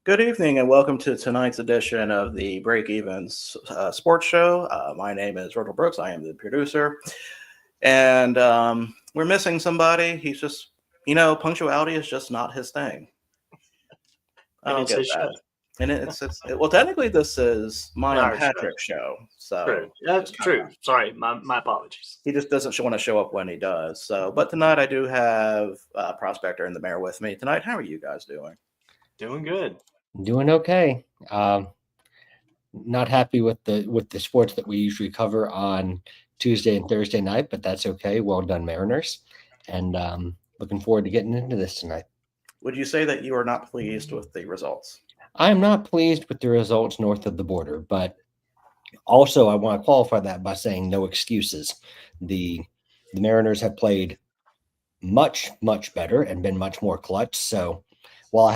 Good evening and welcome to tonight's edition of the Break Evens Sports Show. My name is Virgil Brooks. I am the producer. And we're missing somebody. He's just, punctuality is just not his thing. I And don't it's get his that. show. And well, technically, this is mine and Our show. Patrick's show. So True. That's true. Sorry, my apologies. he just doesn't want to show up when he does. But tonight I do have Prospector and the Mayor with me. Tonight, how are you guys doing? Doing good. Doing okay. Not happy with the sports that we usually cover on Tuesday and Thursday night, but that's okay. Well done, Mariners. And looking forward to getting into this tonight. Would you say that you are not pleased with the results? I am not pleased with the results north of the border, but also I want to qualify that by saying no excuses. The Mariners have played much, much better and been much more clutch. So while I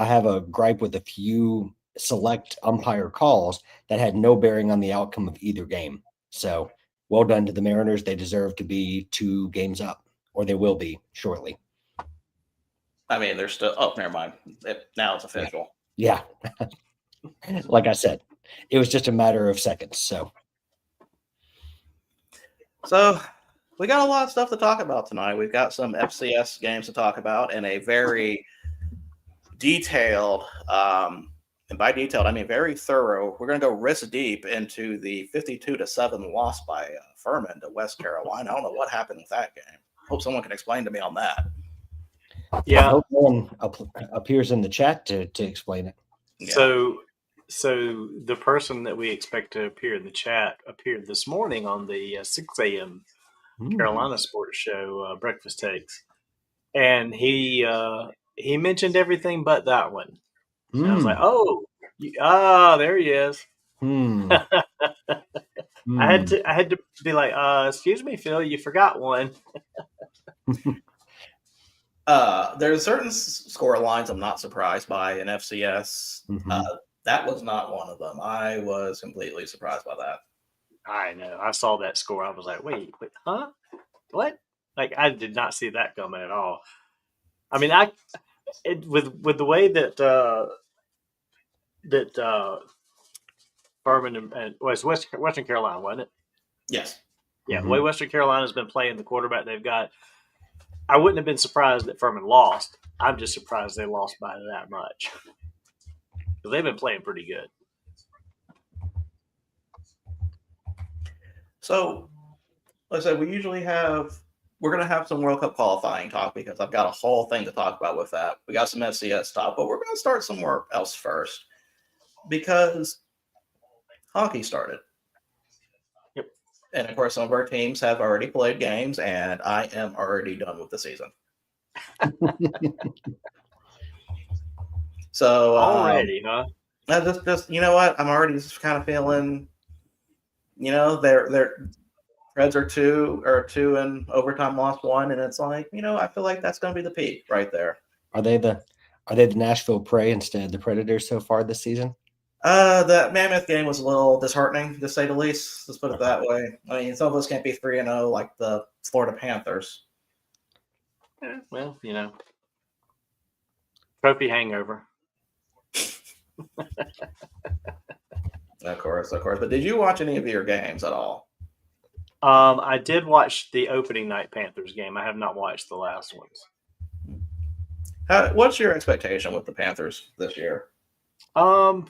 have a gripe with a few select umpire calls that had no bearing on the outcome of either game. So well done to the Mariners. They deserve to be 2 games up, or they will be shortly. I mean, they're still. Oh, never mind. Now it's official. Yeah. Like I said, it was just a matter of seconds. So we got a lot of stuff to talk about tonight. We've got some FCS games to talk about and a very detailed, and by detailed, I mean very thorough. We're going to go wrist deep into the 52-7 loss by Furman to West Carolina. I don't know what happened with that game. Hope someone can explain to me on that. yeah, I hope no one appears in the chat to explain it. Yeah. So the person that we expect to appear in the chat appeared this morning on the 6 a.m. Carolina Sports Show, Breakfast Takes, and he mentioned everything but that one. And I was like, there he is. I had to be like, excuse me, Phil, you forgot one. There's certain score lines I'm not surprised by in FCS. That was not one of them. I was completely surprised by that. I know. I saw that score. I was like, wait, huh? What? Like, I did not see that coming at all. I mean, with the way that Furman and Western Carolina, wasn't it? Yes. Yeah, the way Western Carolina's been playing the quarterback they've got, I wouldn't have been surprised that Furman lost. I'm just surprised they lost by that much. Because they've been playing pretty good. So, like I said, we're going to have some World Cup qualifying talk because I've got a whole thing to talk about with that. We got some FCS talk, but we're going to start somewhere else first because hockey started. Yep. And of course, some of our teams have already played games, and I am already done with the season. So already, huh? Just you know what? I'm already just kind of feeling, they're Reds are two in overtime, lost 1, and it's like, I feel like that's going to be the peak right there. Are they the Nashville Prey instead of the Predators so far this season? That Mammoth game was a little disheartening, to say the least. Let's put it that way. I mean, some of us can't be 3-0 like the Florida Panthers. Yeah, well, trophy hangover. Of course. But did you watch any of your games at all? I did watch the opening night Panthers game. I have not watched the last ones. What's your expectation with the Panthers this year? I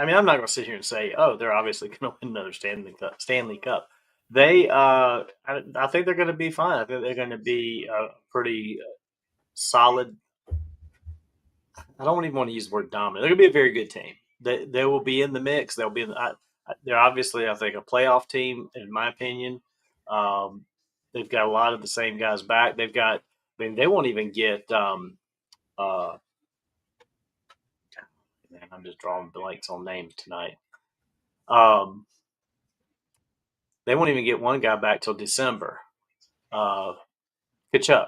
mean, I'm not going to sit here and say, they're obviously going to win another Stanley Cup. They, I think they're going to be fine. I think they're going to be a pretty solid. I don't even want to use the word dominant. They're going to be a very good team. They will be in the mix. They'll be they're obviously, I think, a playoff team, in my opinion. They've got a lot of the same guys back. They won't even get man, I'm just drawing blanks on names tonight. They won't even get one guy back till December. Kachuk.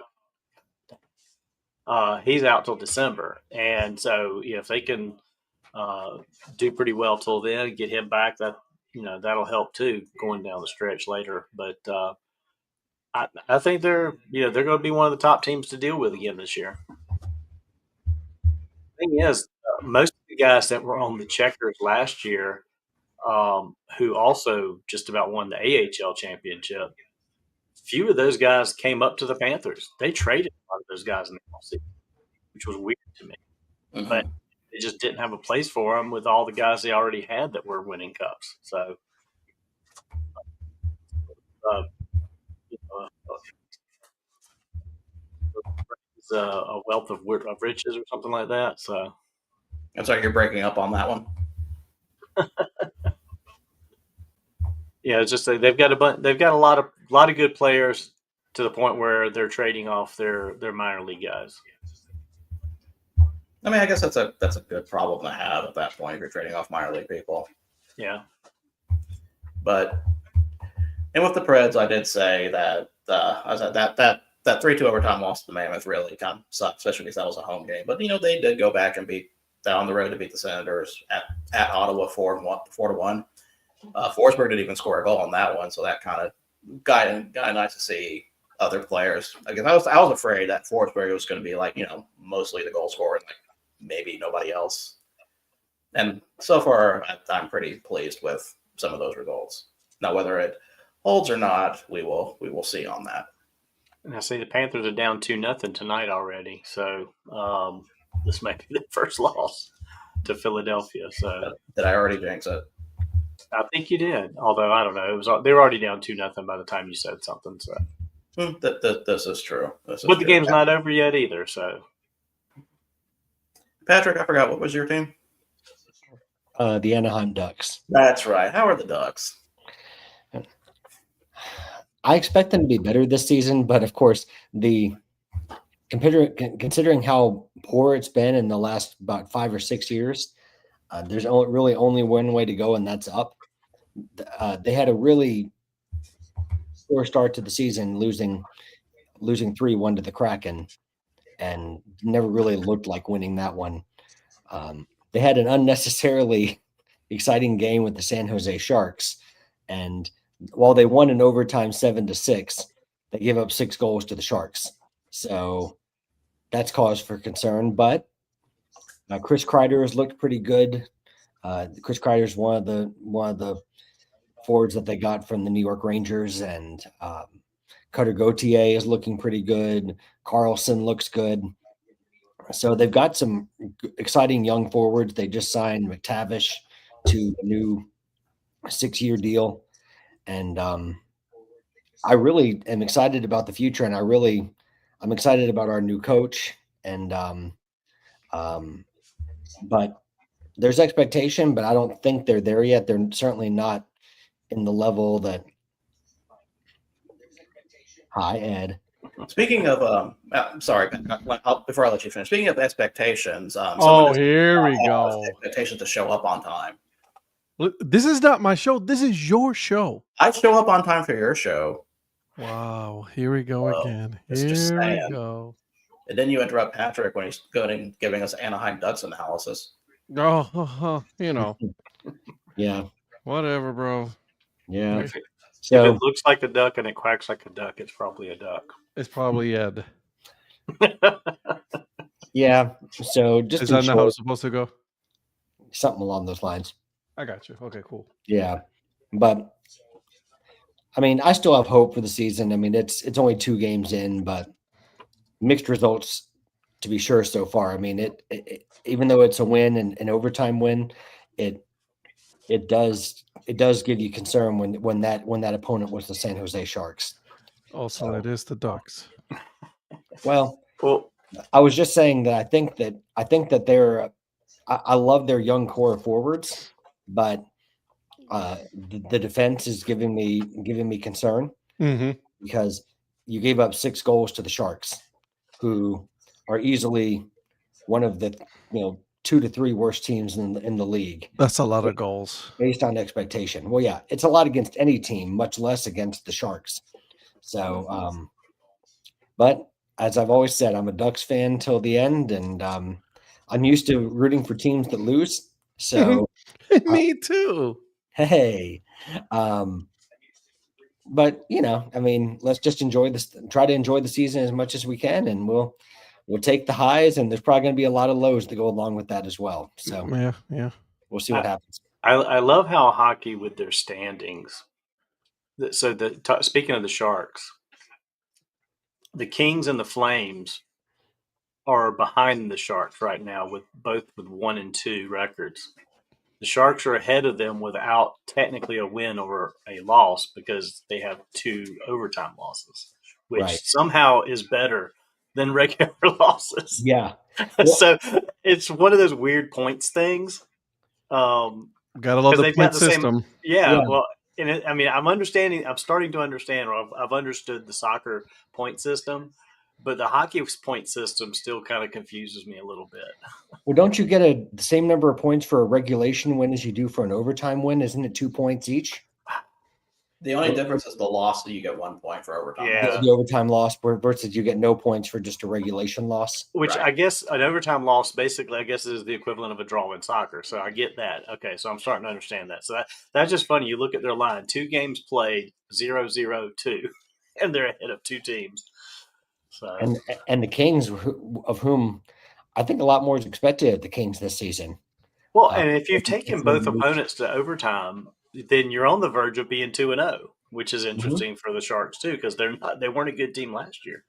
He's out till December. And so, if they can do pretty well till then, get him back, that'll help too going down the stretch later. But I think they're going to be one of the top teams to deal with again this year. thing is, most of the guys that were on the Checkers last year, who also just about won the AHL championship, few of those guys came up to the Panthers. They traded a lot of those guys in the offseason, which was weird to me. But Mhm. they just didn't have a place for them with all the guys they already had that were winning cups. So, uh, you know, it's a wealth of riches or something like that. So, I'm sorry, you're breaking up on that one. yeah, it's just they've got they've got a lot of good players to the point where they're trading off their minor league guys. I mean, I guess that's a good problem to have at that point if you're trading off minor league people. Yeah. But and with the Preds, I did say that I was that 3-2 overtime loss to the Mammoth really kind of sucked, especially because that was a home game. But they did go back and beat on the road to beat the Senators at Ottawa 4-1. Forsberg didn't even score a goal on that one, so that kind of got nice to see other players. I guess I was afraid that Forsberg was going to be mostly the goal scorer, and maybe nobody else. And so far, I'm pretty pleased with some of those results. Now, whether it holds or not, we will see on that. And I see the Panthers are down 2-0 tonight already. So this might be the first loss to Philadelphia. So Did I already jinx it? I think you did. Although I don't know, they were already down 2-0 by the time you said something. So, This is true. but the game's not over yet either. So, Patrick, I forgot, what was your team? The Anaheim Ducks. That's right. How are the Ducks? I expect them to be better this season, but of course, considering how poor it's been in the last about 5 or 6 years, there's really only one way to go, and that's up. They had a really poor start to the season, losing 3-1 to the Kraken, and never really looked like winning that one. They had an unnecessarily exciting game with the San Jose Sharks, and while they won in overtime 7-6, they gave up 6 goals to the Sharks. So that's cause for concern. But Chris Kreider has looked pretty good. Chris Kreider is one of the forwards that they got from the New York Rangers, and Cutter Gauthier is looking pretty good. Carlson looks good. So they've got some exciting young forwards. They just signed McTavish to a new 6-year deal. And I really am excited about the future, and I'm excited about our new coach. And but there's expectation, but I don't think they're there yet. They're certainly not in the level that. Hi, Ed. Speaking of, sorry, before I let you finish. Speaking of expectations, Here we go. Expectations to show up on time. This is not my show. This is your show. I show up on time for your show. Wow. Here we go again. Mr. Here Sam. we go. And then you interrupt Patrick when he's giving us Anaheim Ducks analysis. Oh, Yeah. whatever, bro. Yeah. if So it looks like a duck and it quacks like a duck, it's probably a duck. It's probably Ed. yeah. So just Is in that not how short, it's supposed to go? something along those lines. I got you. Okay, cool. Yeah. But I mean, I still have hope for the season. I mean, it's only 2 games in, but mixed results to be sure so far. I mean, it even though it's a win and an overtime win, it does give you concern when that opponent was the San Jose Sharks. Also, it is the Ducks. Well, Well, I was just saying that I think that they're I love their young core forwards, but the defense is giving me concern Mm-hmm. because you gave up 6 goals to the Sharks, who are easily one of the 2 to 3 worst teams in the league That's a lot of goals. based on expectation. Well, yeah, it's a lot against any team, much less against the Sharks. So, but as I've always said, I'm a Ducks fan till the end, and I'm used to rooting for teams that lose. So, Me too. hey, but I mean, let's just enjoy this. Try to enjoy the season as much as we can, and we'll we'll take the highs, and there's probably going to be a lot of lows to go along with that as well. So Yeah. we'll see what happens. I love how hockey with their standings. So speaking of the Sharks, the Kings and the Flames are behind the Sharks right now with 1 and 2 records. The Sharks are ahead of them without technically a win or a loss because they have 2 overtime losses, which Right. somehow is better than regular losses. Yeah. So it's one of those weird points things. Gotta love the point system. Yeah. Well, and I'm starting to understand, or I've understood the soccer point system, but the hockey point system still kind of confuses me a little bit. Well, don't you get the same number of points for a regulation win as you do for an overtime win? Isn't it 2 points each? The only difference is the loss that you get 1 point for overtime. Yeah. The overtime loss versus you get no points for just a regulation loss. Which Right. I guess an overtime loss basically, I guess, is the equivalent of a draw in soccer. So I get that. Okay, so I'm starting to understand that. So that's just funny. You look at their line: 2 games played, 0-0-2, and they're ahead of 2 teams. So And the Kings, of whom I think a lot more is expected of the Kings this season. well, and if you've taken both opponents to overtime, then you're on the verge of being 2-0, which is interesting for the Sharks too, because they weren't a good team last year.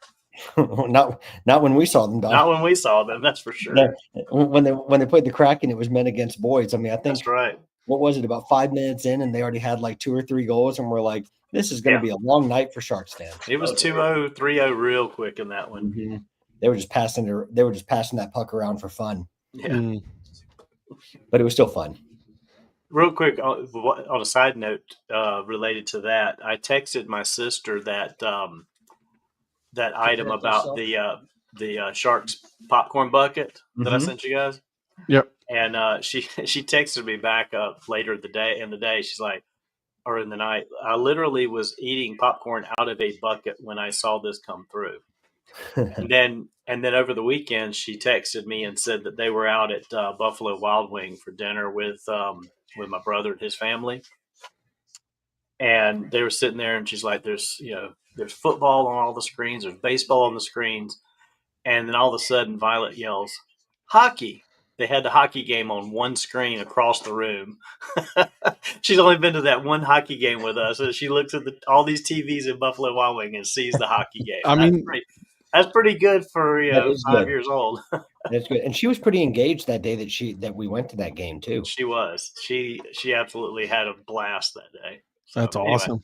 not when we saw them, Don. Not when we saw them, that's for sure. When they played the Kraken, it was men against boys. I mean, I think That's right. What was it, about 5 minutes in, and they already had like 2 or 3 goals, and we're like, this is going to be a long night for Sharks fans. It was 2-0, 3-0 real quick in that one. Mm-hmm. They were just passing that puck around for fun. Yeah. But it was still fun. Real quick, on a side note related to that, I texted my sister that item about the Sharks popcorn bucket that I sent you guys. Yep. And she texted me back up later in the day. She's like, or in the night, I literally was eating popcorn out of a bucket when I saw this come through. and then over the weekend, she texted me and said that they were out at Buffalo Wild Wing for dinner with my brother and his family. And they were sitting there, and she's like, there's football on all the screens, there's baseball on the screens. And then all of a sudden, Violet yells, hockey. They had the hockey game on one screen across the room. She's only been to that one hockey game with us. And she looks at all these TVs in Buffalo Wild Wing and sees the hockey game. I mean, that's pretty good for 5 years old. That's good. And she was pretty engaged that day that we went to that game too. She was. She absolutely had a blast that day. So, that's awesome.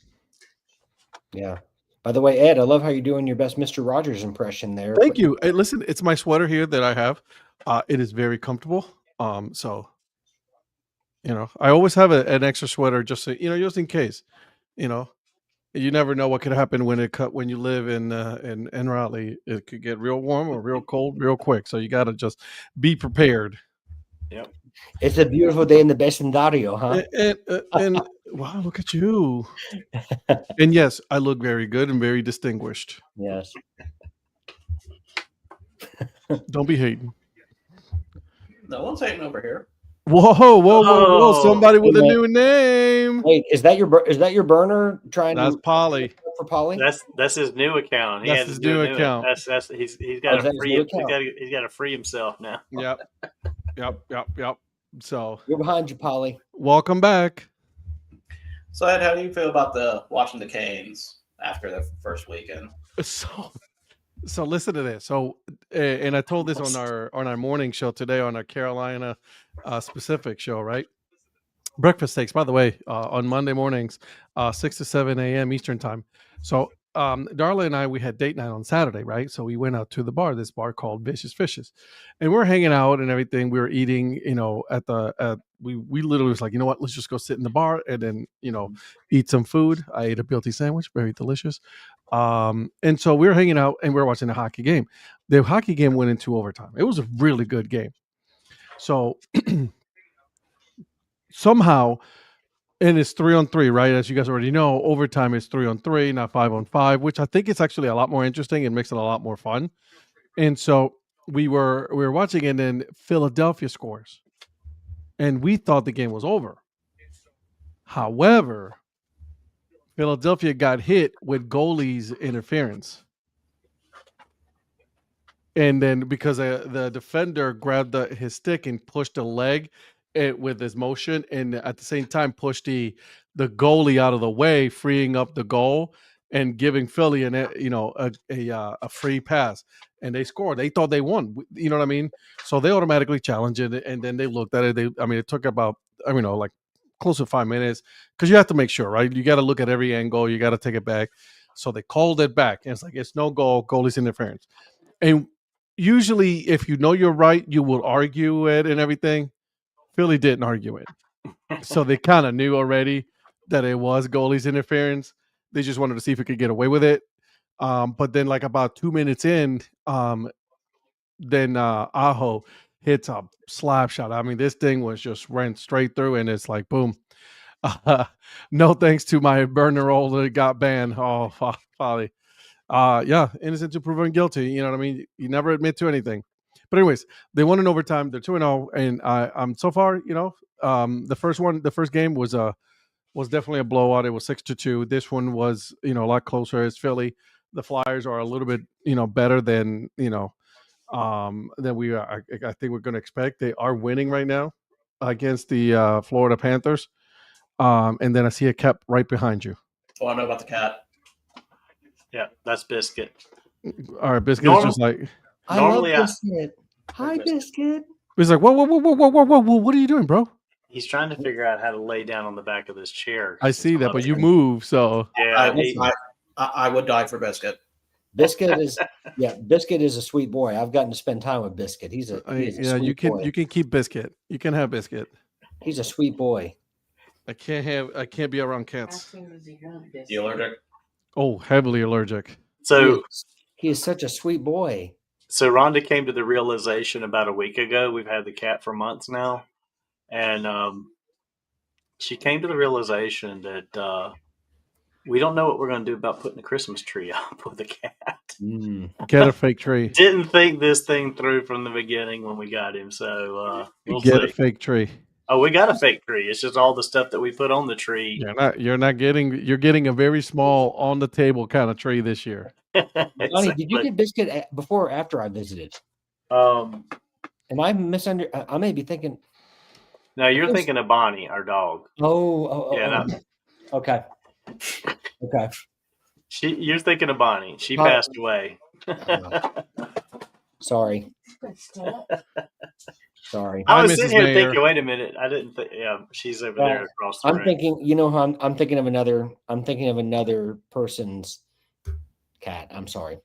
Yeah. By the way, Ed, I love how you're doing your best Mr. Rogers impression there. Thank you. Hey, listen, it's my sweater here that I have. It is very comfortable. So, I always have an extra sweater just so, just in case. You never know what could happen when you live in Raleigh. It could get real warm or real cold real quick. So you got to just be prepared. Yep. It's a beautiful day in the vecindario, huh? And wow, look at you. And yes, I look very good and very distinguished. Yes. Don't be hating. No one's hating over here. Whoa! Somebody with a new name. Wait, is that your burner trying That's to Polly. For Polly? That's his new account. That's his new account. He's got to free himself now. Yep. So we're behind you, Polly. Welcome back. So Ed, how do you feel about watching the Canes after the first weekend? So listen to this. So, and I told this on our morning show today on our Carolina specific show, right? Breakfast steaks, by the way, on Monday mornings, 6 to 7 a.m. Eastern time. So Darla and I, we had date night on Saturday, right? So we went out to this bar called Vicious Fishes, and we're hanging out and everything. We were eating, we literally was like, you know what, let's just go sit in the bar and then, eat some food. I ate a BLT sandwich, very delicious. And so we were hanging out and we were watching a hockey game. The hockey game went into overtime. It was a really good game. So somehow, and it's 3-on-3, right? As you guys already know, overtime is 3-on-3, not 5-on-5, which I think it's actually a lot more interesting and makes it a lot more fun. And so we were watching, and then Philadelphia scores, and we thought the game was over. However, Philadelphia got hit with goalie's interference. and then because the defender grabbed his stick and pushed the leg with his motion, and at the same time pushed the goalie out of the way, freeing up the goal and giving Philly a free pass, and they scored. They thought they won. You know what I mean? So they automatically challenged it, and then they looked at it. It took about like close to 5 minutes because you have to make sure, right? You got to look at every angle. You got to take it back. So they called it back, and it's like it's no goal, goalie's interference. And usually, if you know you're right, you will argue it and everything. Philly didn't argue it, so they kind of knew already that it was goalie's interference. They just wanted to see if it could get away with it. But then, like about 2 minutes in, then Aho hits a slap shot. I mean, this thing was just ran straight through, and it's like boom. No thanks to my burner roll that got banned. Oh, folly. Yeah, innocent to proven guilty. You know what I mean? You never admit to anything. But anyways, they won in overtime. They're 2-0, and I'm so far, the first game was definitely a blowout. It was 6-2. This one was, a lot closer. As Philly, the Flyers are a little bit, better than than we I think we're going to expect. They are winning right now against the Florida Panthers. And then I see a cap right behind you. Oh, I know about the cat. Yeah, that's Biscuit. All right, Biscuit is just like, I love Biscuit. Hi, Biscuit. He's like, whoa, what are you doing, bro? He's trying to figure out how to lay down on the back of this chair. I see that, but you move, so yeah, I would die for Biscuit. Biscuit is a sweet boy. I've gotten to spend time with Biscuit. He's a you can boy. You can keep Biscuit. You can have Biscuit. He's a sweet boy. I can't be around cats. You allergic? Oh, heavily allergic. So he is such a sweet boy. So Rhonda came to the realization about a week ago. We've had the cat for months now, and she came to the realization that we don't know what we're going to do about putting a Christmas tree up with a cat. Get a fake tree. Didn't think this thing through from the beginning when we got him, so we'll get see. A fake tree. Oh, we got a fake tree. It's just all the stuff that we put on the tree. You're getting a very small on the table kind of tree this year. Donnie, did you get Biscuit before or after I visited? Am I I may be thinking. No, you're thinking of Bonnie, our dog. Oh. Okay. You're thinking of Bonnie. She passed away. Sorry. I was sitting here thinking, wait a minute. I didn't think. Yeah, she's over there across the room. I'm thinking of another person's cat. I'm sorry.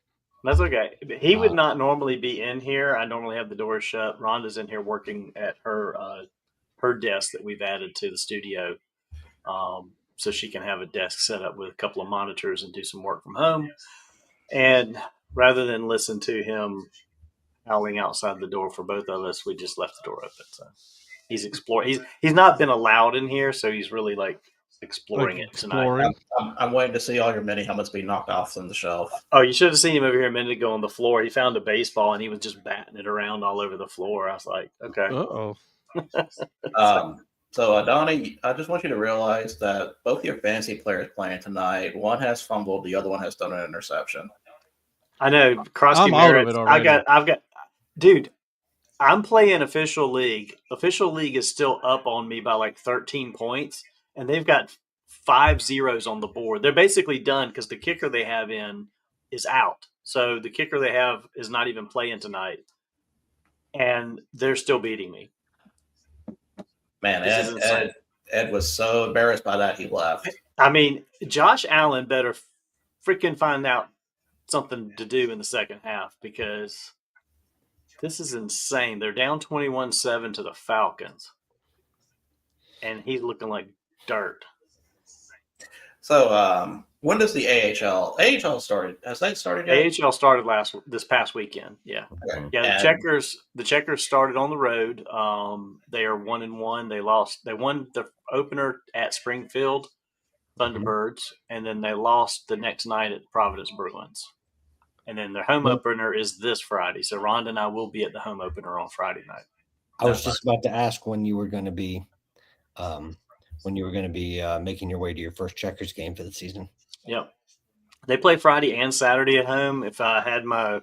That's okay. He would not normally be in here. I normally have the door shut. Rhonda's in here working at her desk that we've added to the studio, so she can have a desk set up with a couple of monitors and do some work from home. And rather than listen to him howling outside the door for both of us, we just left the door open. So he's exploring. He's not been allowed in here, so he's really exploring it tonight. I'm waiting to see all your mini helmets be knocked off from the shelf. Oh, you should have seen him over here a minute ago on the floor. He found a baseball and he was just batting it around all over the floor. I was like, okay. So Donnie, I just want you to realize that both your fantasy players playing tonight, one has fumbled, the other one has done an interception. I know. I'm out of it already. I've got, dude. I'm playing official league. Official league is still up on me by 13 points, and they've got 5 zeros on the board. They're basically done because the kicker they have in is out. So the kicker they have is not even playing tonight, and they're still beating me. Man, Ed was so embarrassed by that he left. I mean, Josh Allen better freaking find out something to do in the second half because this is insane. They're down 21-7 to the Falcons, and he's looking like dirt. So, when does the AHL started? Has that started yet? AHL started this past weekend. Yeah. Okay. Yeah. The Checkers started on the road. They are 1-1. They won the opener at Springfield Thunderbirds, and then they lost the next night at Providence Bruins. And then their home opener is this Friday. So Rhonda and I will be at the home opener on Friday night. I was just about to ask when you were going to be making your way to your first Checkers game for the season. Yep. They play Friday and Saturday at home. If I had my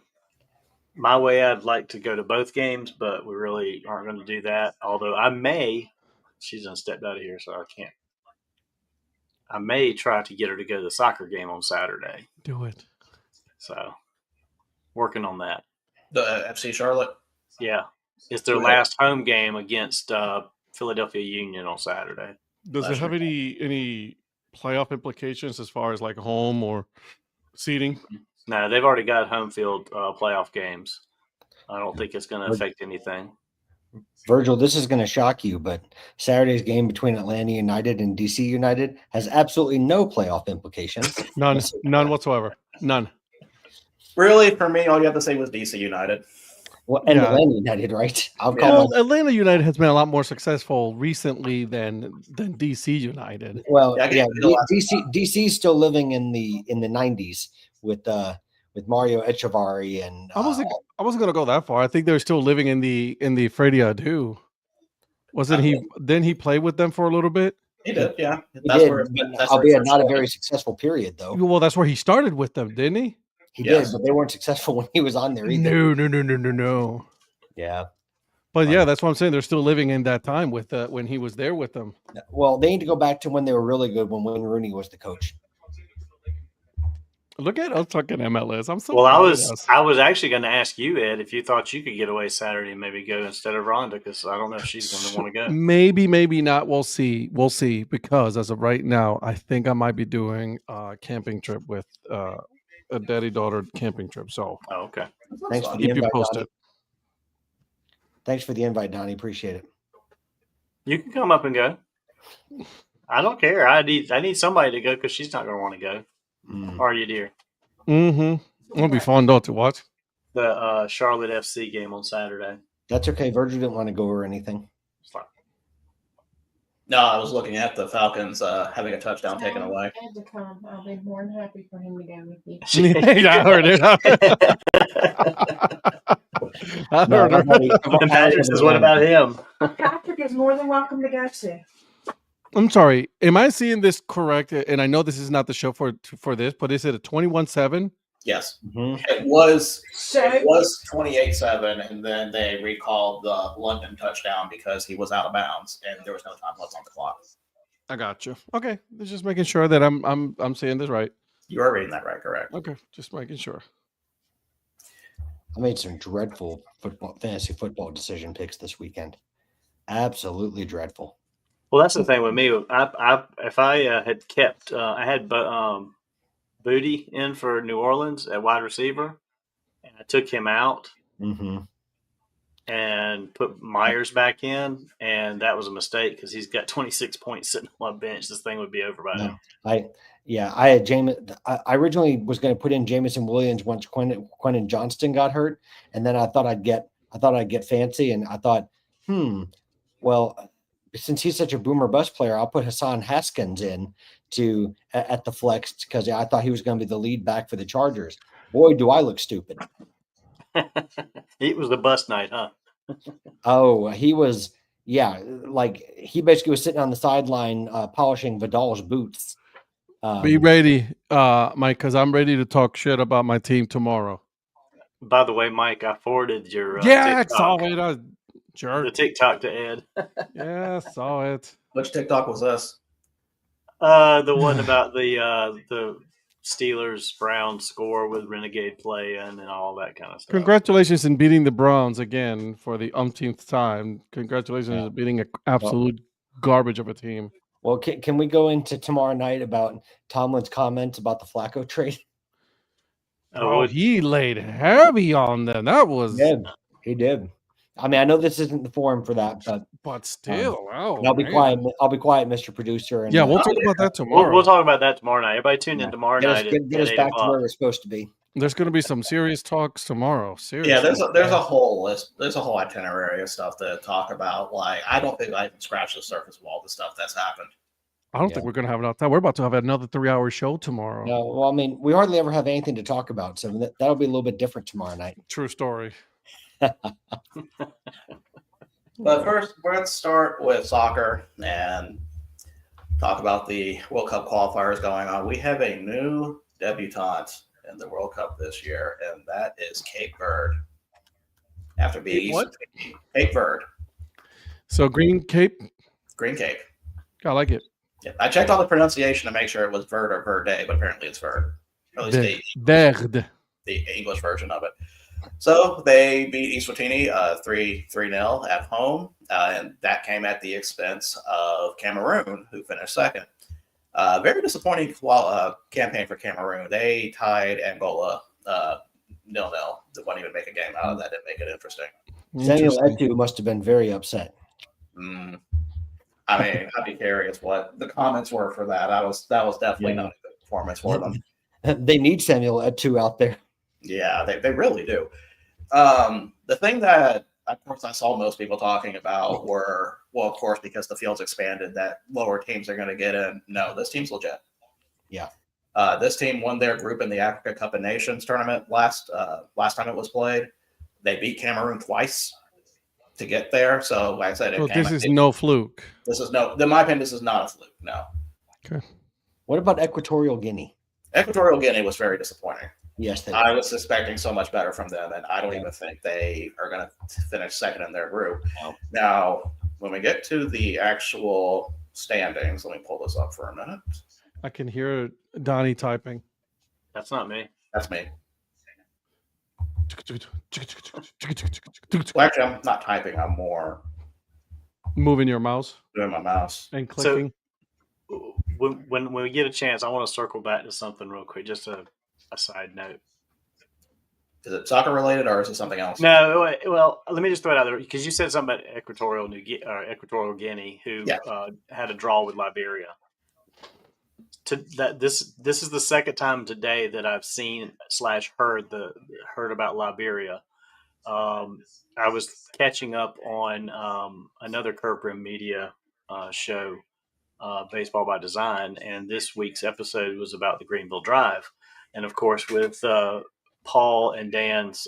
My way, I'd like to go to both games, but we really aren't going to do that. Although I may, she's done stepped out of here, so I can't. I may try to get her to go to the soccer game on Saturday. Do it. So, working on that. The FC Charlotte. Yeah, it's their Okay. last home game against Philadelphia Union on Saturday. Does it have any playoff implications as far as like home or seating? No, they've already got home field playoff games. I don't think it's going to affect anything. Virgil, this is going to shock you, but Saturday's game between Atlanta United and DC United has absolutely no playoff implications. None whatsoever. None. Really, for me, all you have to say was DC United. Well, and Yeah. Atlanta United, right? I'll Yeah. call Well, my, Atlanta United has been a lot more successful recently than DC United. well, Yeah, I yeah, can feel that. DC's still living in the 90s with Mario Echevarri and I wasn't going to go that far. I think they're still living in the Fredia Adu. Wasn't he? Then he played with them for a little bit. He did, yeah. he That's did, where, but that's where albeit it not a first very successful period though. Well, that's where he started with them, didn't he? He Yes. did, but they weren't successful when he was on there either. No. Yeah. But yeah, that's what I'm saying. They're still living in that time with when he was there with them. Well, they need to go back to when they were really good when Wayne Rooney was the coach. Look at us talking MLS. I'm so Well, proud of us. I was actually going to ask you, Ed, if you thought you could get away Saturday and maybe go instead of Rhonda, because I don't know if she's going to want to go. Maybe not. We'll see. Because as of right now, I think I might be doing a camping trip with a daddy-daughter camping trip. So Oh, okay. Thanks for the keep you invite, posted. Donnie. Thanks for the invite, Donnie. Appreciate it. You can come up and go. I don't care. I need somebody to go because she's not going to want to go. Are you, dear? It'll be fun though to watch. The Charlotte FC game on Saturday. That's okay. Virgil didn't want to go or anything. It's fine. No, I was looking at the Falcons having a touchdown taken away. Had to come. I'll be more than happy for him to go with you. I heard it. I No, heard I've it. already- And Patrick says, "What about him?" Patrick is more than welcome to go too. I'm sorry. Am I seeing this correct? And I know this is not the show for this, but is it a 21-7? Yes. Mhm. It was So 28-7, and then they recalled the London touchdown because he was out of bounds and there was no time left on the clock. I got you. Okay, just making sure that I'm saying this right. You are reading that right, correct? Okay, just making sure. I made some dreadful fantasy football decision picks this weekend. Absolutely dreadful. Well, that's the thing with me. If I had kept, I had Booty in for New Orleans at wide receiver, and I took him out Mm-hmm. and put Myers back in, and that was a mistake because he's got 26 points sitting on my bench. This thing would be over by now. I had I originally was going to put in Jamison Williams once Quentin Johnston got hurt, and then I thought I'd get fancy, and I thought, well, since he's such a boomer bust player, I'll put Hassan Haskins in at the flex because I thought he was going to be the lead back for the Chargers. Boy, do I look stupid. It was the bust night, huh? Oh, he was, yeah, like he basically was sitting on the sideline polishing Vidal's boots. Be ready, Mike, because I'm ready to talk shit about my team tomorrow. By the way, Mike, I forwarded your I TikTok, saw it. the Jerk. TikTok to Ed. Yeah, I saw it. Which TikTok was this? The one about the Steelers Browns score with Renegade play and all that kind of stuff. Congratulations in beating the Browns again for the umpteenth time. Congratulations on beating an absolute garbage of a team. Well, can we go into tomorrow night about Tomlin's comments about the Flacco trade? Oh, he laid heavy on them. That was, He did. I mean, I know this isn't the forum for that, but still, wow. I'll be quiet. I'll be quiet, Mr. Producer. And Yeah, we'll talk about that tomorrow. We'll talk about that tomorrow night. Everybody tune in tomorrow night. Get us at 8 back to o'clock. where we're supposed to be. There's going to be some serious talks tomorrow. Seriously. Yeah, there's a whole list. There's a whole itinerary of stuff to talk about. Like, I don't think I can scratch the surface of all the stuff that's happened. I don't think we're going to have enough time. We're about to have another 3-hour show tomorrow. No, well, I mean, we hardly ever have anything to talk about, so that'll be a little bit different tomorrow night. True story. But first, let's start with soccer and talk about the World Cup qualifiers going on. We have a new debutante in the World Cup this year, and that is Cape Verde. after beating What? Cape Verde. So Green Cape. Green Cape. I like it. Yeah, I checked all the pronunciation to make sure it was Verde or Verde, but apparently it's Verde. Or at least Verde. the English version of it. So they beat Eswatini 3-0 at home, and that came at the expense of Cameroon, who finished second. Very disappointing campaign for Cameroon. They tied Angola 0-0. They wouldn't even make a game out of that. Didn't make it interesting. Samuel Eto'o must have been very upset. I mean, I'd be curious what the comments were for that. That was definitely not a good performance for them. They need Samuel Eto'o out there. Yeah, they really do. The thing that, of course, I saw most people talking about were, well, of course, because the field's expanded, that lower teams are going to get in. No, this team's legit. Yeah. This team won their group in the Africa Cup of Nations tournament last time it was played. They beat Cameroon twice to get there. So, like I said, this is no fluke. In my opinion, this is not a fluke. No. Okay. What about Equatorial Guinea? Equatorial Guinea was very disappointing. Yes, I was expecting so much better from them, and I don't even think they are going to finish second in their group. Wow. Now, when we get to the actual standings, let me pull this up for a minute. I can hear Donnie typing. That's not me. That's me. Well, actually, I'm not typing. I'm more moving your mouse doing my mouse and clicking. So, when we get a chance, I want to circle back to something real quick. Just a side note. Is it soccer related or is it something else? No, well, let me just throw it out there because you said something about Equatorial Guinea, who had a draw with Liberia. This is the second time today that I've seen / heard about Liberia. I was catching up on another Kirkbrand Media show, Baseball by Design, and this week's episode was about the Greenville Drive. And of course, with Paul and Dan's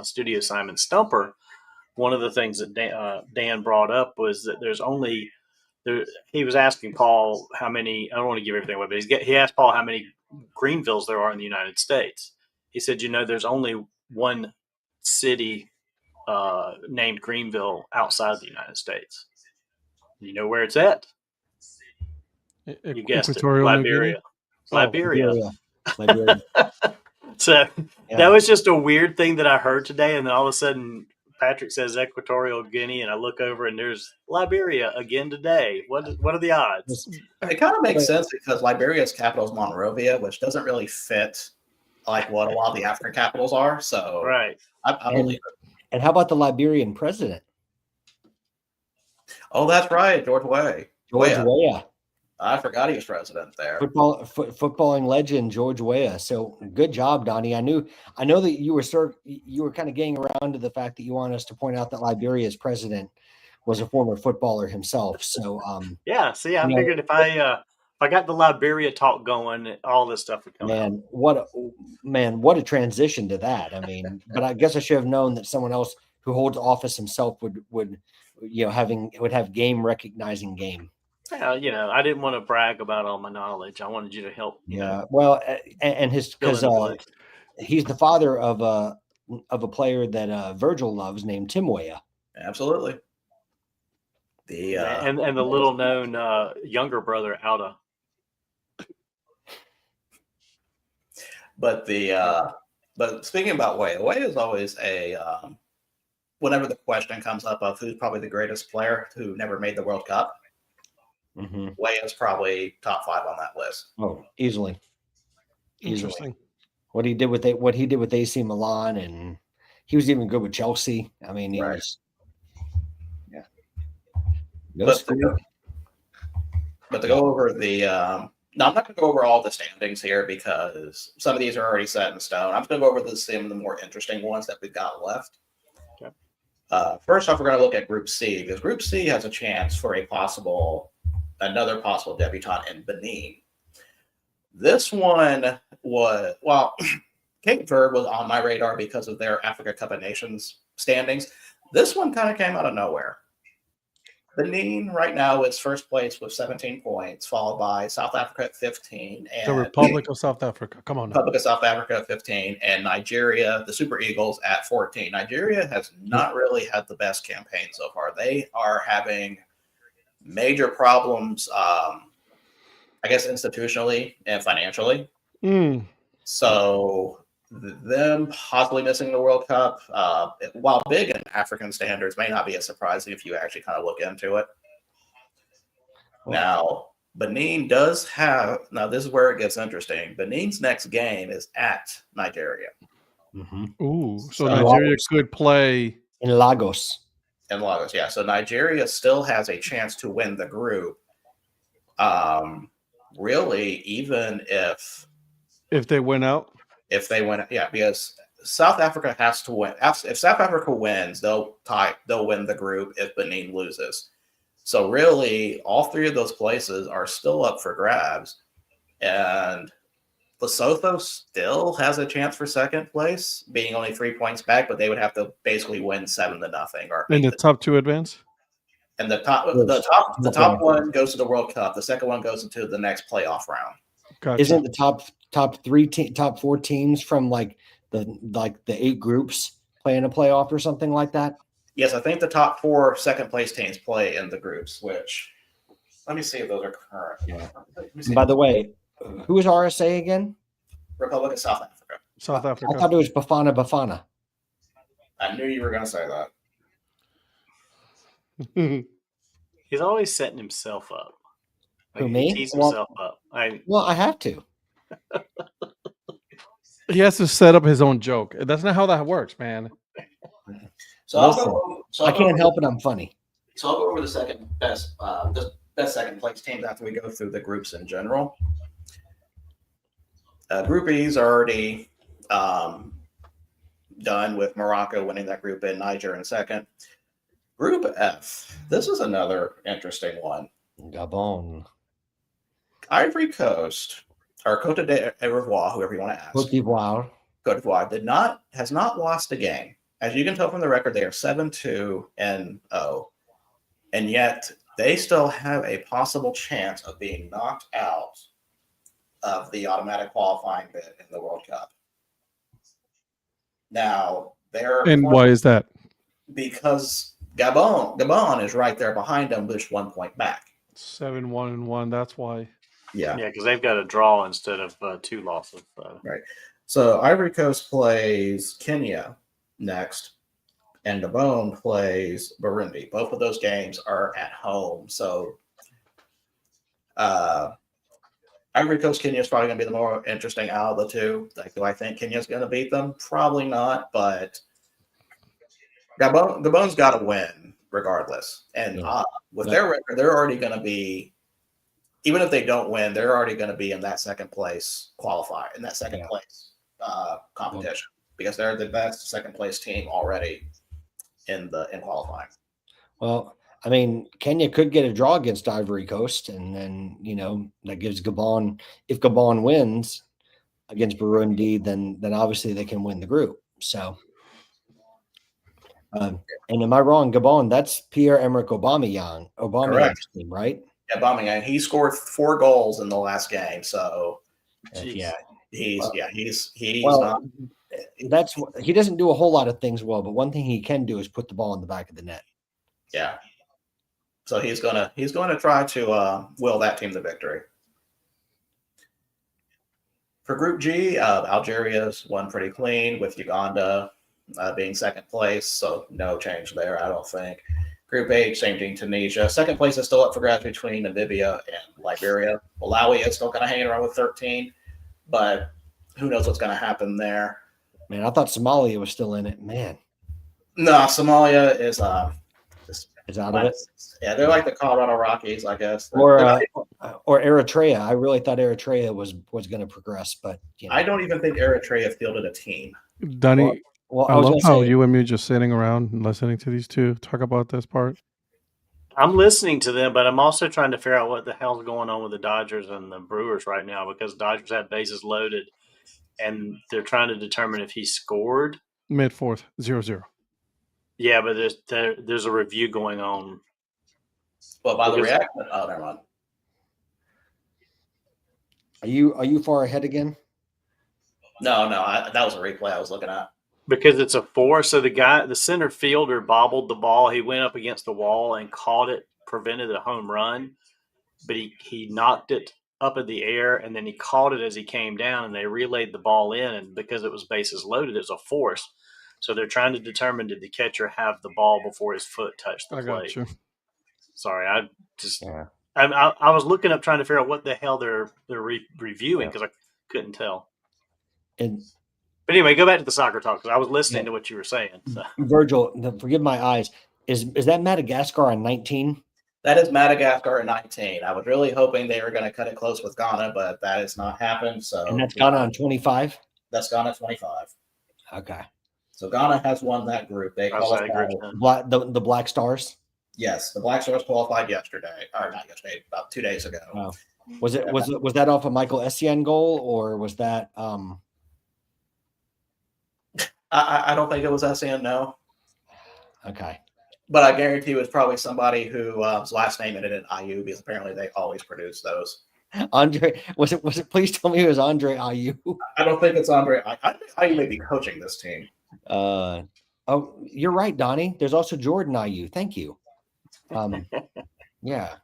studio assignment Stumper, one of the things that Dan brought up was that he was asking Paul how many, I don't want to give everything away, but he asked Paul how many Greenvilles there are in the United States. He said, there's only one city named Greenville outside of the United States. You know where it's at? You guessed it, Liberia. Liberia. So that was just a weird thing that I heard today, and then all of a sudden Patrick says Equatorial Guinea, and I look over and there's Liberia again today. What are the odds? It kind of makes sense because Liberia's capital is Monrovia, which doesn't really fit like what a lot of the African capitals are. So right, I believe it. And how about the Liberian president? Oh, that's right, George Weah. George Weah. I forgot he was president there. Footballing legend George Weah. So good job, Donnie. I know that you were kind of getting around to the fact that you want us to point out that Liberia's president was a former footballer himself. So yeah. See, I figured if I got the Liberia talk going, all this stuff would come out. What a transition to that. I mean, but I guess I should have known that someone else who holds office himself would have game recognizing game. Yeah, I didn't want to brag about all my knowledge. I wanted you to help. Well, and because he's the father of a player that Virgil loves named Tim Weah. Absolutely. And the little known younger brother Alda. But speaking about Weah is always whenever the question comes up of who's probably the greatest player who never made the World Cup. Mm-hmm. Weah is probably top 5 on that list. Oh, easily. Interesting. What he did with AC Milan, and he was even good with Chelsea. I mean, he was. Yeah. But to go over the no, I'm not going to go over all the standings here because some of these are already set in stone. I'm just going to go over some of the more interesting ones that we've got left. Okay. First off, we're going to look at Group C because Group C has a chance for another possible debutante in Benin. This one was, Cape Verde was on my radar because of their Africa Cup of Nations standings. This one kind of came out of nowhere. Benin right now is first place with 17 points, followed by South Africa at 15, The and Republic of South Africa. Come on now. Republic of South Africa at 15, and Nigeria, the Super Eagles, at 14. Nigeria has not really had the best campaign so far. They are having major problems, I guess, institutionally and financially. Mm. So them possibly missing the World Cup, while big in African standards, may not be as surprising if you actually kind of look into it. Now, Benin does have, now this is where it gets interesting. Benin's next game is at Nigeria. Ooh, so So- Nigeria could play. In Lagos. In Lagos, yeah. So Nigeria still has a chance to win the group. Really, even if They win out. they win, yeah, because South Africa has to win. If South Africa wins, they'll win the group if Benin loses. So really, all three of those places are still up for grabs, and Lesotho still has a chance for second place, being only 3 points back, but they would have to basically win 7-0 or And the top two advance. and the top one goes to the World Cup. The second one goes into the next playoff round. Gotcha. Isn't the top 4 teams from like the 8 groups playing a playoff or something like that? Yes, I think the top 4 second place teams play in the groups, which let me see if those are current. Yeah. Let me see. By the way, who is RSA again? Republic of South Africa. South I Africa. thought it was Bafana Bafana. I knew you were going to say that. He's always setting himself up. Who, He me? tees Well- himself up. Well, I have to. He has to set up his own joke. That's not how that works, man. So I'll Listen, go, I can't help it. I'm funny. So I'll go over the second best, the best second place teams after we go through the groups in general. Group E's already done with Morocco winning that group in Niger in second. Group F, this is another interesting one. Gabon. Ivory Coast, or Cote d'Ivoire, whoever you want to ask. Cote d'Ivoire. Cote d'Ivoire has not lost a game. As you can tell from the record, they are 7-2-0, and yet they still have a possible chance of being knocked out of the automatic qualifying bid in the World Cup. Now, And why is that? because Gabon is right there behind them, just 1 point back. 7-1-1. That's why. Yeah. Yeah, because they've got a draw instead of 2 losses. So Ivory Coast plays Kenya next, and Gabon plays Burundi. Both of those games are at home. So Ivory Coast, Kenya is probably going to be the more interesting out of the two. Like, do I think Kenya's going to beat them? Probably not, but Gabon's got to win regardless. And with their record, they're already going to be, even if they don't win, they're already going to be in that second place qualifier, in that second place competition, because they're the best second place team already in qualifying. Well, I mean, Kenya could get a draw against Ivory Coast, and then that gives Gabon. If Gabon wins against Burundi, then obviously they can win the group. So, and am I wrong? Gabon, that's Pierre-Emerick Aubameyang's team, right? Yeah, Aubameyang. He scored 4 goals in the last game, so Jeez. he's Well, not. He doesn't do a whole lot of things well, but one thing he can do is put the ball in the back of the net. Yeah. So he's gonna try to will that team to victory. For Group G, Algeria's won pretty clean with Uganda being second place, so no change there, I don't think. Group H, same thing, Tunisia. Second place is still up for grabs between Namibia and Liberia. Malawi is still kind of hanging around with 13, but who knows what's going to happen there. Man, I thought Somalia was still in it. Man, no, Somalia is out of it. Yeah, they're like the Colorado Rockies, I guess. Or Eritrea. I really thought Eritrea was going to progress, but I don't even think Eritrea fielded a team. Donnie, well, I love how you and me just sitting around and listening to these two talk about this part. I'm listening to them, but I'm also trying to figure out what the hell's going on with the Dodgers and the Brewers right now, because Dodgers have bases loaded, and they're trying to determine if he scored. Mid-4th, 0-0. Yeah, but there's a review going on. Well, by the Because- reaction. Oh, never mind. Are you far ahead again? No, that was a replay I was looking at. Because it's a 4, so the center fielder bobbled the ball. He went up against the wall and caught it, prevented a home run, but he knocked it up in the air, and then he caught it as he came down, and they relayed the ball in, and because it was bases loaded, it was a force. So they're trying to determine, did the catcher have the ball before his foot touched the I got plate? you. Sorry, I just Yeah. I was looking up trying to figure out what the hell they're reviewing Yeah. because I couldn't tell. And But anyway, go back to the soccer talk because I was listening Yeah. to what you were saying. So. Virgil, forgive my eyes. Is that Madagascar on 19? That is Madagascar at 19. I was really hoping they were going to cut it close with Ghana, but that has not happened. So And that's Ghana on 25? That's Ghana 25. Okay. So Ghana has won that group. They Outside qualified. group. The Black Stars? Yes, the Black Stars qualified yesterday, or not yesterday, about 2 days ago. Oh. Was that off a Michael Essien goal, or was that I don't think it was SN, no. okay. But I guarantee it was probably somebody whose last name ended in IU because apparently they always produce those. Andre, was it please tell me it was Andre Ayew? I don't think it's Andre. I think IU may be coaching this team. Oh, you're right, Donnie. There's also Jordan Ayew. Thank you. Yeah.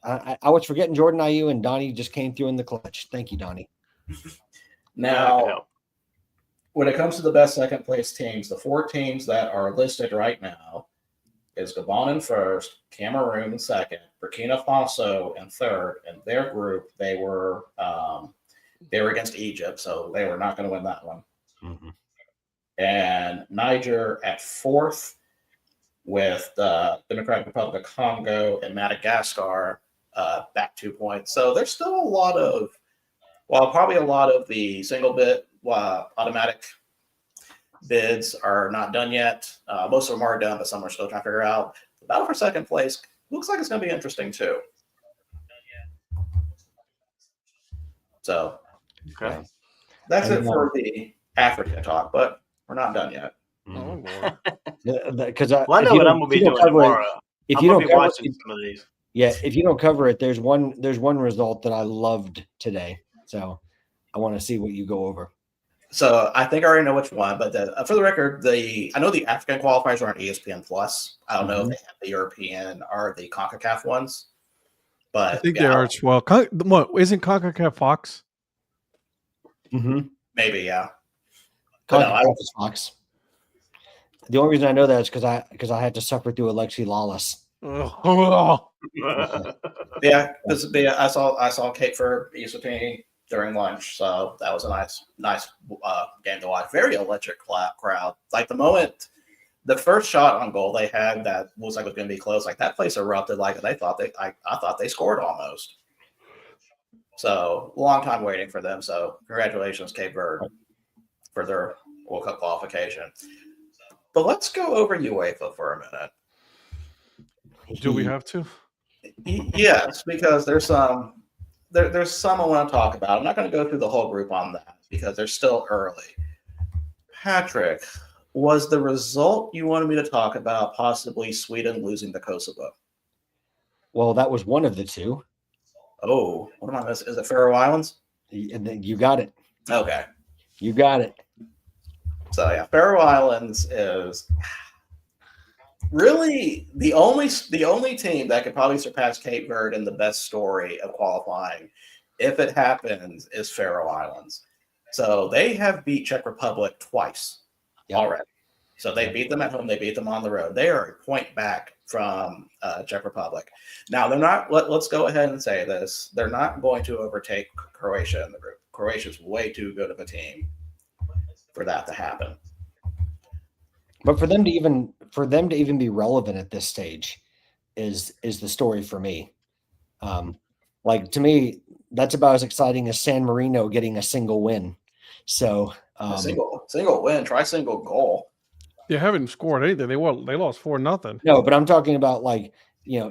I was forgetting Jordan Ayew, and Donnie just came through in the clutch. Thank you, Donnie. Now, when it comes to the best second place teams, the 4 teams that are listed right now is Gabon in first, Cameroon in second, Burkina Faso in third. In their group, they were against Egypt, so they were not going to win that one. Mm-hmm. And Niger at fourth, with the Democratic Republic of Congo and Madagascar back 2 points. So there's still a lot of, probably a lot of the single bid automatic bids are not done yet. Most of them are done, but some are still trying to figure out. The battle for second place looks like it's going to be interesting too. So Okay. that's it for the Africa talk, but we're not done yet. Oh, Mm-hmm. Lord. Because Well, I know what I'm going to be doing tomorrow. If I'm you going don't to be cover watching it, some of these. yeah, if you don't cover it, there's one result that I loved today. So I want to see what you go over. So I think I already know which one, but for the record, I know the African qualifiers are on ESPN Plus. I don't know if they have the European or the CONCACAF ones, but I think they are as well. What isn't CONCACAF Fox? Mm-hmm. Maybe, yeah. CONCACAF is Fox. The only reason I know that is because I had to suffer through Alexi Lawless. Oh. Yeah, because I saw Cape Verde ESPN during lunch, so that was a nice game to watch. Very electric crowd. Like the moment the first shot on goal they had that looks like it was going to be close, like that place erupted. Like I thought they scored almost. So long time waiting for them. So congratulations, Cape Verde, for their World Cup qualification. But let's go over UEFA for a minute. Do we have to? Yes, because there's some I want to talk about. I'm not going to go through the whole group on that because they're still early. Patrick, was the result you wanted me to talk about possibly Sweden losing to Kosovo? Well, that was one of the two. Oh, what am I missing? Is it Faroe Islands? You got it. Okay. You got it. So yeah, Faroe Islands is really the only team that could probably surpass Cape Verde in the best story of qualifying, if it happens, is Faroe Islands. So they have beat Czech Republic twice already. So they beat them at home, they beat them on the road. They are a point back from Czech Republic. Now they're not. Let's go ahead and say this: they're not going to overtake Croatia in the group. Croatia's way too good of a team for that to happen. But for them to even be relevant at this stage is the story for me. Like to me, that's about as exciting as San Marino getting a single win. So single win, try single goal. They haven't scored anything. They lost 4-0. No, but I'm talking about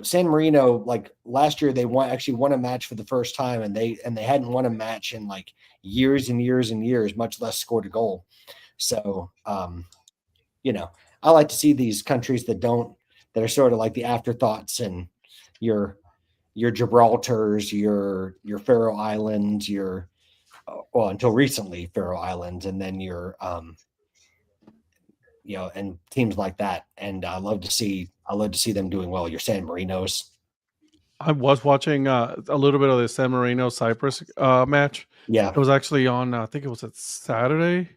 San Marino. Like last year, they actually won a match for the first time, and they hadn't won a match in like years and years and years, much less scored a goal. So, I like to see these countries that are sort of like the afterthoughts and your Gibraltars, your Faroe Islands, your well, until recently Faroe Islands, and then your and teams like that. And I love to see them doing well. Your San Marinos. I was watching a little bit of the San Marino Cyprus match. Yeah. It was actually on, I think it was a Sunday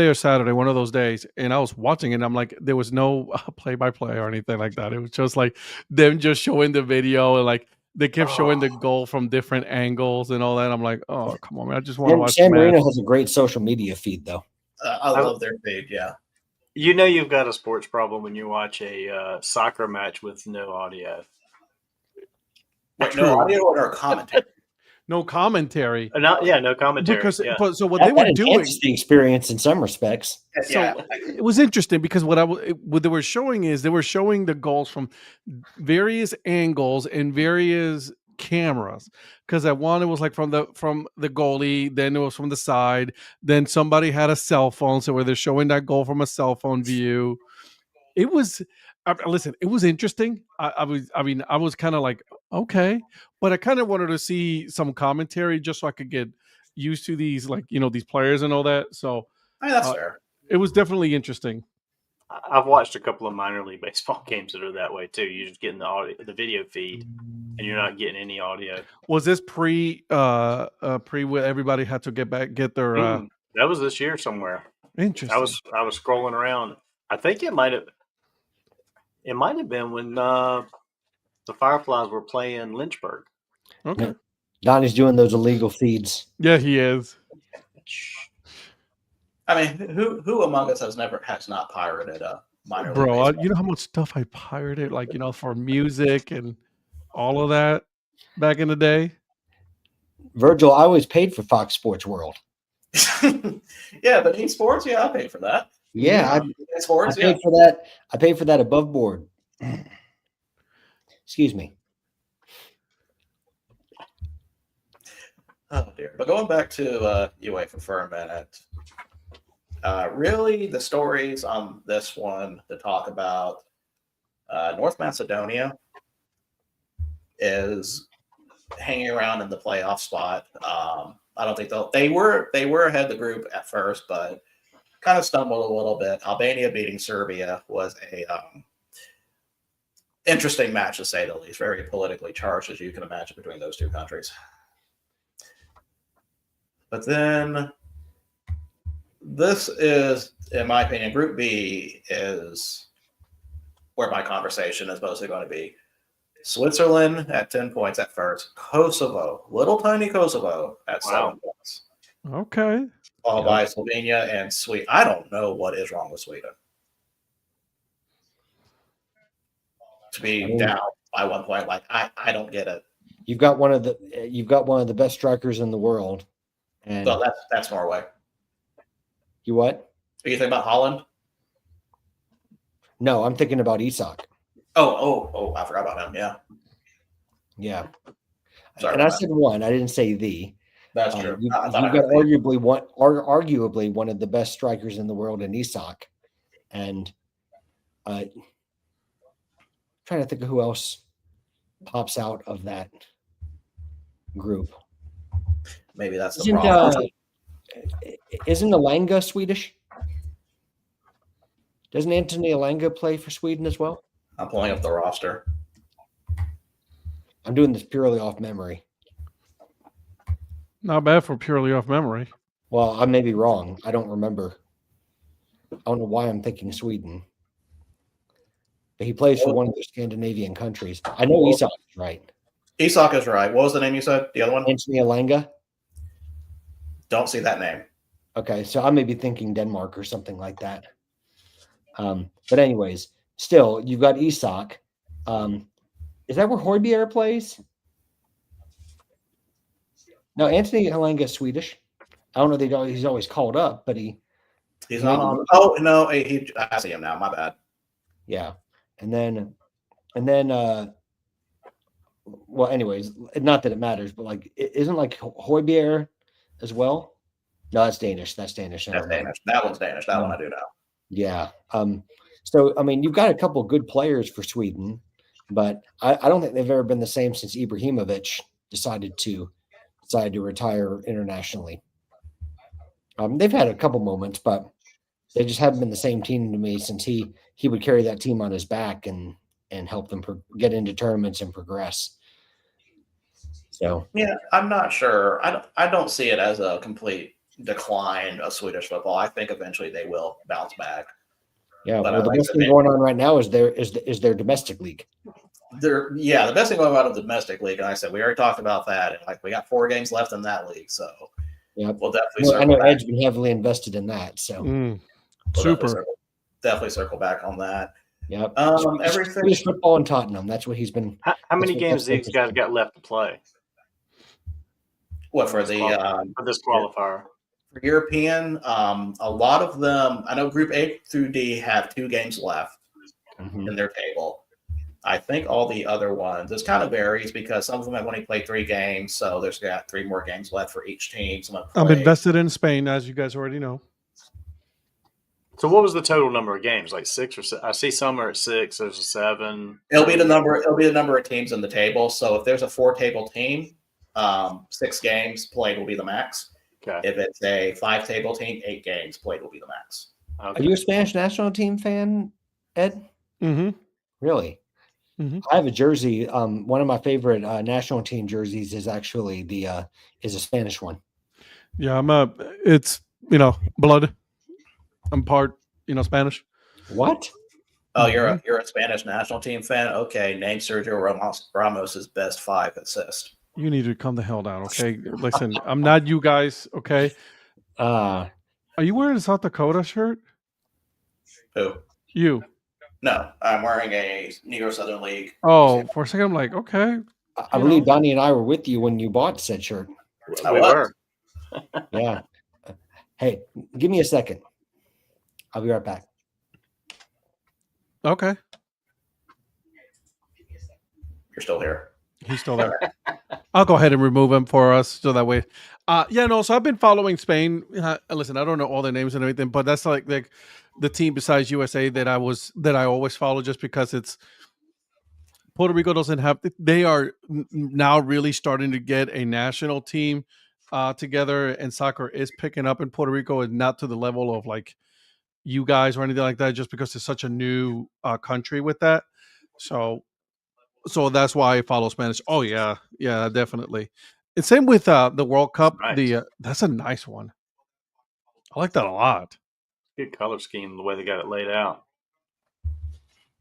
or Saturday, one of those days. And I was watching it and I'm like, there was no play-by-play or anything like that. It was just like them just showing the video and like they kept showing the goal from different angles and all that. I'm like, oh, come on, man. I just want to watch San the match. Marino has a great social media feed, though. I love their feed, yeah. You know you've got a sports problem when you watch a soccer match with no audio. Wait, no audio or commentary? No commentary. No commentary. Because yeah. but, so what they were doing, the experience in some respects. Yeah. So it was interesting because what they were showing is they were showing the goals from various angles and various cameras. Because at one it was like from the goalie, then it was from the side, then somebody had a cell phone, so where they're showing that goal from a cell phone view. It was listen, it was interesting. I was kind of like, okay, but I kind of wanted to see some commentary just so I could get used to these, like, these players and all that. So That's fair. it was definitely interesting. I've watched a couple of minor league baseball games that are that way too. You're just getting the video feed, and you're not getting any audio. Was this pre where everybody had to get their? That was this year somewhere. Interesting. I was scrolling around. I think it might have been when the Fireflies were playing Lynchburg. Okay. Yeah. Donnie's doing those illegal feeds. Yeah, he is. I mean, who among us has not pirated a minor league Bro, baseball? you know how much stuff I pirated, like, for music and all of that back in the day? Virgil, I was paid for Fox Sports World. Yeah, but esports, I paid for that. Yeah, Sports, I paid for that. I paid for that above board. Excuse me. Oh dear. But going back to UEFA for a minute, really the stories on this one to talk about, North Macedonia is hanging around in the playoff spot. I don't think they were ahead of the group at first, but kind of stumbled a little bit. Albania beating Serbia was a interesting match, to say the least. Very politically charged, as you can imagine, between those two countries. But then this is, in my opinion, Group B is where my conversation is mostly going to be. Switzerland at 10 points at first. Kosovo, little tiny Kosovo at 7 points. Okay. Followed by Slovenia and Sweden. I don't know what is wrong with Sweden. To be down by 1 point, like I don't get it. You've got one of the best strikers in the world, and So that's Norway. You what? Are you thinking about Holland? No, I'm thinking about Isak. Oh! I forgot about him. Yeah. Sorry And I about said one. I didn't say the. That's true. You've I got thought I heard arguably one of the best strikers in the world in Isak, and trying to think of who else pops out of that group. Maybe that's the problem. Isn't Alanga Swedish? Doesn't Anthony Alanga play for Sweden as well? I'm pulling up the roster. I'm doing this purely off memory. Not bad for purely off memory. Well, I may be wrong. I don't remember. I don't know why I'm thinking Sweden. But he plays for one of the Scandinavian countries. I know Isak is right. Isak is right. What was the name you said? The other one? Anthony Alanga? Don't see that name. Okay, so I may be thinking Denmark or something like that. But anyways, still, you've got Isak. Is that where Højbjerg plays? No, Anthony Alanga is Swedish. I don't know that he's always called up, but he's not on. Oh no, I see him now. My bad. Yeah, and then, well, anyways, not that it matters, but like, isn't like Højbjerg as well? No, that's Danish. That's Danish. That's Danish. That one's Danish. That one I do know. Yeah. So I mean, you've got a couple good players for Sweden. but I don't think they've ever been the same since Ibrahimovic decided to retire internationally. They've had a couple moments, but they just haven't been the same team to me since he would carry that team on his back and help them get into tournaments and progress. So Yeah, I'm not sure. I don't see it as a complete decline of Swedish football. I think eventually they will bounce back. yeah, But well, the like I best said, thing going on right now is their domestic league. the best thing going about the domestic league, and I said we already talked about that. And like we got 4 games left in that league, so Yep. we'll definitely I circle know back. Ed's been heavily invested in that. So We'll Super. definitely circle back on that. yep. Everything. Swedish football in Tottenham. That's what he's been. How many what games that's these guys got left to play What for for the this qualifier? for European? A lot of them. I know Group A through D have 2 games left Mhm. in their table. I think all the other ones, this kind of varies because some of them have only played 3 games, so there's got 3 more games left for each team. Some have I'm played- invested in Spain, as you guys already know. So what was the total number of games? Like 6 or 7? I see some are at 6. There's a 7. It'll be the number of teams in the table. So if there's a 4-table team, 6 games played will be the max. Okay. If it's a 5-table team, 8 games played will be the max. Okay. Are you a Spanish national team fan, Ed? Mm-hmm. Really? Mhm. I have a jersey. One of my favorite national team jerseys is actually is a Spanish one. Yeah, it's blood. I'm part Spanish. What? Oh, you're a Spanish national team fan? Okay, name Sergio Ramos's best 5 assists. You need to calm the hell down, okay? Listen, I'm not you guys, okay? Uh, Are you wearing a South Dakota shirt? Who? You. No, I'm wearing a New York Southern League. Oh, for a second, I'm like, okay. I You believe know. Donnie and I were with you when you bought said shirt. I We was. were. Yeah. Hey, give me a second. I'll be right back. Okay. You're still here. He's still there. I'll go ahead and remove him for us so that way. So I've been following Spain. Listen, I don't know all their names and everything, but that's like the team besides USA that I always follow just because it's Puerto Rico doesn't have. They are now really starting to get a national team together, and soccer is picking up in Puerto Rico, and not to the level of like you guys or anything like that, just because it's such a new country with that. So that's why I follow Spanish. Oh yeah, definitely. And same with the World Cup. Nice. That's a nice one. I like that a lot. Good color scheme, the way they got it laid out.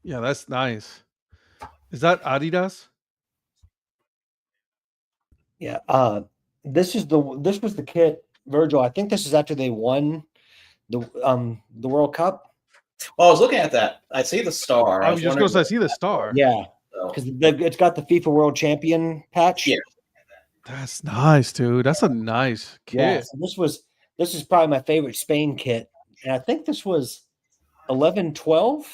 Yeah, that's nice. Is that Adidas? Yeah. This was the kit, Virgil. I think this is after they won the World Cup. Well, I was looking at that. I see the star. I was just going to say, see the star. Yeah, So, because it's got the FIFA World Champion patch. Yeah. That's nice, dude. That's a nice kit. Yeah. So this is probably my favorite Spain kit, and I think this was 11-12,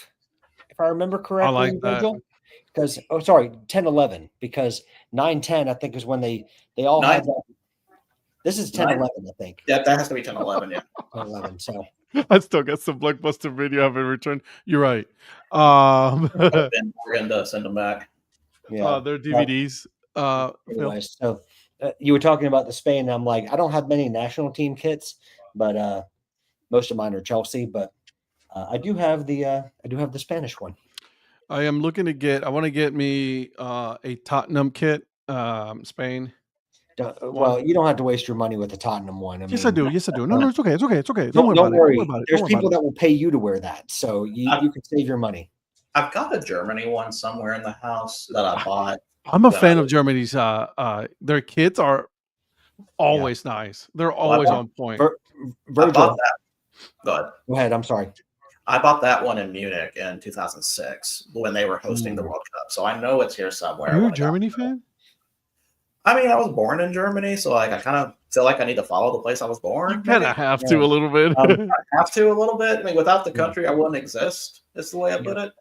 if I remember correctly. I like that. Virgil. Because 10-11, because 9-10 I think is when they all had that. This is 10-11, I think. that has to be 10-11, yeah. 10-11. So I still got some Blockbuster video of it returned. You're right. Then we're going to send them back. yeah. Their DVDs. Phil. Anyways, so you were talking about the Spain. And I'm like, I don't have many national team kits, but most of mine are Chelsea. But I do have the Spanish one. I am looking to get. I want to get me a Tottenham kit. Spain. Well, you don't have to waste your money with the Tottenham one. Yes, I do. Yes, I do. No, it's okay. It's okay. It's okay. Don't worry Don't about it. worry. Don't worry about it. There's Don't worry people about that will pay you to wear that, so you can save your money. I've got a Germany one somewhere in the house that I bought. it. I'm a fan of Germany's. Their kits are always nice. They're always on point. I Virgil, bought that. Go ahead. I'm sorry. I bought that one in Munich in 2006 when they were hosting the World Cup. So I know it's here somewhere. Are you a Germany fan? I mean, I was born in Germany, so like I kind of feel like I need to follow the place I was born. You kind of have to a little bit. I have to a little bit. I mean, without the country, I wouldn't exist. Is the way I put it.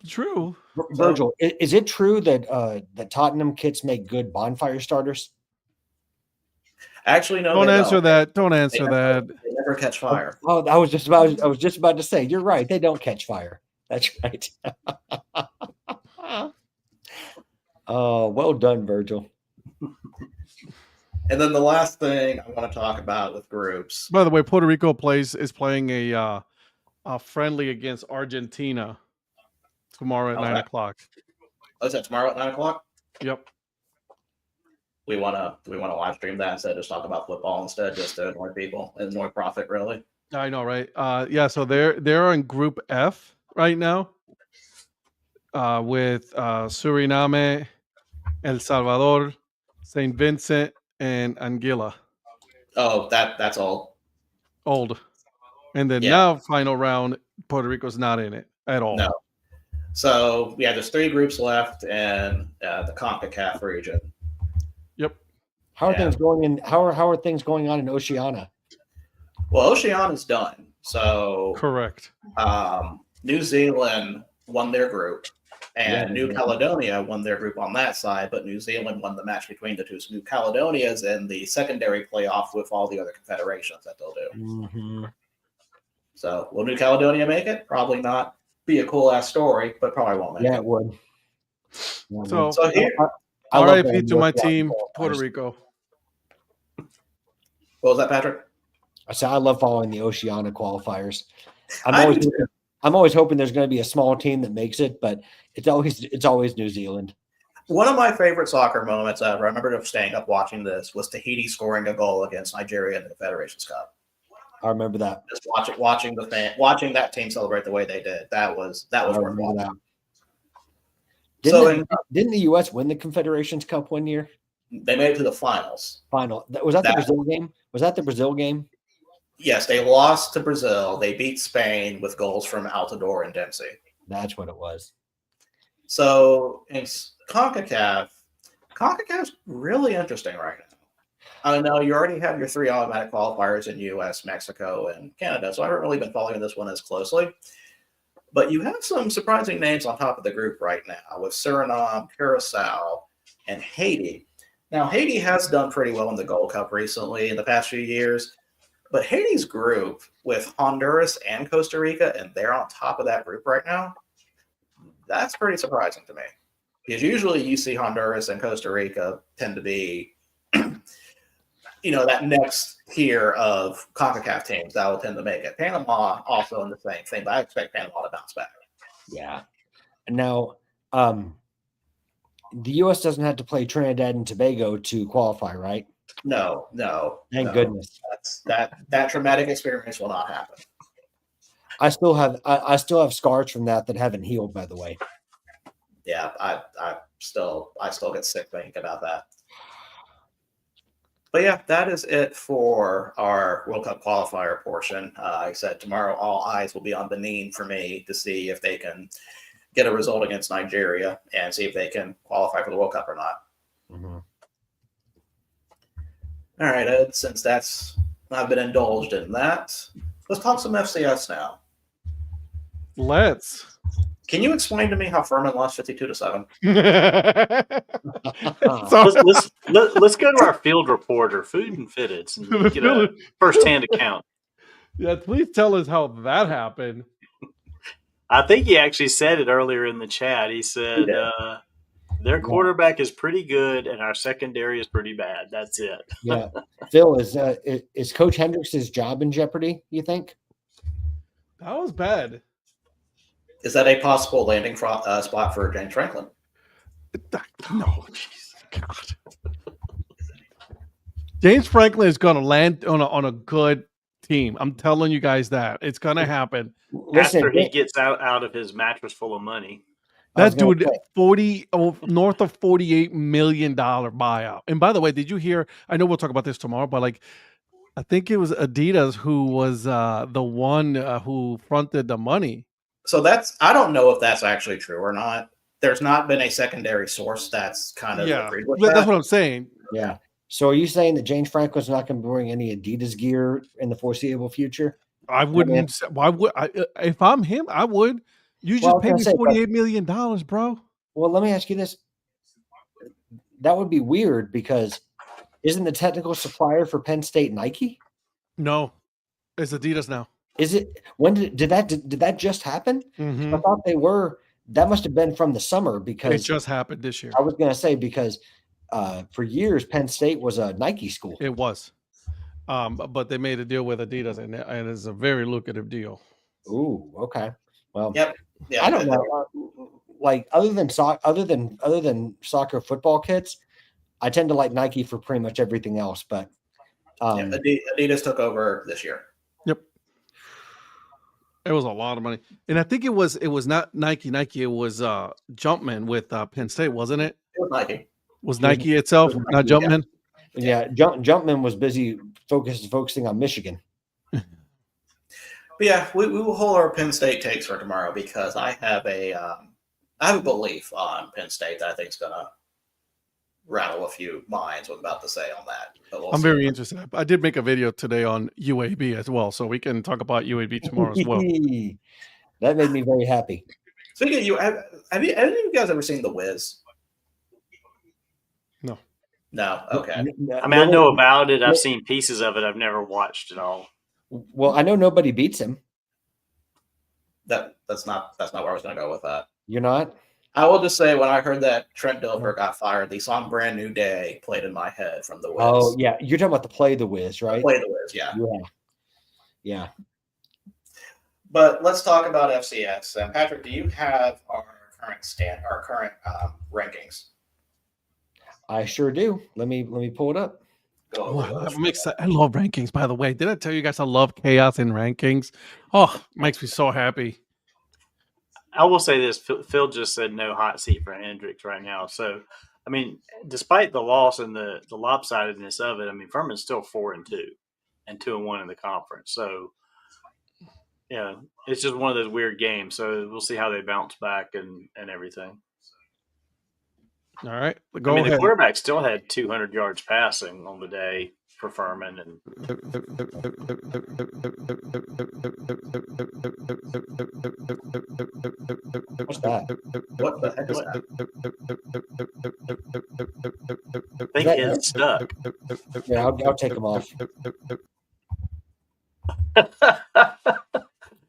True. Virgil, is it true that that Tottenham kits make good bonfire starters? Actually, no. Don't they answer that. Don't answer that. They never catch fire. Oh, I was just about to say, you're right. They don't catch fire. That's right. Oh, well done, Virgil. And then the last thing I want to talk about with groups. By the way, Puerto Rico is playing a friendly against Argentina tomorrow at 9:00. Oh, is that tomorrow at 9:00? Yep. Do we want to live stream that instead of just talk about football instead, just to annoy people and annoy profit, really? I know, right? Yeah. So they're in Group F right now, with Suriname, El Salvador, Saint Vincent, and Anguilla. Oh, that's all. Old. And then Yeah. now, final round, Puerto Rico's not in it at all. No. So yeah, there's 3 groups left in the CONCACAF region. Yep. How are things going in? How are things going on in Oceania? Well, Oceania's done. So Correct. New Zealand won their group, and Yeah, New yeah. Caledonia won their group on that side, but New Zealand won the match between the two. So New Caledonia's in the secondary playoff with all the other confederations that they'll do. Mm-hmm. So will New Caledonia make it? Probably not. Be a cool ass story, but probably won't make Yeah, it. it would. Yeah, it So, would. So here, I love RIP to the my Oceania team, qualifiers. Puerto Rico. what was that, Patrick? I said I love following the Oceania qualifiers. I do too. I'm always hoping there's going to be a small team that makes it, but it's always New Zealand. One of my favorite soccer moments ever, I remember staying up watching this, was Tahiti scoring a goal against Nigeria in the Confederations Cup. I remember that. Just watching that team celebrate the way they did. That was I worth remember watching. that. So Didn't the U.S. win the Confederations Cup one year? they made it to the finals. Final. Was that the Brazil game? Was that the Brazil game? Yes, they lost to Brazil. They beat Spain with goals from Altidore and Dempsey. That's what it was. So in CONCACAF's really interesting right now. I know you already have your 3 automatic qualifiers in U.S., Mexico, and Canada, so I haven't really been following this one as closely. But you have some surprising names on top of the group right now with Suriname, Curacao, and Haiti. Now, Haiti has done pretty well in the Gold Cup recently in the past few years, but Haiti's group with Honduras and Costa Rica, and they're on top of that group right now, that's pretty surprising to me. Because usually you see Honduras and Costa Rica tend to be that next tier of CONCACAF teams that will tend to make it. Panama also in the same thing, but I expect Panama to bounce back. Yeah. Now, the U.S. doesn't have to play Trinidad and Tobago to qualify, right? No. Thank goodness. That traumatic experience will not happen. I still have scars from that haven't healed, by the way. Yeah, I still get sick thinking about that. But yeah, that is it for our World Cup qualifier portion. Like I said, tomorrow all eyes will be on Benin for me to see if they can get a result against Nigeria and see if they can qualify for the World Cup or not. Mm-hmm. All right, Ed, since I've been indulged in that, let's talk some FCS now. Let's. Can you explain to me how Furman lost 52-7? Let's go to our field reporter, Food and Fitteds, and get a first-hand account. Yeah, please tell us how that happened. I think he actually said it earlier in the chat. He said their quarterback is pretty good and our secondary is pretty bad. That's it. Yeah, Phil, is Coach Hendricks' job in jeopardy? You think? That was bad. Is that a possible landing spot for James Franklin? No, Jesus, God. James Franklin is going to land on a good team. I'm telling you guys that it's going to happen. After he gets out of his mattress full of money. That dude, north of $48 million buyout. And by the way, did you hear? I know we'll talk about this tomorrow, but I think it was Adidas who was the one who fronted the money. So I don't know if that's actually true or not. There's not been a secondary source that's kind of agreed with that. That's what I'm saying. Yeah. So are you saying that James Franklin's not going to bring any Adidas gear in the foreseeable future? I wouldn't. Why would I? If I'm him, I would. You just pay me $48 million, bro. Well, let me ask you this. That would be weird because isn't the technical supplier for Penn State Nike? No, it's Adidas now. Is it? When did that just happen? Mm-hmm. I thought they were That must have been from the summer It because just happened this year. I was going to say because for years Penn State was a Nike school. It was. But they made a deal with Adidas, and it's a very lucrative deal. Ooh, okay. Well, Yep. Yeah. I don't know. Like other than soccer football kits, I tend to like Nike for pretty much everything else. But Yeah, Adidas took over this year. Yep. It was a lot of money, and I think it was not Nike. It was Jumpman with Penn State, wasn't it? It was Nike. Was Nike itself, not yeah. Jumpman? yeah, Jumpman was busy focusing on Michigan. But yeah, we will hold our Penn State takes for tomorrow because I have a belief on Penn State that I think is going to rattle a few minds. What I'm about to say on that. But we'll I'm see. very interested. I did make a video today on UAB as well, so we can talk about UAB tomorrow as well. That made me very happy. Speaking of you, have any of you guys ever seen The Wiz? No. No. Okay. I mean, I know about it. I've seen pieces of it. I've never watched it all. Well, I know nobody beats him. That's not where I was going to go with that. You're not? I will just say when I heard that Trent Dilfer got fired, the song "Brand New Day" played in my head from The Wiz. Oh yeah, you're talking about the Play the Wiz, right? Play The Wiz, yeah. Yeah. But let's talk about FCS. And Patrick, do you have our current rankings? I sure do. Let me pull it up. Go Oh, over those. I'm excited. I love rankings, by the way. Did I tell you guys I love chaos in rankings? Oh, makes me so happy. I will say this: Phil just said no hot seat for Hendricks right now. So, I mean, despite the loss and the lopsidedness of it, I mean, Furman's still 4-2 and 2-1 in the conference. So, yeah, it's just one of those weird games. So we'll see how they bounce back and everything. All right, I go mean, the ahead. quarterback still had 200 yards passing on the day for Furman, and What's that? What the heck is that? I think it's stuck. Yeah, I'll take them off.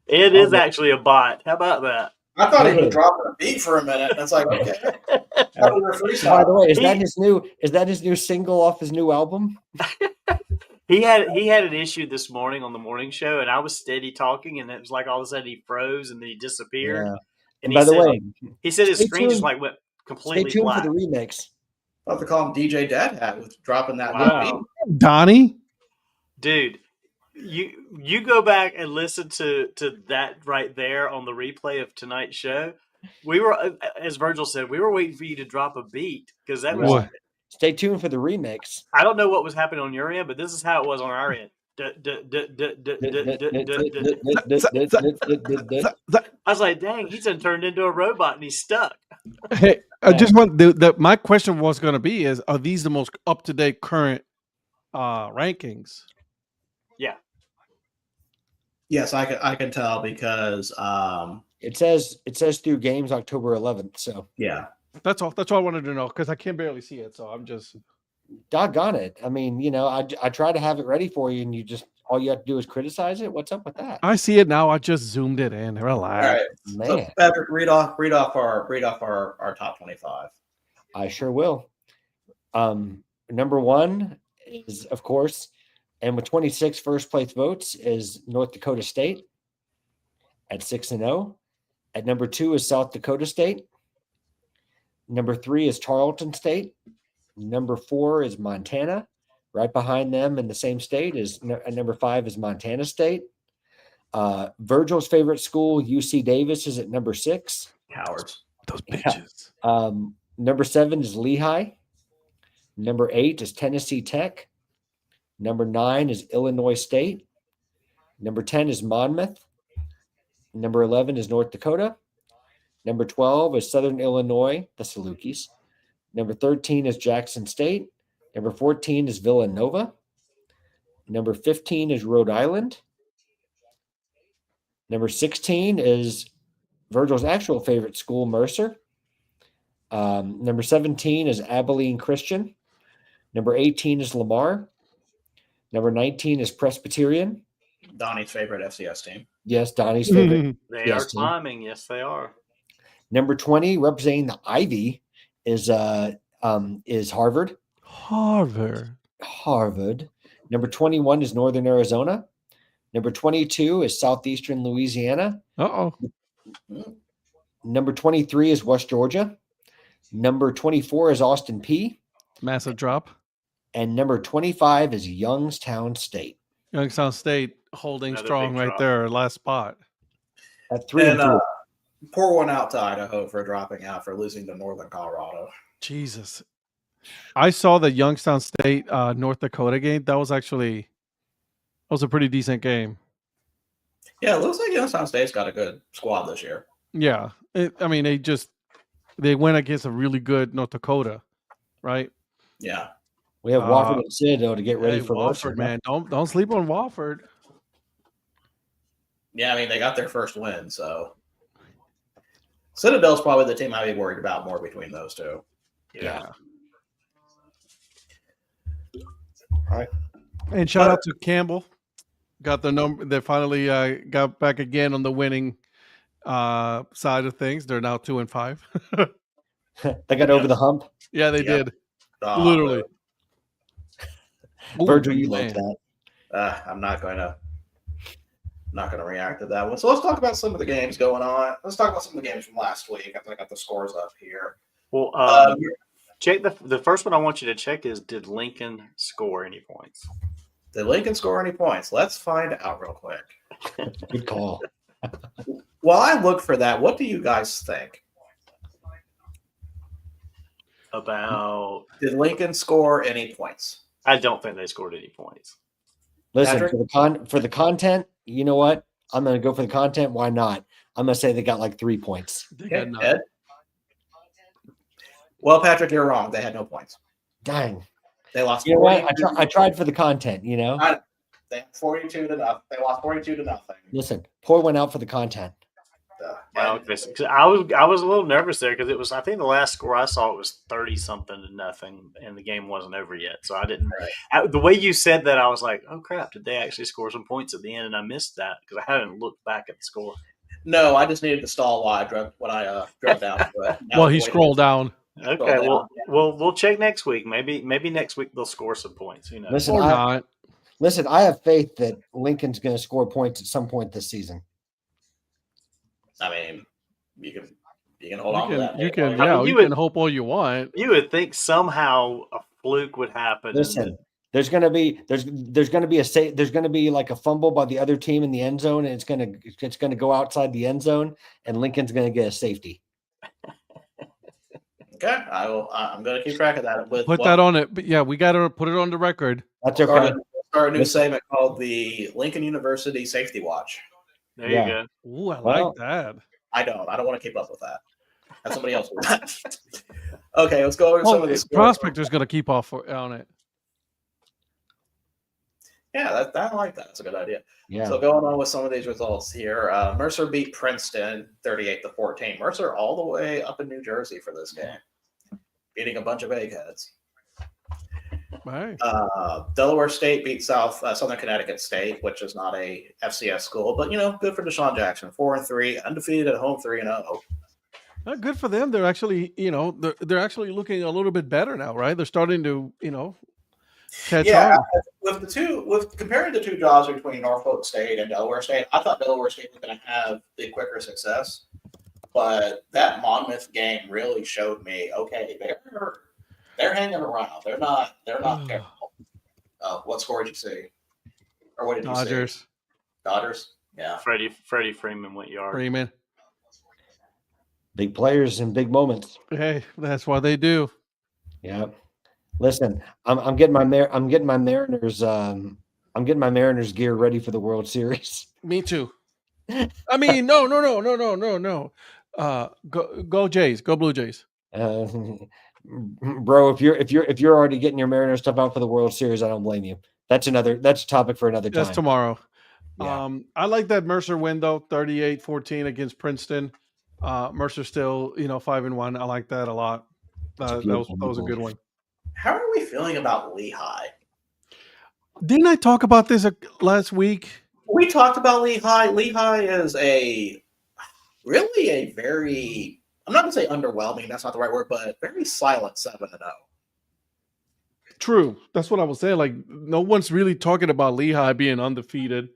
It is actually a bot. How about that? I thought he was dropping a beat for a minute. It's like, okay. That was a freestyle. By the way, is that his new single off his new album? He had an issue this morning on the morning show, and I was steady talking, and it was like all of a sudden he froze and then he disappeared. Yeah. And By the way, he said his stay screen just tuned. like went Stay completely tuned black. for the remix. I'll have to call him DJ Dad Hat with dropping that Wow. beat. Donnie? Dude, you go back and listen to that right there on the replay of tonight's show. We were, as Virgil said, we were waiting for you to drop a beat because that was. What? Stay tuned for the remix. I don't know what was happening on your end, but this is how it was on our end. I was like, dang, he's turned into a robot and he's stuck. Hey, I just want my question was going to be is, are these the most up-to-date current rankings? Yeah. Yes, I can tell because It says through games October 11th. So yeah. That's all I wanted to know because I can barely see it. So I'm just doggone it. I mean, I try to have it ready for you, and all you have to do is criticize it. What's up with that? I see it now. I just zoomed it in. Relax. All right. Man. So Patrick, read off our top 25. I sure will. Number one is, of course, and with 26 first place votes is North Dakota State at 6-0. At number 2 is South Dakota State. Number 3 is Tarleton State. Number 4 is Montana. Right behind them in the same state is number 5 is Montana State. Virgil's favorite school, UC Davis, is at number 6. Cowards. Those bitches. Number 7 is Lehigh. Number 8 is Tennessee Tech. Number 9 is Illinois State. Number 10 is Monmouth. Number 11 is North Dakota. Number 12 is Southern Illinois, the Salukis. Number 13 is Jackson State. Number 14 is Villanova. Number 15 is Rhode Island. Number 16 is Virgil's actual favorite school, Mercer. Number 17 is Abilene Christian. Number 18 is Lamar. Number 19 is Presbyterian. Donnie's favorite FCS team. Yes, Donnie's favorite. They Yes, are team. climbing. Yes, they are. Number 20, representing the Ivy, is Harvard. Harvard. Number 21 is Northern Arizona. Number 22 is Southeastern Louisiana. Uh-oh. Number 23 is West Georgia. Number 24 is Austin P. Massive drop. And number 25 is Youngstown State. Youngstown State holding Another strong big right drop. there, last spot. At 3 and And 3. pour one out to Idaho for dropping out for losing to Northern Colorado. Jesus. I saw the Youngstown State North Dakota game. That was a pretty decent game. Yeah, it looks like Youngstown State's got a good squad this year. Yeah. They went against a really good North Dakota, right? Yeah. We have Wofford and Citadel to get ready for Wofford, man. Don't sleep on Wofford. Yeah, I mean, they got their first win, so Citadel's probably the team I'd be worried about more between those two. Yeah. All right. And shout out to Campbell. Got the number. They finally got back again on the winning side of things. They're now 2-5. They got over the hump. Yeah, they Yep. did. Literally. Virgil, Ooh, you man. like that. I'm not going to react to that one. So let's talk about some of the games going on. Let's talk about some of the games from last week. I got the scores up here. Well, check the first one I want you to check is, did Lincoln score any points? Did Lincoln score any points? Let's find out real quick. Good call. While I look for that, what do you guys think? About, Did Lincoln score any points? I don't think they scored any points. Listen, Patrick? for the content, you know what? I'm going to go for the content. Why not? I'm going to say they got like 3 points. They Okay, got none. Ed? Well, Patrick, you're wrong. They had no points. Dang. They lost. You know what? 42 I tried for the content, you know? They had 42 to nothing. They lost 42 to nothing. Listen, pour one out for the content. Well, 'cause I was a little nervous there because it was, I think the last score I saw, it was 30-something to nothing, and the game wasn't over yet. So I didn't. The way you said that, I was like, "Oh crap! Did they actually score some points at the end?" And I missed that because I hadn't looked back at the score. No, I just needed to stall while I drove down. But Well, he scrolled down. Okay, we'll check next week. Maybe next week they'll score some points. Who knows? Listen, Or not. Listen, I have faith that Lincoln's going to score points at some point this season. I mean, you can hold on to that. You can, I yeah, mean, you can hope all you want. You would think somehow a fluke would happen. Listen, there's going to be like a fumble by the other team in the end zone, and it's going to go outside the end zone, and Lincoln's going to get a safety. Okay, I'm going to keep track of that. Put that on it. But yeah, we got to put it on the record. That's okay. Start a new segment called the Lincoln University Safety Watch. There you go. Ooh, I Well, like that. I don't want to keep up with that. Have somebody else do that. Okay, let's go over some of the scores. Prospector's going to keep off on it. Yeah, I like that. That's a good idea. Yeah. So going on with some of these results here, Mercer beat Princeton 38-14. Mercer all the way up in New Jersey for this game, beating a bunch of eggheads. Right. Delaware State beat Southern Connecticut State, which is not a FCS school, but good for Deshaun Jackson. 4-3, undefeated at home, 3-0. Good for them. They're actually, they're actually looking a little bit better now, right? They're starting to, catch on. With comparing the two jobs between Norfolk State and Delaware State, I thought Delaware State was going to have the quicker success, but that Monmouth game really showed me, okay, they're hanging around. They're not terrible. What score did you see? Or what did you see? Dodgers. Yeah. Freddie Freeman went yard. Freeman. Big players in big moments. Hey, that's what they do. Yeah. Listen, I'm getting my Mariners gear ready for the World Series. Me too. I mean, no. Go Jays, go Blue Jays. Bro, if you're already getting your Mariners stuff out for the World Series, I don't blame you. That's a topic for another time. That's tomorrow. Yeah. I like that Mercer win though, 38-14 against Princeton. Mercer still, 5-1. I like that a lot. That was a good one. How are we feeling about Lehigh? Didn't I talk about this last week? We talked about Lehigh. Lehigh is really a very I'm not going to say underwhelming. That's not the right word, but very silent 7-0. True. That's what I was saying. Like, no one's really talking about Lehigh being undefeated.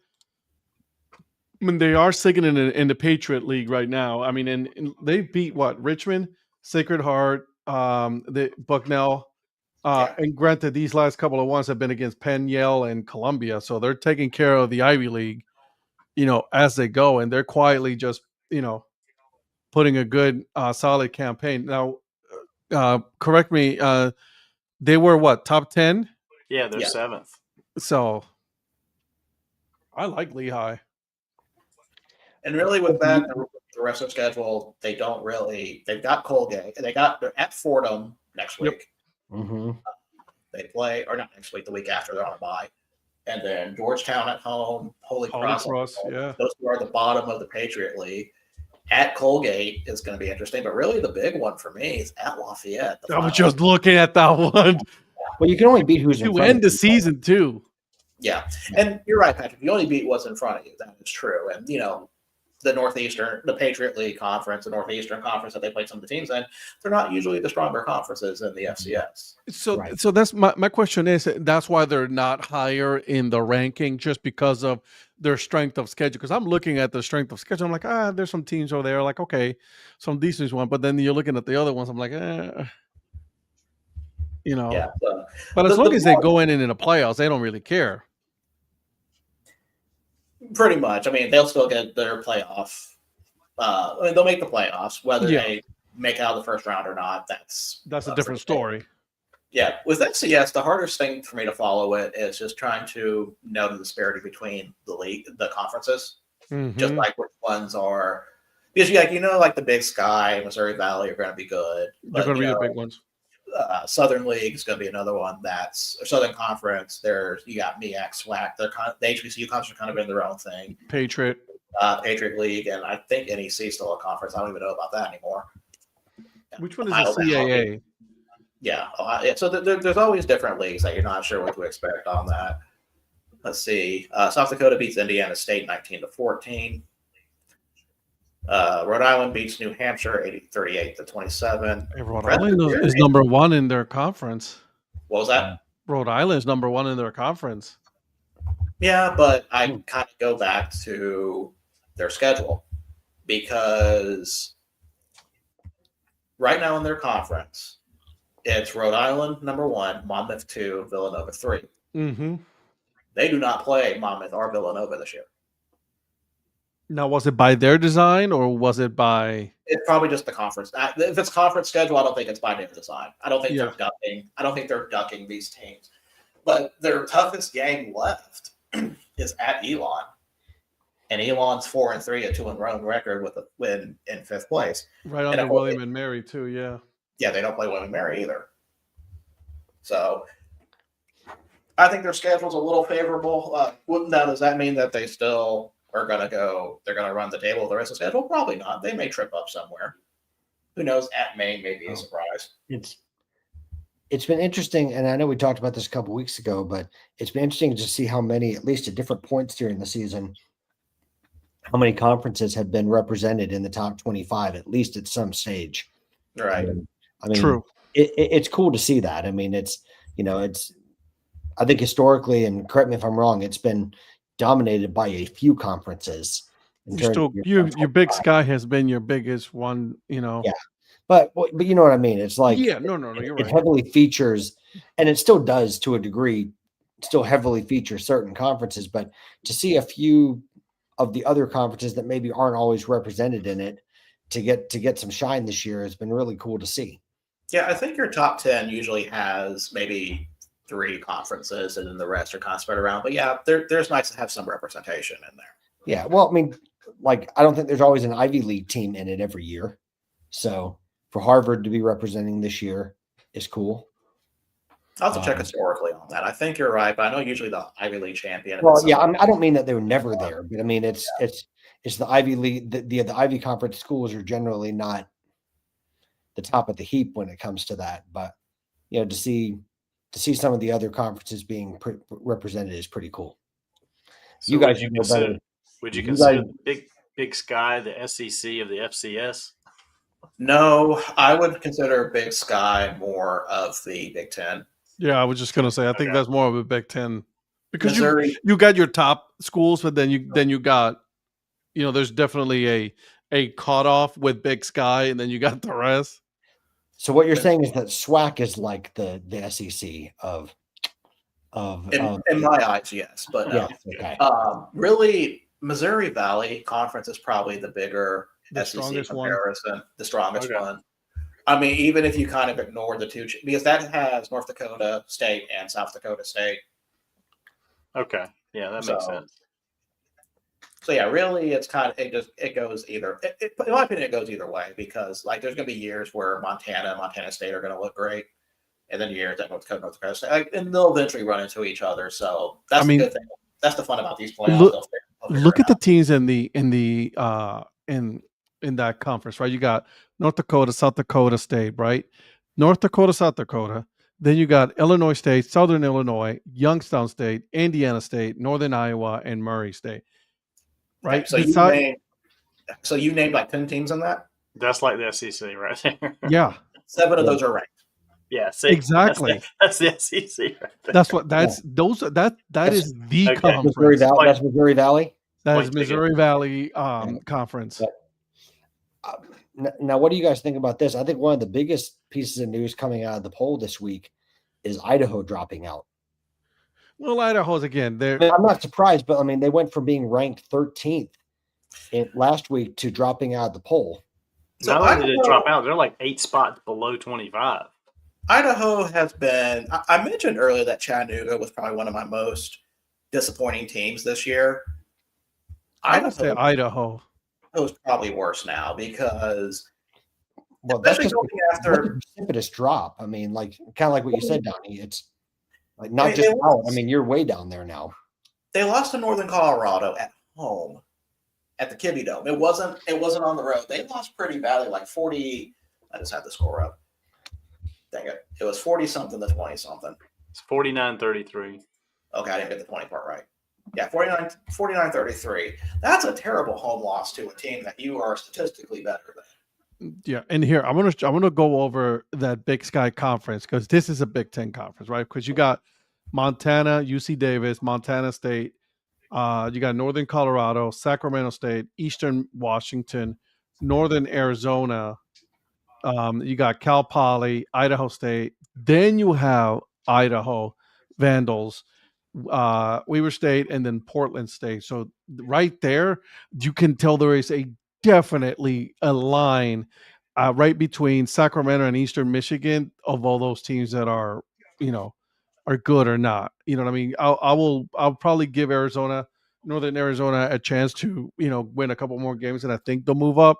I mean, they are second in the Patriot League right now. I mean, and they beat what? Richmond, Sacred Heart, the Bucknell. Yeah. And granted, these last couple of ones have been against Penn, Yale, and Columbia. So they're taking care of the Ivy League, as they go. And they're quietly just, putting a good, solid campaign. Now, correct me, they were what, top 10? Yeah, they're Yeah. 7th. So I like Lehigh. And really, with that, the rest of the schedule, they don't really. They've got Colgate. They're at Fordham next Yep. week. Mm-hmm. They play, or not next week, the week after. They're on a bye. And then Georgetown at home, Holy Cross. Yeah. Those two are the bottom of the Patriot League. At Colgate is going to be interesting, but really the big one for me is at Lafayette. I was just looking at that one. Well, you can only beat who's in To front end of the you. season, too. Yeah, and you're right, Patrick. You only beat what's in front of you. That is true. And the Patriot League Conference, the Northeastern Conference that they played some of the teams in, they're not usually the stronger conferences in the FCS. So that's my question is that's why they're not higher in the ranking, just because of their strength of schedule. Because I'm looking at the strength of schedule, I'm like, there's some teams over there, like, okay, some decent one, but then you're looking at the other ones, I'm like, Yeah. But as long as they go in the playoffs, they don't really care. Pretty much. I mean, they'll still get their playoff. They'll make the playoffs, whether they make out of the first round or not. That's a different story. Yeah, with FCS, the hardest thing for me to follow it is just trying to know the disparity between the conferences, just like which ones are, because like the Big Sky, Missouri Valley are going to be good. They're going to be the big ones. Southern League is going to be another one. Or Southern Conference. You got MEAC, SWAC. The HBCU conference are kind of in their own thing. Patriot League, and I think NEC is still a conference. I don't even know about that anymore. Which one is the CAA? Yeah. So there's always different leagues that you're not sure what to expect on that. Let's see. South Dakota beats Indiana State 19-14. Rhode Island beats New Hampshire 38-27. Rhode Island is number one in their conference. What was that? Rhode Island is number one in their conference. Yeah, but I kind of go back to their schedule, because right now in their conference, it's Rhode Island number 1, Monmouth 2, Villanova 3. Mm-hmm. They do not play Monmouth or Villanova this year. Now, was it by their design or was it by? It's probably just the conference. If it's conference schedule, I don't think it's by their design. I don't think they're ducking. I don't think they're ducking these teams. But their toughest game left is at Elon, and Elon's 4-3, a 2-1 record with a win in 5th place. Right under William and Mary too. Yeah. Yeah, they don't play William and Mary either. So I think their schedule's a little favorable. Now, does that mean that they still are going to go? They're going to run the table the rest of the schedule? Probably not. They may trip up somewhere. Who knows? At Maine may be a surprise. It's been interesting, and I know we talked about this a couple weeks ago, but it's been interesting to see how many, at least at different points during the season, how many conferences have been represented in the top 25, at least at some stage. Right. I mean, true. It's cool to see that. I mean, I think historically, and correct me if I'm wrong, it's been dominated by a few conferences. Your Big Sky has been your biggest one, Yeah. But you know what I mean? It's like, no, you're right. It heavily features, and it still does to a degree, still heavily feature certain conferences, but to see a few of the other conferences that maybe aren't always represented in it to get some shine this year has been really cool to see. Yeah, I think your top 10 usually has maybe 3 conferences, and then the rest are kind of spread around. But yeah, there's nice to have some representation in there. Yeah, well, I mean, like, I don't think there's always an Ivy League team in it every year. So for Harvard to be representing this year is cool. I'll have to check historically on that. I think you're right, but I know usually the Ivy League champion. Well, yeah, I don't mean that they were never there, but I mean it's the Ivy League. The Ivy Conference schools are generally not the top of the heap when it comes to that. But to see some of the other conferences being represented is pretty cool. So you guys would you consider Big Sky the SEC of the FCS? No, I would consider Big Sky more of the Big Ten. Yeah, I was just gonna say I think Okay. that's more of a Big Ten because Missouri, you got your top schools, but then you got there's definitely a cutoff with Big Sky, and then you got the rest. So what you're saying is that SWAC is like the SEC of in my eyes, yes, but no. yes, okay. Really, Missouri Valley Conference is probably the bigger The SEC strongest one. comparison, the strongest Okay. one. I mean, even if you kind of ignore the two, because that has North Dakota State and South Dakota State. Okay. Yeah, that makes sense. So yeah, really, it's kind of it goes either. In my opinion, it goes either way because like there's going to be years where Montana State are going to look great, and then years that North Dakota State, and they'll eventually run into each other. So that's the good thing. That's the fun about these playoffs. Look at the teams in that conference, right? You got North Dakota, South Dakota State, right? North Dakota, South Dakota. Then you got Illinois State, Southern Illinois, Youngstown State, Indiana State, Northern Iowa, and Murray State. Right. Okay, so you named like 10 teams in that. That's like the SEC right there. Yeah. 7 of those are ranked. Yeah. See, Exactly. That's the SEC right there. That's what that's those that is the Okay. conference. Missouri Valley. That's Missouri Valley. That is Point taken. Missouri Valley conference. Now, what do you guys think about this? I think one of the biggest pieces of news coming out of the poll this week is Idaho dropping out. Well, Idaho's again. I'm not surprised, but I mean, they went from being ranked 13th last week to dropping out of the poll. So not only did it drop out, they're like 8 spots below 25. Idaho has been. I mentioned earlier that Chattanooga was probably one of my most disappointing teams this year. I would say Idaho. It was probably worse now because that's just after a precipitous drop. I mean, like kind of like what you said, Donnie. It's like not just out. I mean, you're way down there now. They lost to Northern Colorado at home at the Kibby Dome. It wasn't on the road. They lost pretty badly, like 40. I just had the score up. Dang it. It was 40-something to 20-something. It's 49-33. Okay, I didn't get the 20 part right. Yeah, 49-33. That's a terrible home loss to a team that you are statistically better than. Yeah, and here I'm gonna go over that Big Sky conference because this is a Big Ten conference, right? Because you got Montana, UC Davis, Montana State, you got Northern Colorado, Sacramento State, Eastern Washington, Northern Arizona, you got Cal Poly, Idaho State, then you have Idaho Vandals, Weaver State, and then Portland State. So right there, you can tell there is definitely a line right between Sacramento and Eastern Michigan of all those teams that are good or not. You know what I mean? I'll probably give Northern Arizona a chance to win a couple more games, and I think they'll move up.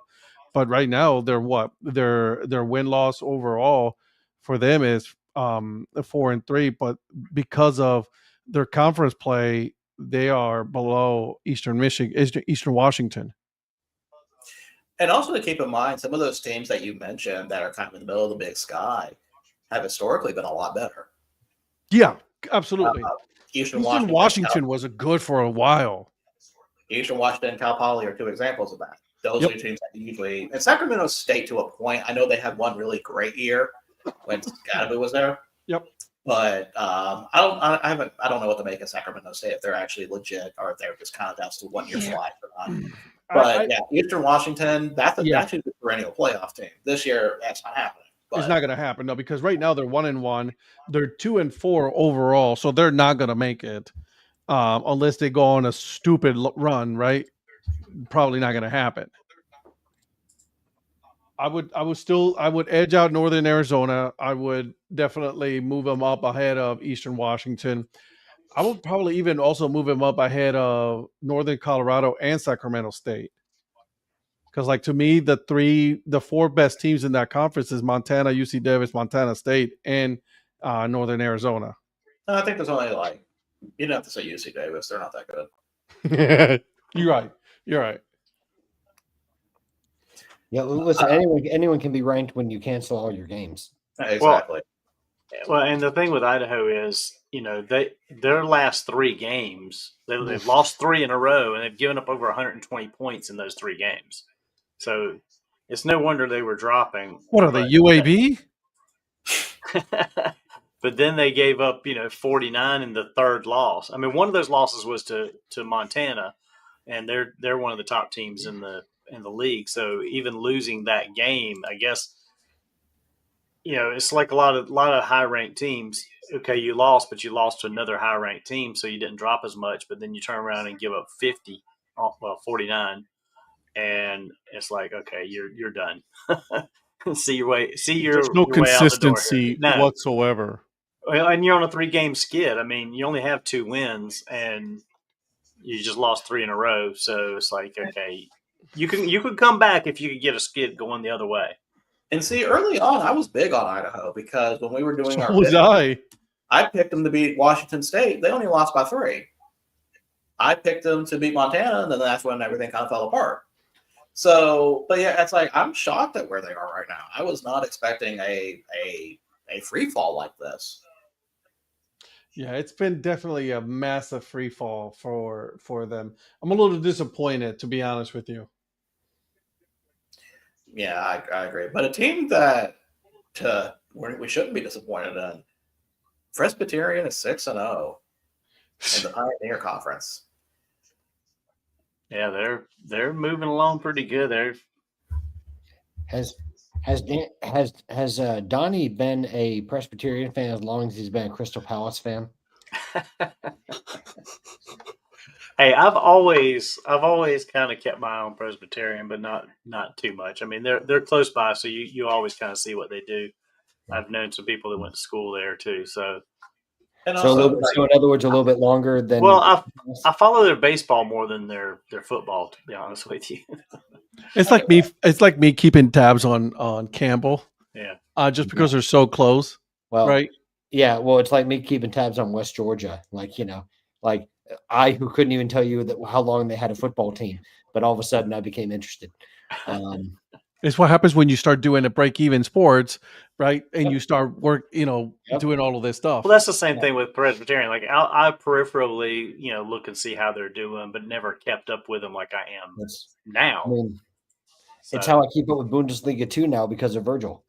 But right now, their win-loss overall for them is 4-3. But because of their conference play, they are below Eastern Washington. And also to keep in mind, some of those teams that you mentioned that are kind of in the middle of the Big Sky have historically been a lot better. Yeah, absolutely. Eastern Washington was good for a while. Eastern Washington and Cal Poly are 2 examples of that. Those are teams that usually, and Sacramento State to a point. I know they had one really great year when Scotty was there. Yep. But I don't know what to make of Sacramento State, if they're actually legit or if they're just kind of down to 1 year fly or not. But Eastern Washington, that's actually a perennial playoff team. This year, that's not happening. It's not going to happen, no, because right now they're 1-1. They're 2-4 overall, so they're not going to make it unless they go on a stupid run, right? Probably not going to happen. I would edge out Northern Arizona. I would definitely move them up ahead of Eastern Washington. I would probably even also move them up ahead of Northern Colorado and Sacramento State. Because, like, to me, the 4 best teams in that conference is Montana, UC Davis, Montana State, and Northern Arizona. No, I think there's only you don't have to say UC Davis. They're not that good. You're right. Yeah, listen, anyone can be ranked when you cancel all your games. Exactly. Well, and the thing with Idaho is, their last 3 games, they've lost 3 in a row, and they've given up over 120 points in those 3 games. So It's no wonder they were dropping. What are they, UAB? But then they gave up, 49 in the third loss. I mean, one of those losses was to Montana, and they're one of the top teams in the league. So even losing that game, I guess, it's like a lot of high ranked teams. Okay, you lost, but you lost to another high ranked team, so you didn't drop as much. But then you turn around and give up 49, and it's like, okay, you're done. See your way. There's no your way out the door. consistency No. whatsoever. Well, and you're on a 3-game skid. I mean, you only have 2 wins, and you just lost 3 in a row. So it's like, okay, you could come back if you could get a skid going the other way. And see, early on, I was big on Idaho because when we were doing So was I picked them to beat Washington State. They only lost by 3. I picked them to beat Montana, and then that's when everything kind of fell apart. So, but yeah, it's like I'm shocked at where they are right now. I was not expecting a free fall like this. Yeah, it's been definitely a massive free fall for them. I'm a little disappointed, to be honest with you. Yeah, I agree. But a team that we shouldn't be disappointed in. Presbyterian is 6-0 in the Pioneer Conference. Yeah, they're moving along pretty good. Has Donnie been a Presbyterian fan as long as he's been a Crystal Palace fan? Hey, I've always kind of kept my eye on Presbyterian, but not too much. I mean, they're close by, so you always kind of see what they do. I've known some people that went to school there too. So, And So, also, so in other words, a little bit longer than. well, I follow their baseball more than their football, to be honest with you. It's like me. It's like me keeping tabs on Campbell. Yeah. Just because they're so close, well, right? Yeah, well, it's like me keeping tabs on West Georgia. Like, like I who couldn't even tell you how long they had a football team, but all of a sudden I became interested. It's what happens when you start doing a break-even sports, right? And you start doing all of this stuff. Well, that's the same thing with Presbyterian. Like I peripherally, look and see how they're doing, but never kept up with them like I am now. I mean, it's how I keep up with Bundesliga 2 now because of Virgil.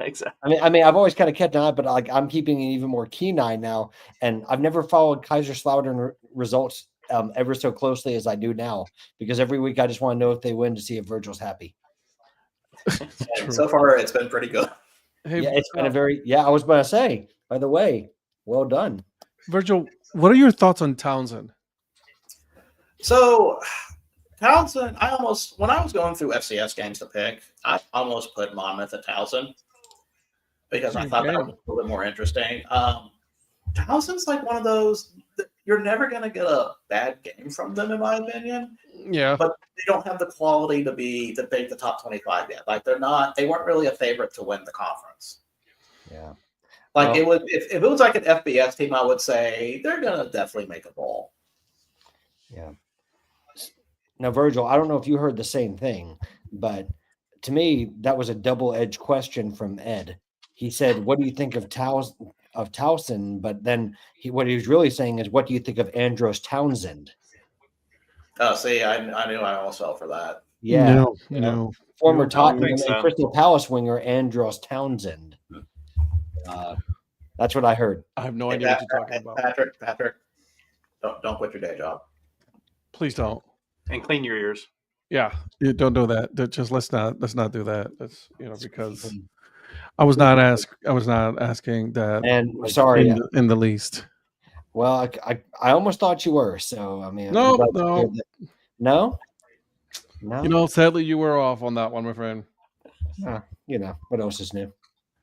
Exactly. I mean, I've always kind of kept an eye, but like I'm keeping an even more keen eye now, and I've never followed Kaiserslautern results ever so closely as I do now, because every week I just want to know if they win to see if Virgil's happy. And so far, it's been pretty good. Hey, Yeah, it's been I was going to say, by the way, well done. Virgil, what are your thoughts on Townsend? So, Townsend, when I was going through FCS games to pick, I almost put Monmouth at Townsend because I thought that was a little bit more interesting. Townsend's like one of those, you're never going to get a bad game from them, in my opinion. Yeah. But they don't have the quality to make the top 25 yet. Like they weren't really a favorite to win the conference. Yeah. Like it would, if it was like an FBS team, I would say they're going to definitely make a bowl. Yeah. Now, Virgil, I don't know if you heard the same thing, but to me, that was a double-edged question from Ed. He said, "What do you think of Towson?" But then what he was really saying is, "What do you think of Andros Townsend?" Oh, see, I knew I almost fell for that. Yeah, no. Former Tottenham so. and Crystal Palace winger Andros Townsend. That's what I heard. I have no idea what you're talking about. Patrick, don't quit your day job. Please don't. And clean your ears. Yeah, you don't do that. Just let's not do that. That's because I was not asking that. And sorry, in the least. Well, I almost thought you were. So I mean, no. Sadly, you were off on that one, my friend. What else is new?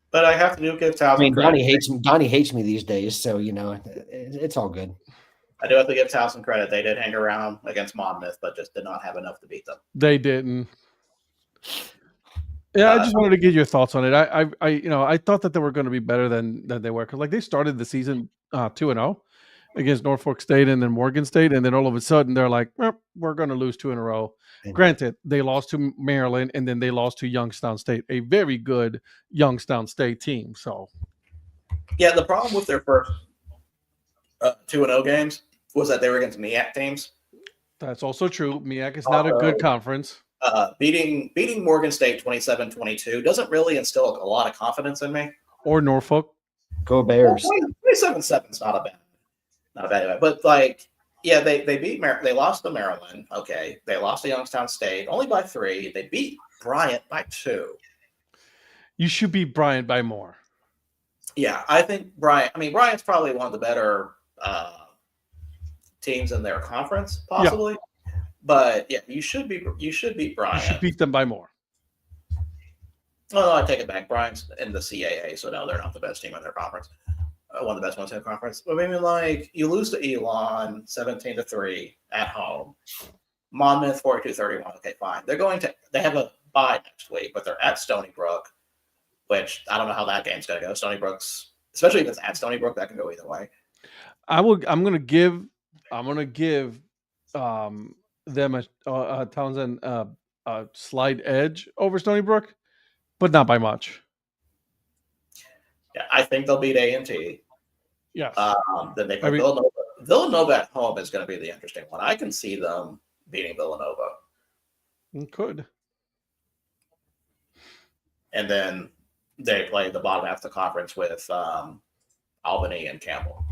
But I have to give Towson. I mean, Donnie hates me these days, so it's all good. I do have to give Towson credit. They did hang around against Monmouth, but just did not have enough to beat them. They didn't. Yeah, I just wanted to get your thoughts on it. I thought that they were going to be better than they were, because they started the season 2-0 against Norfolk State and then Morgan State, and then all of a sudden they're like, we're going to lose 2 in a row. Granted, they lost to Maryland and then they lost to Youngstown State, a very good Youngstown State team. So, yeah, the problem with their first 2-0 games was that they were against MEAC teams. That's also true. MEAC is not a good conference. beating Morgan State 27-22 doesn't really instill a lot of confidence in me. Or Norfolk. Go Bears. 27-7 is not a bad, but like, yeah, they they lost to Maryland. Okay, they lost to Youngstown State only by 3. They beat Bryant by 2. You should beat Bryant by more. Yeah, I think Bryant. I mean, Bryant's probably one of the better teams in their conference, possibly. Yeah. But yeah, you should beat Bryant. You should beat them by more. Well, I take it back. Bryant's in the CAA, so no, they're not the best team in their conference. One of the best ones in the conference. But I mean, like, you lose to Elon 17-3 at home. Monmouth 42-31. Okay, fine. They have a bye next week, but they're at Stony Brook, which I don't know how that game's going to go. Stony Brook's, especially if it's at Stony Brook, that can go either way. I'm gonna give them a Townsend a slight edge over Stony Brook, but not by much. Yeah, I think they'll beat A&T. Yes. Then they play Villanova. Villanova at home is going to be the interesting one. I can see them beating Villanova. Could. And then they play the bottom half of the conference with Albany and Campbell.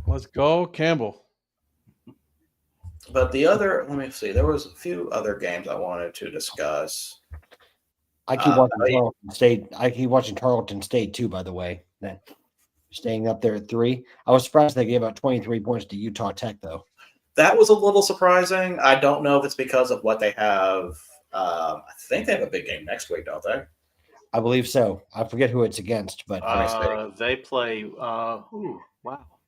Let's go, Campbell. But let me see. There was a few other games I wanted to discuss. I keep watching Tarleton State. I keep watching Tarleton State too, by the way. Staying up there at 3. I was surprised they gave out 23 points to Utah Tech, though. That was a little surprising. I don't know if it's because of what they have. I think they have a big game next week, don't they? I believe so. I forget who it's against, but they play.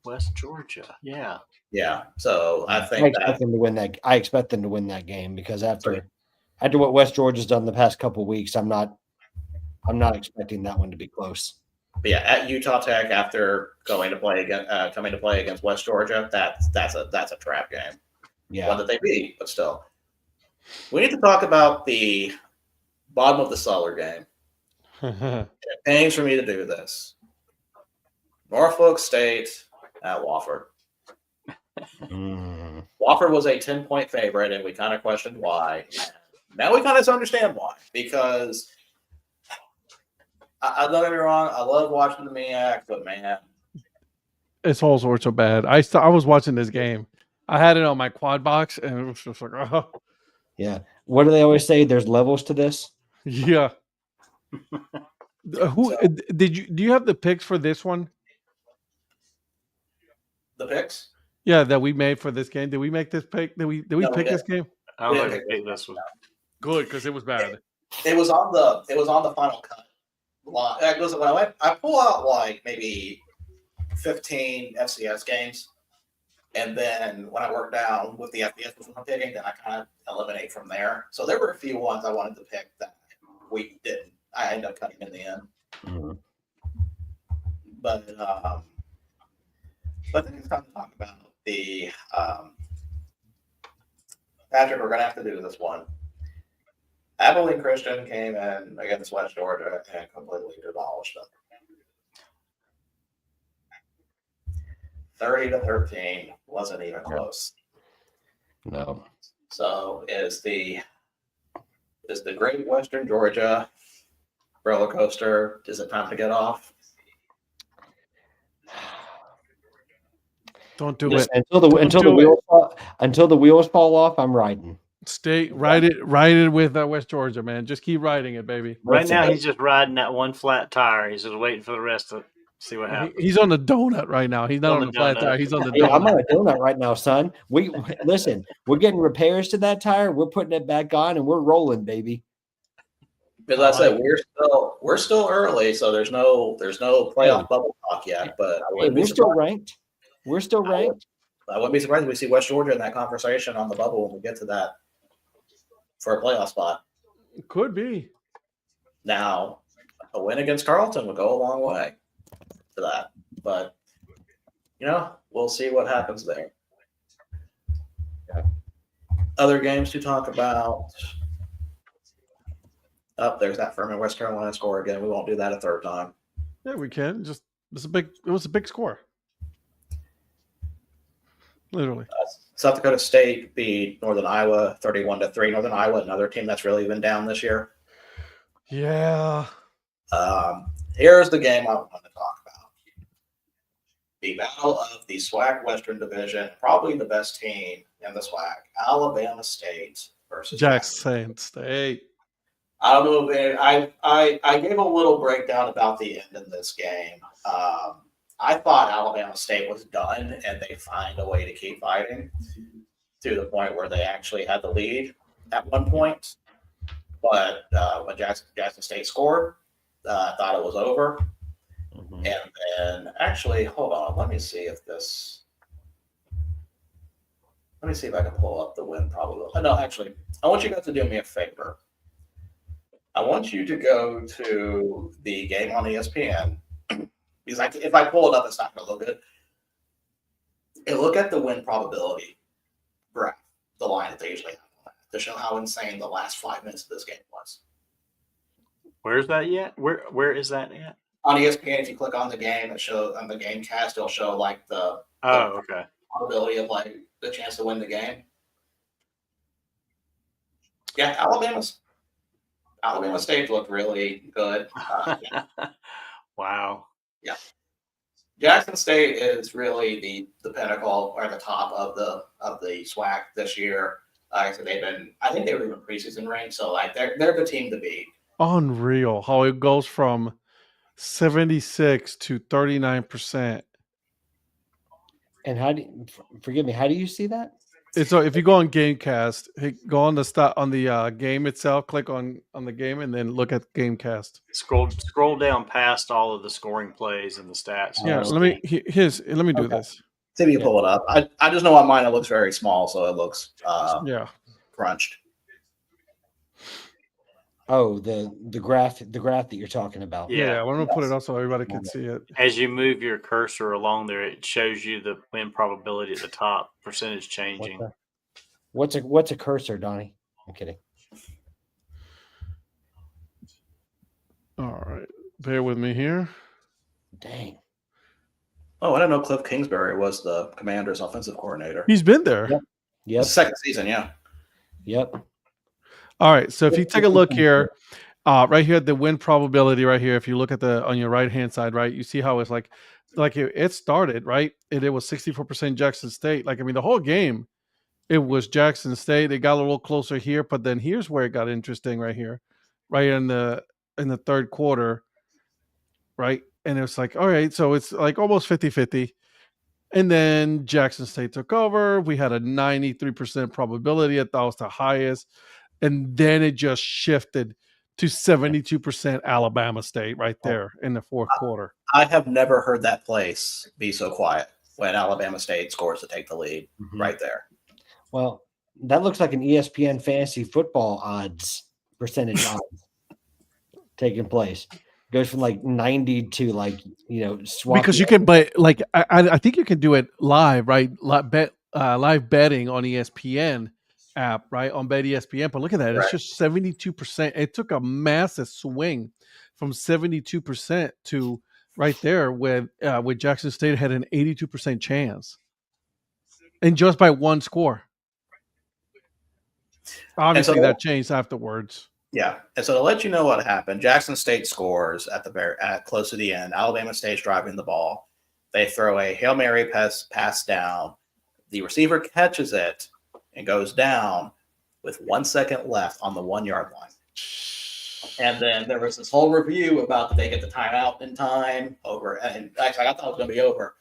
West Georgia. Yeah. Yeah. So I think I expect them to win that. I expect them to win that game because after what West Georgia's done the past couple of weeks, I'm not expecting that one to be close. But yeah, at Utah Tech after coming to play against West Georgia, that's a trap game. Yeah. One that they beat, but still. We need to talk about the bottom of the cellar game. It pains for me to do this. Norfolk State at Wofford. Wofford was a 10-point favorite, and we kind of questioned why. Now we kind of understand why. Because I don't get me wrong, I love watching the MEAC, but man, it's all sorts of bad. I was watching this game. I had it on my quad box, and it was just like, oh. Yeah. What do they always say? There's levels to this. Yeah. Do you have the picks for this one? The picks? Yeah, that we made for this game. Did we make this pick? Did we pick this game? I don't think we picked this one. Good, because it was bad. It was on the final cut. I pull out like maybe 15 FCS games, and then when I work down with the FBS which I'm picking, then I kind of eliminate from there. So there were a few ones I wanted to pick that we didn't. I ended up cutting in the end. Mm-hmm. But I think it's time to talk about the Patrick. We're gonna have to do this one. Abilene Christian came in against West Georgia and completely demolished them. 30-13 wasn't even close. No. So is the Great Western Georgia roller coaster? Is it time to get off? Don't do it until the wheels fall off. I'm riding. Ride it with West Georgia, man. Just keep riding it, baby. Right now, he's just riding that one flat tire. He's just waiting for the rest to see what happens. He's on the donut right now. He's not on the flat tire. He's on the donut. Yeah, I'm on a donut right now, son. Listen. We're getting repairs to that tire. We're putting it back on, and we're rolling, baby. Because I said we're still early, so there's no playoff bubble talk yet. But we're still ranked. We're still ranked. I wouldn't be surprised if we see West Georgia in that conversation on the bubble when we get to that for a playoff spot. Could be. Now, a win against Carleton would go a long way to that. But, we'll see what happens there. Yeah. Other games to talk about. Oh, there's that Furman West Carolina score again. We won't do that a third time. Yeah, we can. It was a big score. Literally. South Dakota State beat Northern Iowa 31-3. Northern Iowa, another team that's really been down this year. Yeah. Here's the game I want to talk about. The battle of the SWAC Western Division, probably the best team in the SWAC, Alabama State versus Jackson State. I don't know if I gave a little breakdown about the end in this game. I thought Alabama State was done, and they find a way to keep fighting to the point where they actually had the lead at one point. But when Jackson State scored, I thought it was over. Mhm. And then, actually, hold on. Let me see if I can pull up the win probability. No, actually, I want you guys to do me a favor. I want you to go to the game on ESPN because if I pull it up, it's not going to look good. And look at the win probability graph, the line that they usually have on that, to show how insane the last 5 minutes of this game was. Where's that yet? Where is that at? On ESPN, if you click on the game, it shows on the game cast, it'll show like the Okay. probability of like the chance to win the game. Yeah, Alabama State looked really good. Wow. Jackson State is really the pinnacle or the top of the SWAC this year. Like I said, I think they were even preseason ranked, so like they're the team to beat. Unreal how it goes from 76 to 39%. And how do you, forgive me? How do you see that? And so if you go on Gamecast, go on the game itself, click on the game, and then look at Gamecast. Scroll down past all of the scoring plays and the stats. Oh, Yeah, okay. let me do Okay. this. See if you can pull it up. I just know on mine it looks very small, so it looks Yeah. crunched. Oh, the graph that you're talking about. Yeah. I'm gonna put it up so everybody can see it. As you move your cursor along there, it shows you the win probability at the top, percentage changing. What's a cursor, Donnie? I'm kidding. All right, bear with me here. Dang. Oh, I didn't know Cliff Kingsbury was the Commanders' offensive coordinator. He's been there. Yep. Yep. Second season, yeah. Yep. All right, so if you take a look here, right here, the win probability right here, if you look at on your right hand side, right, you see how it's like it started, right, and it was 64% Jackson State. Like, I mean, the whole game, it was Jackson State. They got a little closer here, but then here's where it got interesting right here, right in the third quarter, right, and it's like, all right, so it's like almost 50-50. And then Jackson State took over. We had a 93% probability. I thought was the highest. And then it just shifted to 72% Alabama State right there in the fourth quarter. I have never heard that place be so quiet when Alabama State scores to take the lead right there. Well, that looks like an ESPN fantasy football odds percentage odds taking place. Goes from like 90 to like, swap. Because you can, but like I think you can do it live, right? Live betting on ESPN app, right? On Bet ESPN. But look at that. It's just 72%. It took a massive swing from 72% to right there with Jackson State had an 82% chance. And just by one score. Obviously that changed afterwards. Yeah, and so to let you know what happened, Jackson State scores at close to the end. Alabama State's driving the ball. They throw a Hail Mary pass down. The receiver catches it and goes down with 1 second left on the 1 yard line. And then there was this whole review about did they get the timeout in time over. And actually, I thought it was going to be over.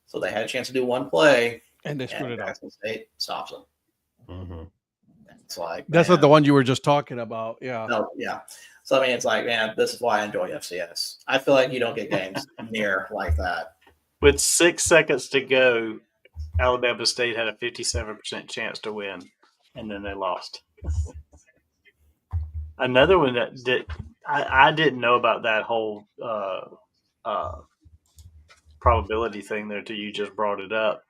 So they had a chance to do one play. And they screwed it up. Jackson State stops them. Mm-hmm. It's like, that's not the one you were just talking about. Yeah. No, yeah. So, I mean, it's like, man, this is why I enjoy FCS. I feel like you don't get games near like that. With 6 seconds to go, Alabama State had a 57% chance to win, and then they lost. Another one that I didn't know about that whole probability thing there till you just brought it up.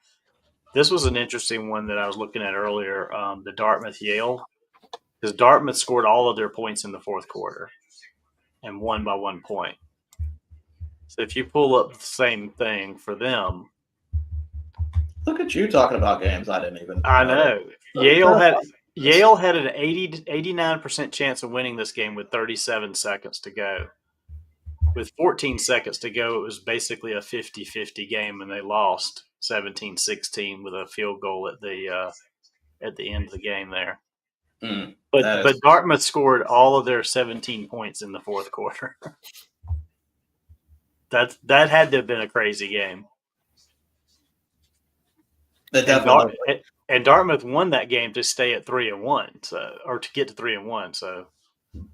This was an interesting one that I was looking at earlier, the Dartmouth-Yale, because Dartmouth scored all of their points in the fourth quarter and won by 1 point. So if you pull up the same thing for them, Look at you talking about games I didn't even. I know. Yale had an 89% chance of winning this game with 37 seconds to go. With 14 seconds to go, it was basically a 50-50 game, and they lost 17-16 with a field goal at the end of the game there. But Dartmouth scored all of their 17 points in the fourth quarter. That had to have been a crazy game. And Dartmouth won that game to stay at 3-1, or to get to 3-1. So,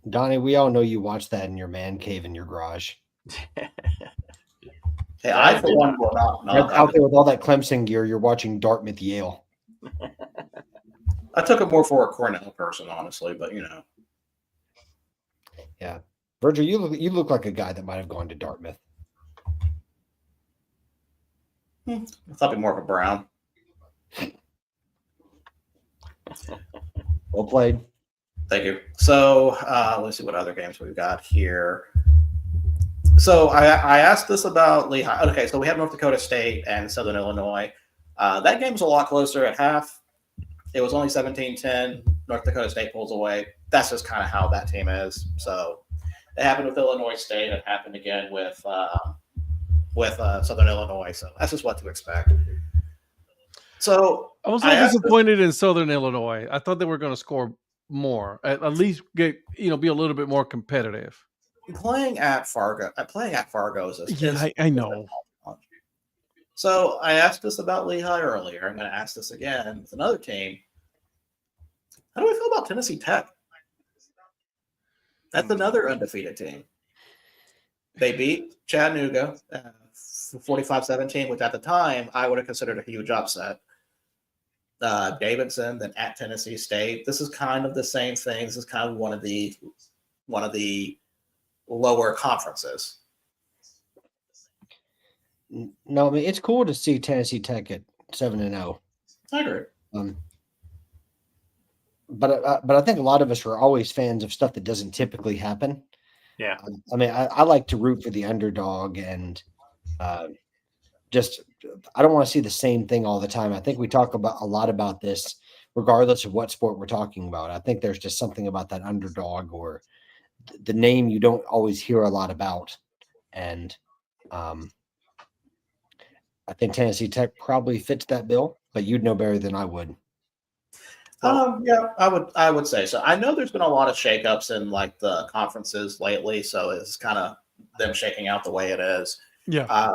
Donnie, we all know you watched that in your man cave in your garage. Hey, I for one will not out there with all that Clemson gear. You're watching Dartmouth Yale. I took it more for a Cornell person, honestly, but you know. Yeah, Virgil, you look like a guy that might have gone to Dartmouth. I thought it'd be more of a Brown. Well played. Thank you. So let's see what other games we've got here. So I asked this about Lehigh. Okay, so we have North Dakota State and Southern Illinois. That game was a lot closer at half. It was only 17-10. North Dakota State pulls away. That's just kind of how that team is. So it happened with Illinois State. It happened again with Southern Illinois. So that's just what to expect. So I was a little disappointed in Southern Illinois. I thought they were going to score more, at least be a little bit more competitive. Playing at Fargo is I know. So I asked this about Lehigh earlier. I'm going to ask this again with another team. How do we feel about Tennessee Tech? That's another undefeated team. They beat Chattanooga 45-17, which at the time I would have considered a huge upset. Davidson, then at Tennessee State. This is kind of the same thing. This is kind of one of the lower conferences. No, I mean it's cool to see Tennessee Tech at 7-0. I agree. But I think a lot of us are always fans of stuff that doesn't typically happen. Yeah. I mean, I like to root for the underdog, and just I don't want to see the same thing all the time. I think we talk about a lot about this, regardless of what sport we're talking about. I think there's just something about that underdog or the name you don't always hear a lot about, and I think Tennessee Tech probably fits that bill, but you'd know better than I would. Yeah, I would say so. I know there's been a lot of shakeups in like the conferences lately, so it's kind of them shaking out the way it is. Yeah.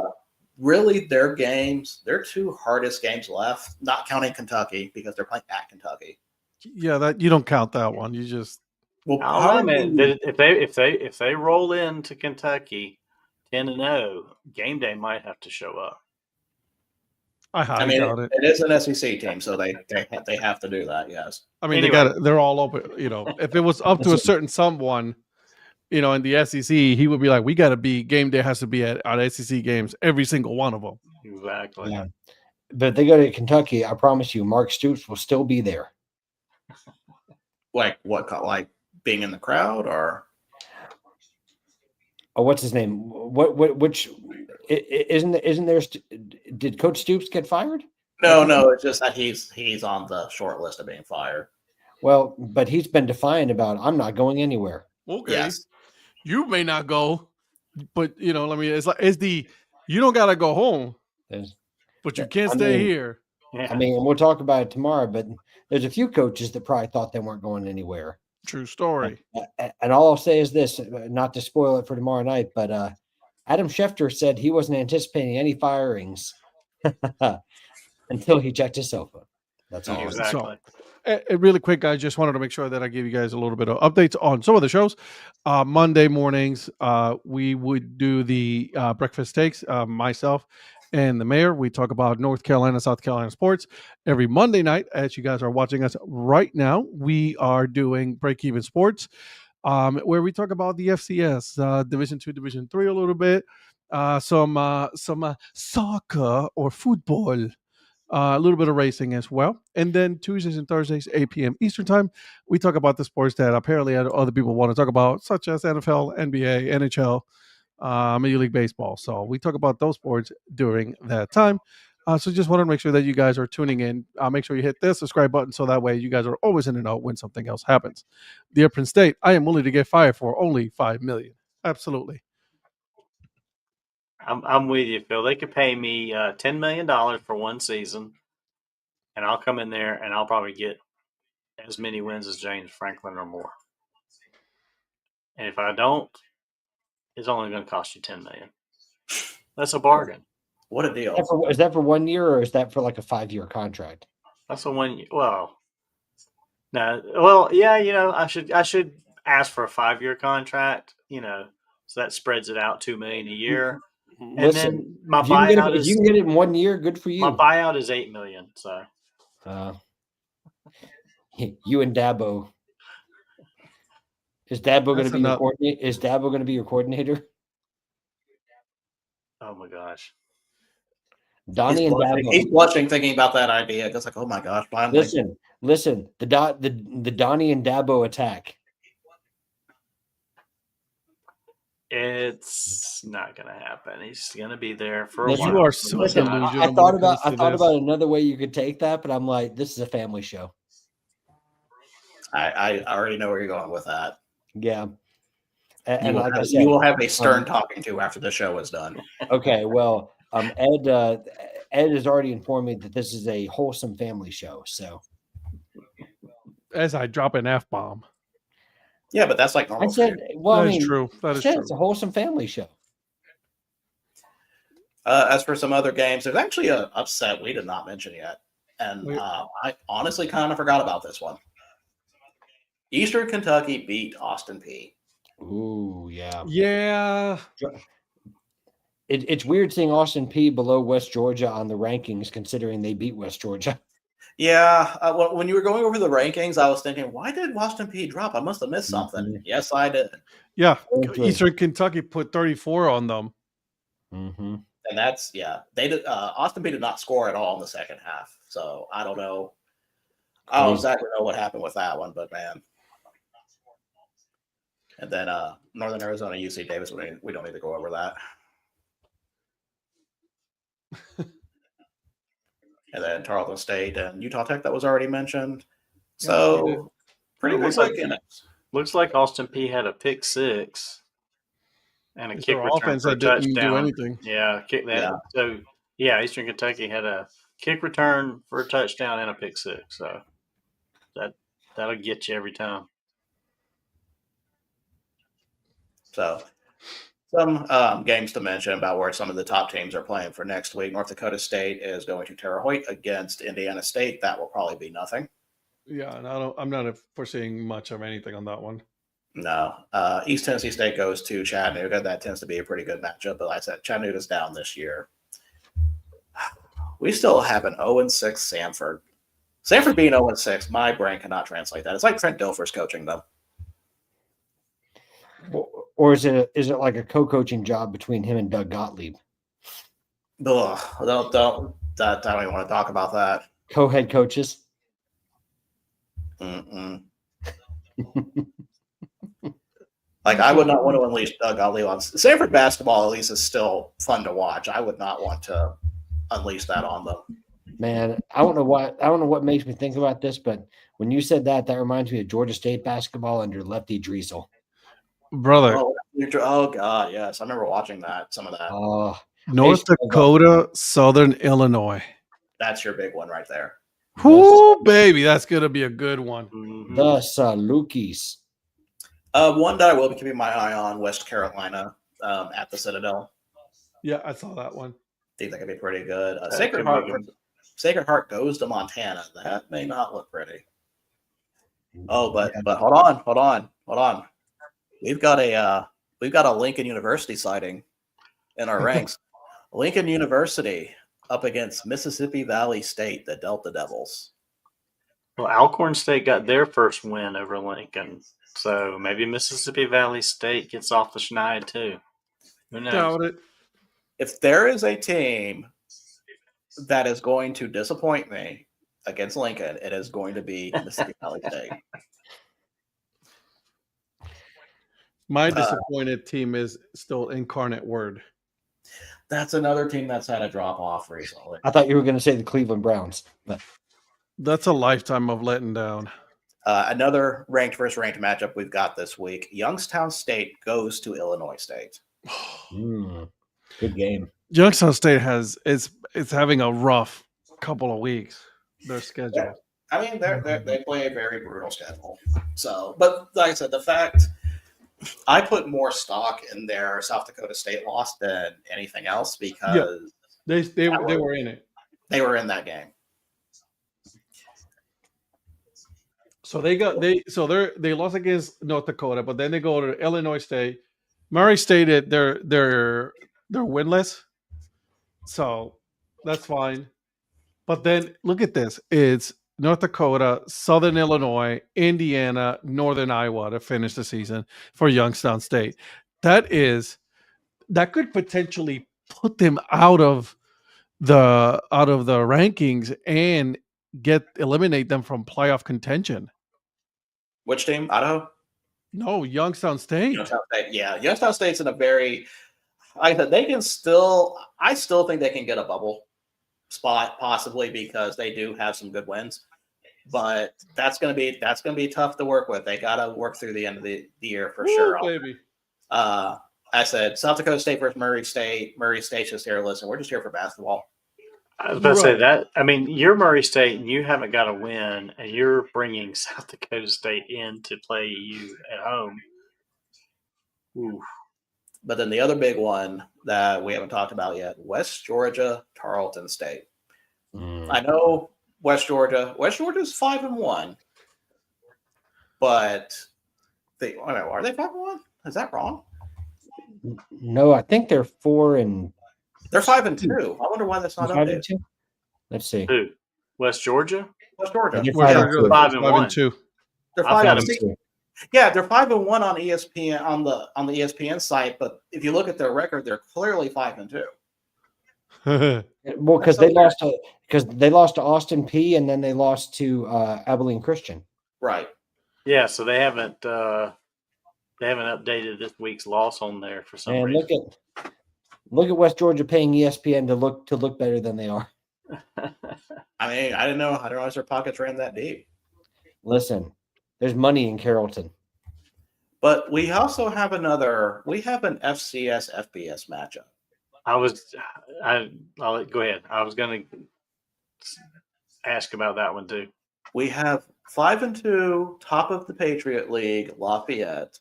Really, their two hardest games left, not counting Kentucky because they're playing at Kentucky. Yeah, that you don't count that one. You just if they roll into Kentucky 10-0, game day might have to show up. I mean, doubt it is an SEC team, so they have to do that. Yes. I mean, they're all open. If it was up to a certain someone, in the SEC, he would be like, we got to be game day has to be at SEC games, every single one of them. Exactly. Yeah. But if they go to Kentucky, I promise you, Mark Stoops will still be there. Like what? Like being in the crowd, or what's his name? Which isn't there? Did Coach Stoops get fired? No. It's just that he's on the short list of being fired. Well, but he's been defiant about I'm not going anywhere. Okay, yes. You may not go, but it's you don't gotta go home, but you can't stay here. Yeah. I mean, we'll talk about it tomorrow, but there's a few coaches that probably thought they weren't going anywhere. True story. And all I'll say is this, not to spoil it for tomorrow night, but Adam Schefter said he wasn't anticipating any firings until he checked his cell phone. That's all. Exactly. So, really quick, guys, just wanted to make sure that I gave you guys a little bit of updates on some of the shows. Monday mornings, we would do the breakfast takes, myself and the mayor. We talk about North Carolina, South Carolina sports. Every Monday night, as you guys are watching us right now, we are doing Break Even Sports, where we talk about the FCS, Division 2, Division 3 a little bit, some soccer or football, a little bit of racing as well. And then Tuesdays and Thursdays, 8 p.m. Eastern time, we talk about the sports that apparently other people want to talk about, such as NFL, NBA, NHL, Major League Baseball. So we talk about those sports during that time. So just wanted to make sure that you guys are tuning in. Make sure you hit the subscribe button so that way you guys are always in the know when something else happens. Dear Prince State, I am willing to get fired for only $5 million. Absolutely. I'm with you, Phil. They could pay me $10 million for one season, and I'll come in there and I'll probably get as many wins as James Franklin or more. And if I don't, it's only going to cost you $10 million. That's a bargain. What a deal. Is that for 1 year or is that for like a 5-year contract? That's a 1 year. Well, no. Well, yeah. I should ask for a 5-year contract. So that spreads it out $2 million a year. And Listen, then my if you can buyout get it in 1 year, good for you. my buyout is $8 million. So you and Dabo. Is Dabo going to be your coordinator? Is Dabo going to be your coordinator? oh my gosh. Donnie and Dabo. He's blushing thinking about that idea. Just like, oh my gosh, finally. Listen. The Donnie and Dabo attack. It's not going to happen. He's going to be there for a Listen, while. You are so Listen, delusional. I thought about another way you could take that, but I'm like, this is a family show. I already know where you're going with that. Yeah. And like I said, you will have a stern talking to after the show is done. Okay, well, Ed has already informed me that this is a wholesome family show. So, as I drop an F-bomb. Yeah, but that's like normal. I said, well, that is true. That is true. It's a wholesome family show. As for some other games, there's actually an upset we did not mention yet, and I honestly kind of forgot about this one. Eastern Kentucky beat Austin Peay. Ooh, yeah. Yeah. It's weird seeing Austin Peay below West Georgia on the rankings, considering they beat West Georgia. Yeah. When you were going over the rankings, I was thinking, why did Austin Peay drop? I must have missed something. Mm-hmm. Yes, I did. Yeah. Eastern Kentucky put 34 on them. Mm-hmm. And that's, they did. Austin Peay did not score at all in the second half. So I don't know. I don't exactly know what happened with that one, but man. And then Northern Arizona, UC Davis, we don't need to go over that. And then Tarleton State and Utah Tech, that was already mentioned. So pretty much looks like Austin Peay had a pick six and a kick return for a touchdown. Didn't do anything. Yeah, kick that. Yeah. So Eastern Kentucky had a kick return for a touchdown and a pick six. So that'll get you every time. So some games to mention about where some of the top teams are playing for next week. North Dakota State is going to Terre Haute against Indiana State. That will probably be nothing. Yeah, and I'm not foreseeing much of anything on that one. No. East Tennessee State goes to Chattanooga. That tends to be a pretty good matchup. But like I said, Chattanooga's down this year. We still have an 0-6 Samford. Samford being 0-6, my brain cannot translate that. It's like Trent Dilfer's coaching them. Or is it like a co-coaching job between him and Doug Gottlieb? Ugh, I don't even want to talk about that. Co-head coaches? Mm-mm. Like, I would not want to unleash Doug Gottlieb on Samford basketball. At least is still fun to watch. I would not want to unleash that on them. Man, I don't know what makes me think about this, but when you said that reminds me of Georgia State basketball under Lefty Driesel. Brother. Oh God, yes. I remember watching that, some of that. North Dakota, Southern Illinois. That's your big one right there. Whoo, baby, that's going to be a good one. The Salukis. One that I will be keeping my eye on, West Carolina at the Citadel. Yeah, I saw that one. I think that could be pretty good. Sacred Heart goes to Montana. That may not look pretty. Oh, but hold on. We've got a Lincoln University sighting in our ranks. Lincoln University up against Mississippi Valley State, the Delta Devils. Well, Alcorn State got their first win over Lincoln, so maybe Mississippi Valley State gets off the schneid too. Who knows? Doubt it. If there is a team that is going to disappoint me against Lincoln, it is going to be Mississippi Valley State. My disappointed team is still Incarnate Word. That's another team that's had a drop off recently. I thought you were going to say the Cleveland Browns, but That's a lifetime of letting down. Another ranked versus ranked matchup we've got this week. Youngstown State goes to Illinois State. Good game. Youngstown State is having a rough couple of weeks. Their schedule. Yeah. I mean, they play a very brutal schedule. So, but like I said, the fact I put more stock in their South Dakota State loss than anything else because they were in it. They were in that game. So they lost against North Dakota, but then they go to Illinois State. Murray State, they're winless, so that's fine. But then look at this: it's North Dakota, Southern Illinois, Indiana, Northern Iowa to finish the season for Youngstown State. That could potentially put them out of the rankings and eliminate them from playoff contention. Which team? Idaho? No, Youngstown State. Youngstown State. Yeah, Youngstown State's in a very. I said they can still. I still think they can get a bubble spot possibly because they do have some good wins, but that's gonna be tough to work with. They gotta work through the end of the year for sure. Baby. I said South Dakota State versus Murray State. Murray State's just here. Listen, we're just here for basketball. I was about to say that. I mean, you're Murray State, and you haven't got a win, and you're bringing South Dakota State in to play you at home. Ooh. But then the other big one that we haven't talked about yet: West Georgia, Tarleton State. I know West Georgia's 5-1, but are they 5-1? Is that wrong? No, I think they're 4 and. They're 5-2. I wonder why that's not updated. Let's see. Who? West Georgia? West Georgia. They're West Georgia, 5-1. 5-2. They're I've got 5-2. Yeah, they're 5-1 on ESPN on the ESPN site, but if you look at their record, they're clearly 5-2. Well, because they lost to Austin P, and then they lost to Abilene Christian. Right. Yeah, so they haven't updated this week's loss on there for some And reason. look at West Georgia paying ESPN to look better than they are. I mean, I didn't realize their pockets ran that deep. Listen, there's money in Carrollton. But we also have an FCS FBS matchup. I'll go ahead. I was going to ask about that one too. We have 5-2 top of the Patriot League Lafayette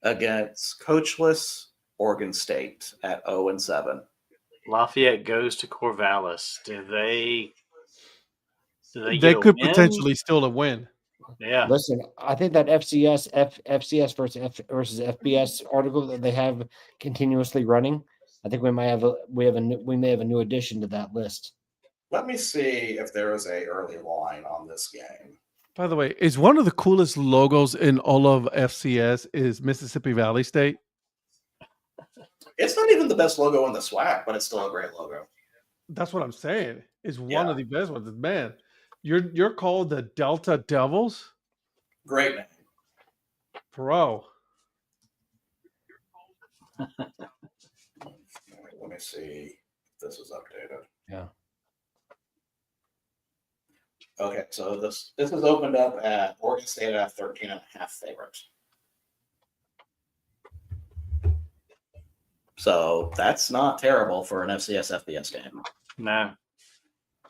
against coachless Oregon State at 0-7. Lafayette goes to Corvallis. Do they They could potentially still win. Yeah. Listen, I think that FCS versus FBS article that they have continuously running. I think we may have a new addition to that list. Let me see if there is a early line on this game. By the way, is one of the coolest logos in all of FCS is Mississippi Valley State. It's not even the best logo in the SWAC, but it's still a great logo. That's what I'm saying. It's one of the best ones. Man, you're called the Delta Devils? Great name. Bro. Let me see if this is updated. Yeah. Okay, so this is opened up at Oregon State at 13.5 favorites. So that's not terrible for an FCS FBS game. No.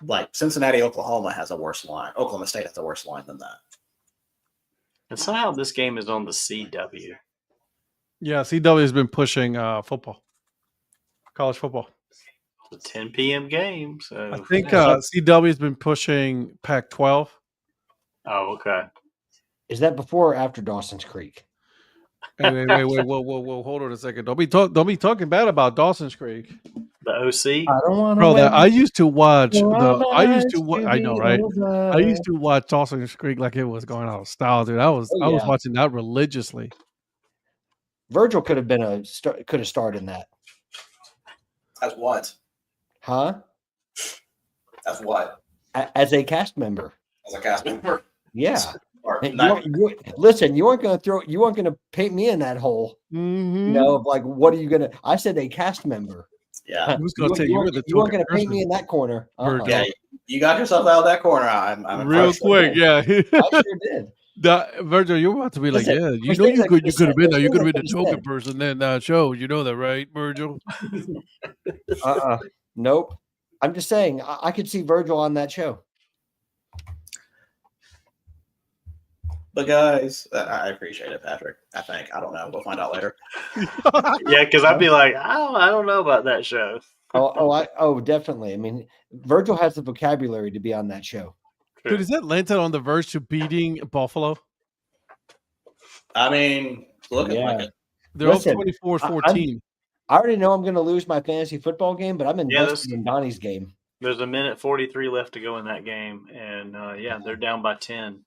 Like Cincinnati, Oklahoma has a worse line. Oklahoma State has a worse line than that. And somehow this game is on the CW. Yeah, CW has been pushing football, college football. It's a 10 p.m. game. So I think CW has been pushing Pac-12. Oh, okay. Is that before or after Dawson's Creek? Wait, whoa, hold on a second. Don't be talking bad about Dawson's Creek. The OC. I don't want Bro, to. I used to watch I know, right? Over. I used to watch Dawson's Creek like it was going out of style, dude. I was watching that religiously. Virgil could have starred in that. As what? Huh? As what? As a cast member. As a cast member? Yeah. Or Listen, you weren't going to paint me in that hole. Mm-hmm. Of like, what are you going to? I said a cast member. Yeah. Who's going to tell you were the you weren't token going to paint me person? in that corner. Virgil. Yeah, you got yourself out of that corner. I'm Real impressed. quick, yeah. I sure did. Virgil, you're about to be like, Listen, yeah, you there's know things I you could've could have said. been There's there. You things could I have been the could've token said. person in that show. You know that, right, Virgil? Nope. I'm just saying, I could see Virgil on that show. But guys, I appreciate it, Patrick. I think. I don't know. We'll find out later. Yeah, because I'd be like, I don't know about that show. Definitely. I mean, Virgil has the vocabulary to be on that show. Dude, is Atlanta on the verge to beating Buffalo? I mean, looking like it. They're Listen, up 24-14. I already know I'm going to lose my fantasy football game, but I'm invested Yeah, in Donnie's game. There's a minute 43 left to go in that game, and they're down by 10.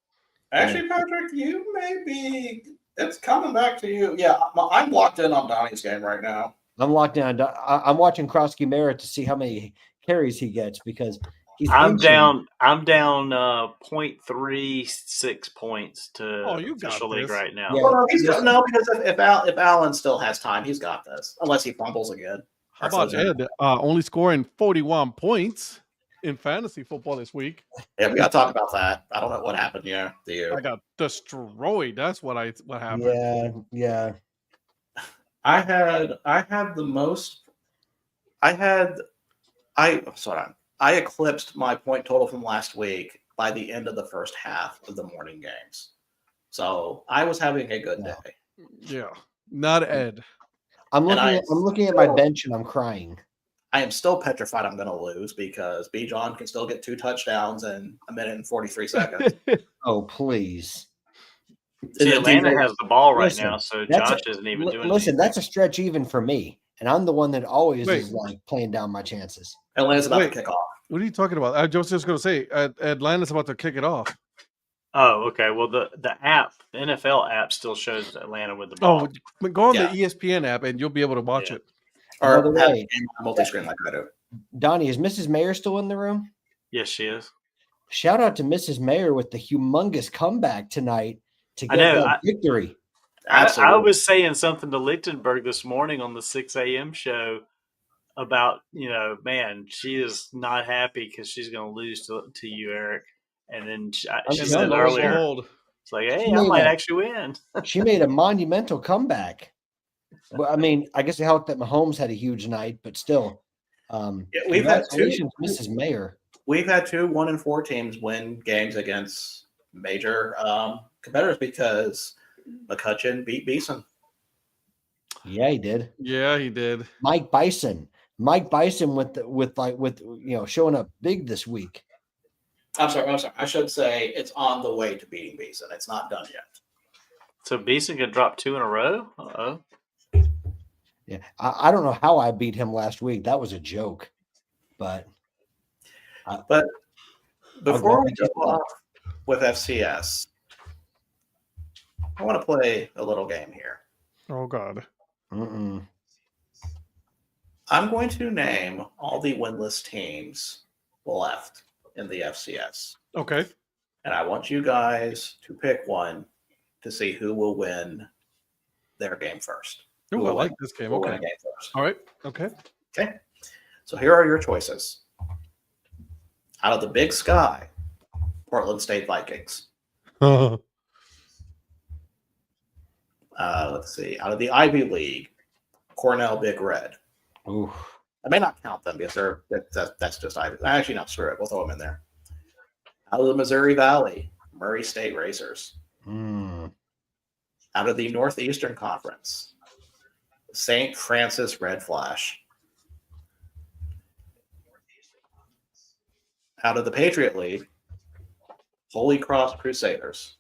Actually, Patrick, you may be. It's coming back to you. Yeah, I'm locked in on Donnie's game right now. I'm locked down. I'm watching Krosky Merritt to see how many carries he gets because he's. I'm inching. down 0.36 points to You got official league this. right now. Yeah. Well, no, because if Allen still has time, he's got this. Unless he fumbles again. How about Ed only scoring 41 points in fantasy football this week? Yeah, we got to talk about that. I don't know what happened here to you. I got destroyed. That's what happened. Yeah. I had the most. I eclipsed my point total from last week by the end of the first half of the morning games. So I was having a good day. Yeah. Not Ed. I'm looking at my bench and I'm crying. I am still petrified I'm going to lose because B. John can still get 2 touchdowns in a minute and 43 seconds. Oh, please. See, Atlanta has the ball right Listen, now, so Josh isn't even doing anything. That's a stretch even for me. And I'm the one that always is like playing down my chances. Atlanta's about to kick off. What are you talking about? I was just going to say, Atlanta's about to kick it off. Oh, okay. Well, the app, the NFL app, still shows Atlanta with the ball. Oh, go on the ESPN app and you'll be able to watch it. Or By the have way, multi-screen like I do. Donnie, is Mrs. Mayer still in the room? Yes, she is. Shout out to Mrs. Mayer with the humongous comeback tonight to get that victory. I was saying something to Lichtenberg this morning on the 6 a.m. show about, man, she is not happy because she's going to lose to you, Eric. And then she said earlier, it's like, hey, I might actually win. She made a monumental comeback. Well, I mean, I guess it helped that Mahomes had a huge night, but still. We've had 2, Mrs. Mayer. We've had 2 1-4 teams win games against major competitors because McCutcheon beat Beeson. Yeah, he did. Yeah, he did. Mike Bison with showing up big this week. I'm sorry. I should say it's on the way to beating Beeson. It's not done yet. So Beeson could drop 2 in a row? Uh-oh. Yeah, I don't know how I beat him last week. That was a joke. But before we go off with FCS, I want to play a little game here. Oh, God. Mm-mm. I'm going to name all the winless teams left in the FCS. Okay. And I want you guys to pick one to see who will win their game first. Oh, I like this game. Okay. Game first. All right. Okay. Okay. So here are your choices. Out of the Big Sky, Portland State Vikings. Let's see. Out of the Ivy League, Cornell Big Red. Ooh. I may not count them because that's just Ivy. Actually, not screw it. We'll throw them in there. Out of the Missouri Valley, Murray State Racers. Mm. Out of the Northeastern Conference, St. Francis Red Flash. Out of the Patriot League, Holy Cross Crusaders.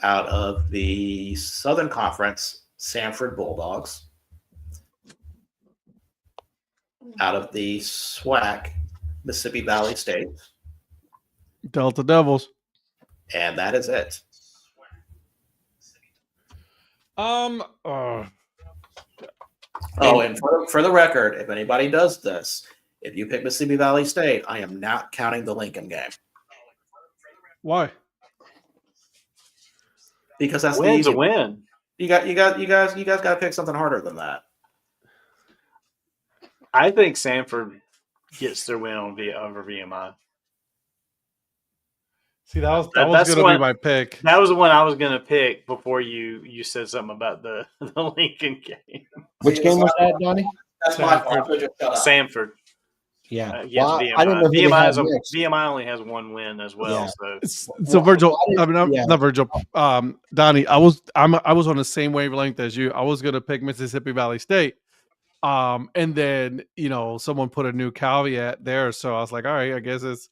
Out of the Southern Conference, Sanford Bulldogs. Out of the SWAC, Mississippi Valley State. Delta Devils. And that is it. Oh, and for the record, if anybody does this, if you pick Mississippi Valley State, I am not counting the Lincoln game. Why? Because that's Win's the a win. You guys got to pick something harder than that. I think Sanford gets their win over VMI. See, that was That's going to what- be my pick. That was the one I was going to pick before you said something about the Lincoln game. Which See, game was that's that, Donnie? That's my fault. I should've just shut up. Sanford. Yeah. Against Well, VMI. I didn't know who they VMI, had next. VMI only has one win as well. Yeah. So So Virgil, why did- I'm yeah. not Virgil. Donnie, I was on the same wavelength as you. I was going to pick Mississippi Valley State. And then someone put a new caveat there, so I was like, all right, I guess it's.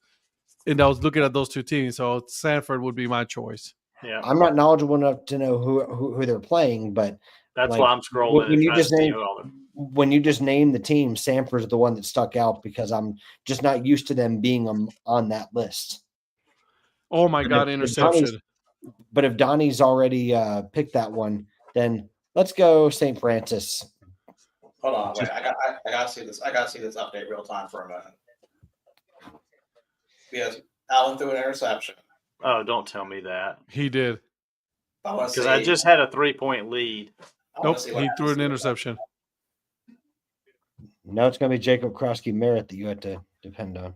And I was looking at those two teams, so Sanford would be my choice. yeah, I'm not knowledgeable enough to know who they're playing, but that's like, why I'm scrolling when and you trying to just see name- who all the- when you just name the team, Sanford's the one that stuck out because I'm just not used to them being on that list. Oh my But God, if interception! But if Donnie's already picked that one, then let's go St. Francis. Hold on, wait. I got to see this. I got to see this update real time for a minute. Because Allen threw an interception. Oh, don't tell me that. He did. Because I just had a 3-point lead. Nope, he threw an interception. No, it's going to be Jacob Krosky Merritt that you had to depend on.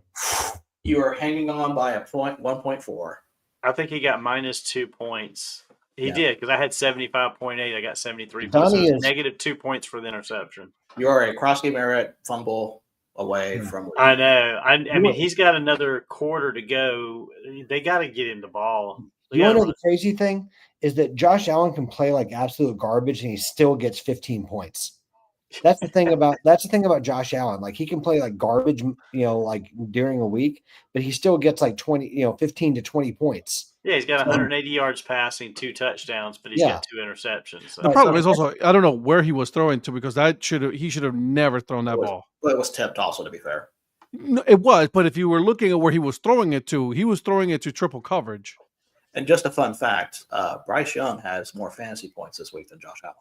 You are hanging on by a point, 1.4. I think he got -2 points. He Yeah. did because I had 75.8. I got 73. Donnie So is- -2 points for the interception. You are a Krosky Merritt fumble away from. I know. I mean, he's got another quarter to go. They got to get him the ball. They You want to gotta know the crazy thing is that Josh Allen can play like absolute garbage and he still gets 15 points. That's the thing about Josh Allen. Like he can play like garbage, like during a week, but he still gets like 20, 15 to 20 points. Yeah, he's got 180 yards passing, 2 touchdowns, but he's Yeah. got 2 interceptions. So. The problem is also I don't know where he was throwing to because he should have never thrown that ball. Well, it was tipped also, to be fair. No, it was, but if you were looking at where he was throwing it to, he was throwing it to triple coverage. And just a fun fact, Bryce Young has more fantasy points this week than Josh Allen.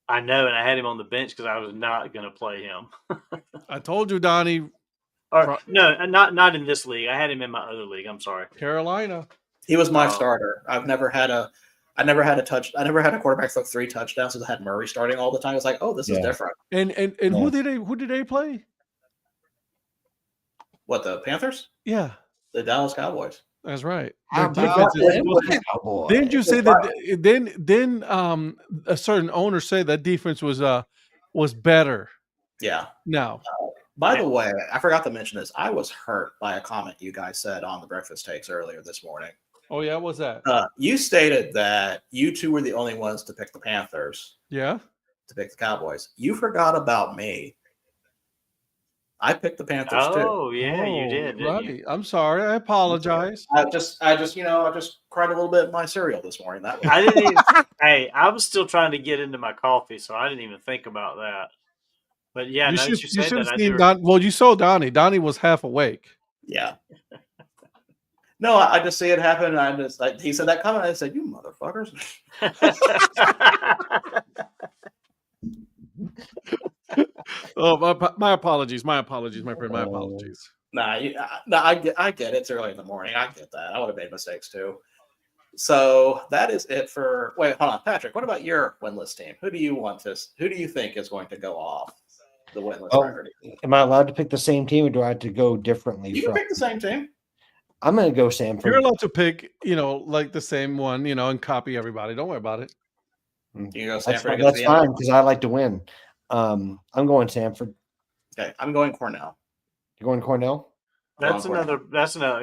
I know, and I had him on the bench because I was not going to play him. I told you, Donnie, Or no, not in this league. I had him in my other league. I'm sorry. Carolina. He was my starter. I never had a quarterback throw 3 touchdowns since I had Murray starting all the time. It's like, oh, this is different. And who did they play? What, the Panthers? Yeah, The Dallas Cowboys. that's right. How Their about defense is- them Cowboys? Didn't you say that? Then a certain owner said that defense was better. Yeah. Now, By the way, I forgot to mention this. I was hurt by a comment you guys said on the Breakfast Takes earlier this morning. oh yeah, what's that? You stated that you two were the only ones to pick the Panthers, Yeah. to pick the Cowboys. You forgot about me. I picked the Panthers too. Oh yeah, you did. Didn't Right. you? I'm sorry. I apologize. I just cried a little bit in my cereal this morning. That was I didn't even. Hey, I was still trying to get into my coffee, so I didn't even think about that. But yeah, now that you said should that, have I seen do. Don. Well, you saw Donnie. Donnie was half awake. yeah. No, I just see it happen. And I just like he said that comment. I said, "You motherfuckers." Oh, my apologies. My apologies, my friend. My apologies. I get it. It's early in the morning. I get that. I would have made mistakes too. So that is it for. Wait, hold on, Patrick. What about your winless team? Who do you think is going to go off the winless record? Am I allowed to pick the same team or do I have to go differently? You can pick the same team. I'm going to go Sanford. You're allowed to pick, like the same one, and copy everybody. Don't worry about it. You can go That's Sanford. that's fine because I like to win. I'm going Sanford. Okay, I'm going Cornell. You're going Cornell? That's another.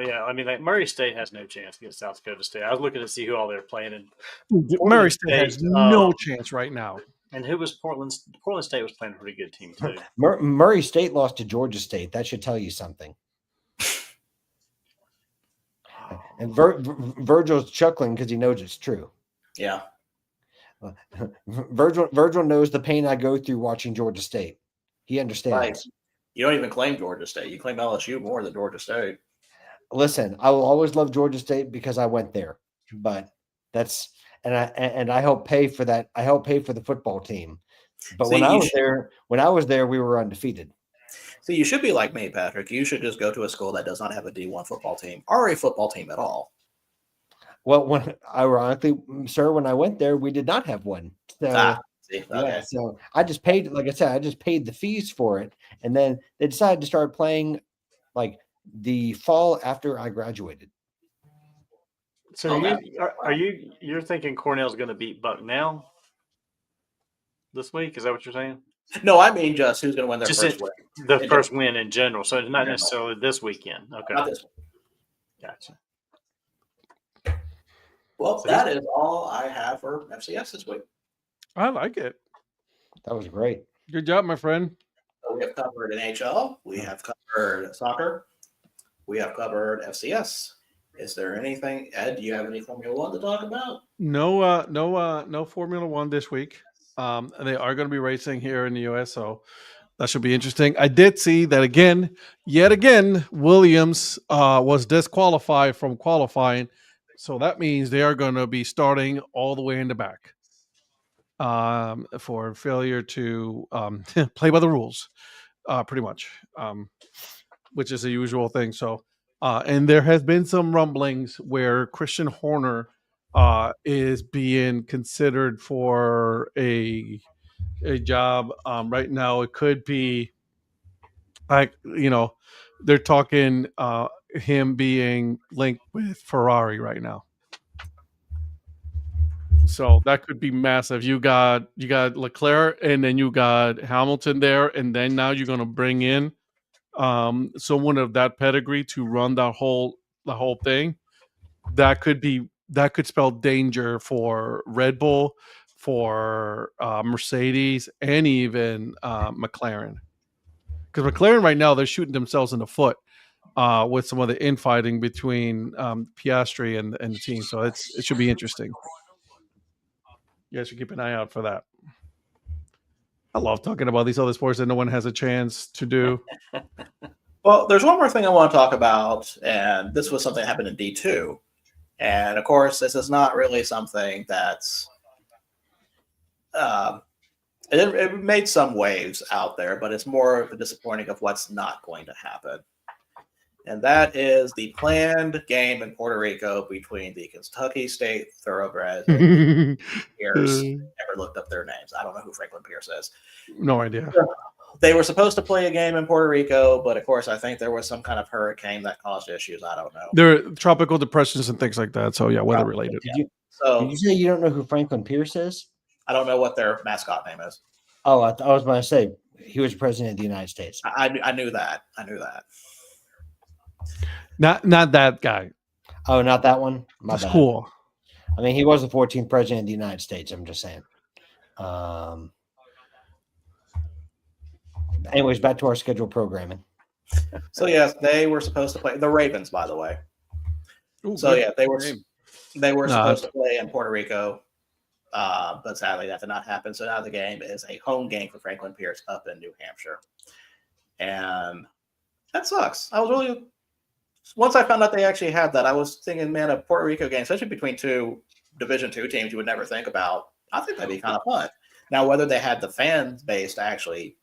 Yeah, I mean, like Murray State has no chance against South Dakota State. I was looking to see who all they're playing, and Murray State has no chance right now. And who was Portland? Portland State was playing a pretty good team too. Murray State lost to Georgia State. That should tell you something. And Virgil's chuckling because he knows it's true. Yeah. Virgil knows the pain I go through watching Georgia State. He understands. Right. You don't even claim Georgia State. You claim LSU more than Georgia State. Listen, I will always love Georgia State because I went there. But that's and I help pay for that. I help pay for the football team. But See, when I was there, we were undefeated. So you should be like me, Patrick. You should just go to a school that does not have a D1 football team or a football team at all. Well, when ironically, sir, when I went there, we did not have one. So See, okay. yeah, so I just paid, like I said, I just paid the fees for it, and then they decided to start playing like the fall after I graduated. So Okay. you're thinking Cornell's going to beat Bucknell this week? Is that what you're saying? No, I mean just who's going to win their Just first win. the In first win in general. So it's not general. necessarily this weekend. Okay, Not this one. gotcha. Well, So that is all I have for FCS this week. I like it. That was great. Good job, my friend. So we have covered NHL. We have covered soccer. We have covered FCS. Is there anything, Ed? Do you have any Formula One to talk about? No Formula One this week. They are going to be racing here in the US, so that should be interesting. I did see that yet again, Williams was disqualified from qualifying, so that means they are going to be starting all the way in the back for failure to play by the rules, pretty much, which is a usual thing. So, and there has been some rumblings where Christian Horner is being considered for a job. Right now, it could be like they're talking him being linked with Ferrari right now. So that could be massive. You got Leclerc, and then you got Hamilton there, and then now you're going to bring in someone of that pedigree to run the whole thing. That could spell danger for Red Bull, for Mercedes, and even McLaren. Because McLaren right now, they're shooting themselves in the foot with some of the infighting between Piastri and the team. So it should be interesting. You guys should keep an eye out for that. I love talking about these other sports that no one has a chance to do. Well, there's one more thing I want to talk about, and this was something that happened in D2. And of course, this is not really something that's it made some waves out there, but it's more of a disappointing of what's not going to happen. And that is the planned game in Puerto Rico between the Kentucky State Thoroughbreds and Pierce. Never looked up their names. I don't know who Franklin Pierce is. No idea. They were supposed to play a game in Puerto Rico, but of course, I think there was some kind of hurricane that caused issues. I don't know. There are tropical depressions and things like that. So yeah, weather related. Did you say you don't know who Franklin Pierce is? I don't know what their mascot name is. Oh, I was going to say he was president of the United States. I knew that. I knew that. Not that guy. Oh, not that one. That's cool. I mean, he was the 14th president of the United States. I'm just saying. Anyways, back to our scheduled programming. So yes, they were supposed to play the Ravens, by the way. Ooh, so yeah, they were supposed to play in Puerto Rico, but sadly that did not happen. So now the game is a home game for Franklin Pierce up in New Hampshire, and that sucks. I was really once I found out they actually had that, I was thinking, man, a Puerto Rico game, especially between two Division II teams, you would never think about. I think that'd be kind of fun. Now, whether they had the fan base to actually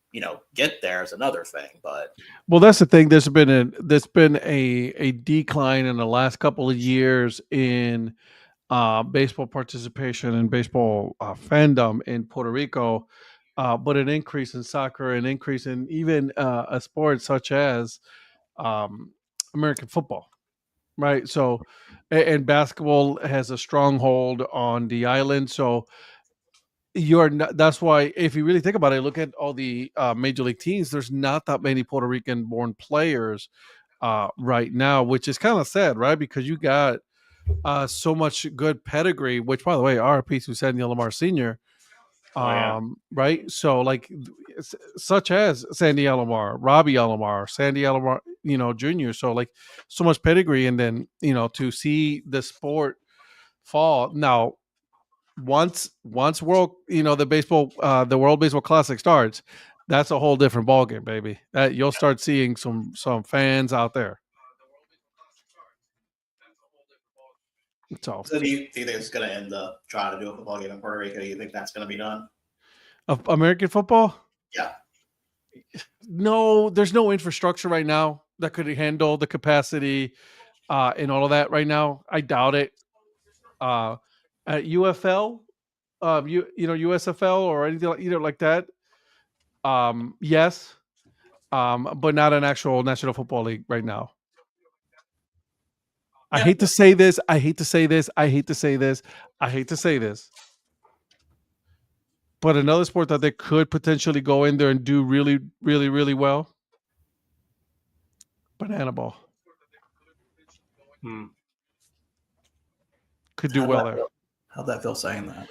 get there is another thing. But that's the thing. There's been a decline in the last couple of years in baseball participation and baseball fandom in Puerto Rico, but an increase in soccer, an increase in even a sport such as American football, right? So, and basketball has a stronghold on the island. So that's why, if you really think about it, look at all the major league teams. There's not that many Puerto Rican born players right now, which is kind of sad, right? Because you got so much good pedigree, which, by the way, RIP to Sandy Alomar Sr. Right? So, like, such as Sandy Alomar, Robbie Alomar, Sandy Alomar, Jr. So, like, so much pedigree, and then to see the sport fall now. Once world, the World Baseball Classic starts, that's a whole different ballgame, baby. That you'll start seeing some fans out there. So do you think it's going to end up trying to do a football game in Puerto Rico? Do you think that's going to be done? Of American football? Yeah. No, there's no infrastructure right now that could handle the capacity and all of that right now. I doubt it. At UFL, USFL or anything like that. Yes, but not an actual National Football League right now. I Yeah. hate to say this. I hate to say this. I hate to say this. I hate to say this. But another sport that they could potentially go in there and do really, really, really well. Banana ball could do well there. How'd that feel saying that?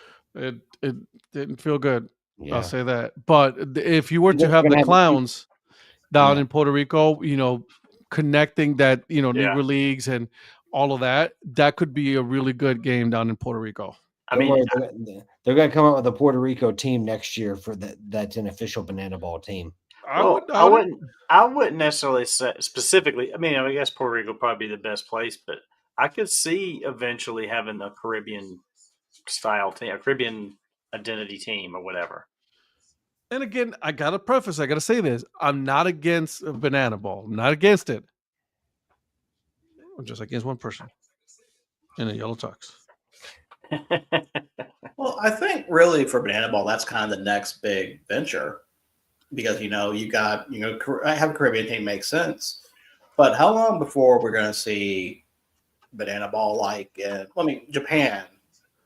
It didn't feel good. Yeah. I'll say that. But if you were to They're have gonna the have- clowns down Yeah. in Puerto Rico, connecting that, Yeah. Negro leagues and all of that, that could be a really good game down in Puerto Rico. I Don't mean, worry, they're going to come out with a Puerto Rico team next year for that's an official banana ball team. I well, would I doubt it. wouldn't necessarily say specifically. I mean, I guess Puerto Rico would probably be the best place, but I could see eventually having a Caribbean style team, a Caribbean identity team, or whatever. And again, I got to say this. I'm not against a banana ball. I'm not against it. I'm just against one person in a yellow tux. Well, I think really for banana ball, that's kind of the next big venture because you got have a Caribbean team makes sense, but how long before we're going to see banana ball like in Japan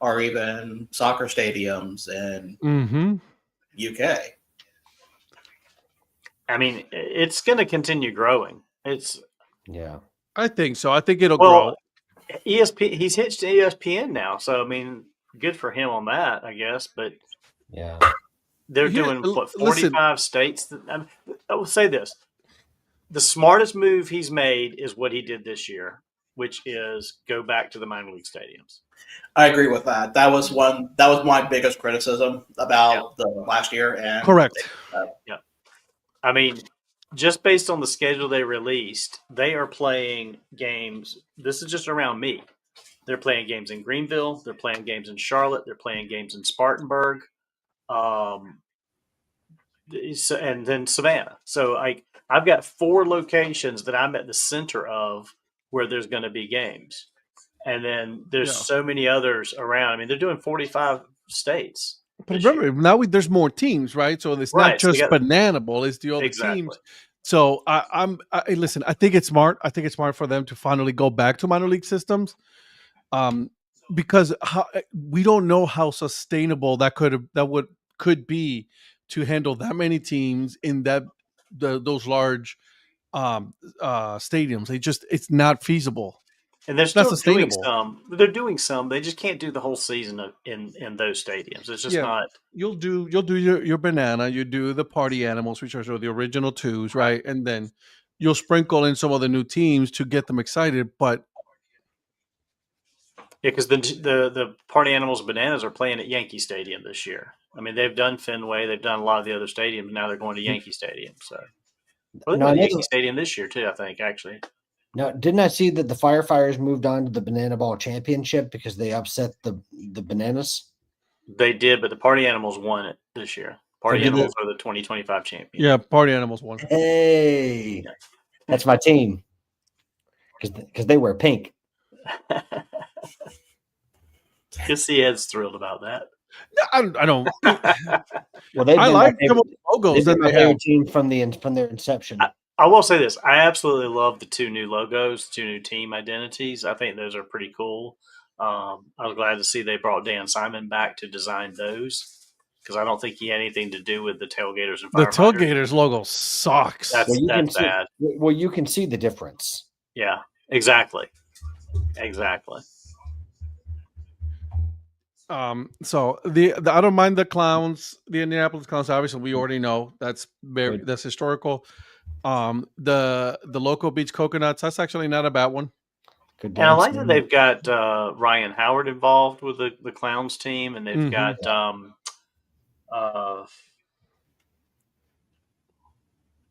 or even soccer stadiums in UK? I mean, it's going to continue growing. Yeah. I think so. I think it'll Well, grow. He's hitched to ESPN now, so I mean, good for him on that, I guess. But Yeah. they're Here, doing what, listen. 45 states. I will say this: the smartest move he's made is what he did this year, which is go back to the minor league stadiums. I agree with that. That was my biggest criticism about the last year. And Correct. I mean, just based on the schedule they released, they are playing games. This is just around me. They're playing games in Greenville. They're playing games in Charlotte. They're playing games in Spartanburg, and then Savannah. So I've got 4 locations that I'm at the center of where there's going to be games, and then there's so many others around. I mean, they're doing 45 states. But remember, now there's more teams, right? So it's not just banana ball; it's the other teams. So listen. I think it's smart. I think it's smart for them to finally go back to minor league systems, because we don't know how sustainable that could be to handle that many teams in those large stadiums. It's not feasible. And they're still doing some. They're doing some. They just can't do the whole season in those stadiums. It's just not. You'll do your banana. You do the party animals, which are the original 2s, right? And then you'll sprinkle in some of the new teams to get them excited. But yeah, because the party animals and bananas are playing at Yankee Stadium this year. I mean, they've done Fenway. They've done a lot of the other stadiums. Now they're going to Yankee Stadium. So they're going to Yankee Stadium this year too, I think, actually. Now, didn't I see that the Firefighters moved on to the Banana Ball Championship because they upset the Bananas? They did, but the Party Animals won it this year. Party Animals are the 2025 champions. Yeah, Party Animals won. Hey, that's my team because they wear pink. Guess he Ed's thrilled about that. I don't. Well, I like some of the logos that they have team from their inception. I will say this. I absolutely love the 2 new logos, 2 new team identities. I think those are pretty cool. I was glad to see they brought Dan Simon back to design those because I don't think he had anything to do with the Tailgaters and Firefighters. The Tailgaters logo sucks. That's bad. Well, you can see the difference. Yeah, exactly. Exactly. So I don't mind the clowns, the Indianapolis Clowns. Obviously, we already know that's historical. The local beach coconuts, that's actually not a bad one. And I like that they've got Ryan Howard involved with the clowns team, and they've got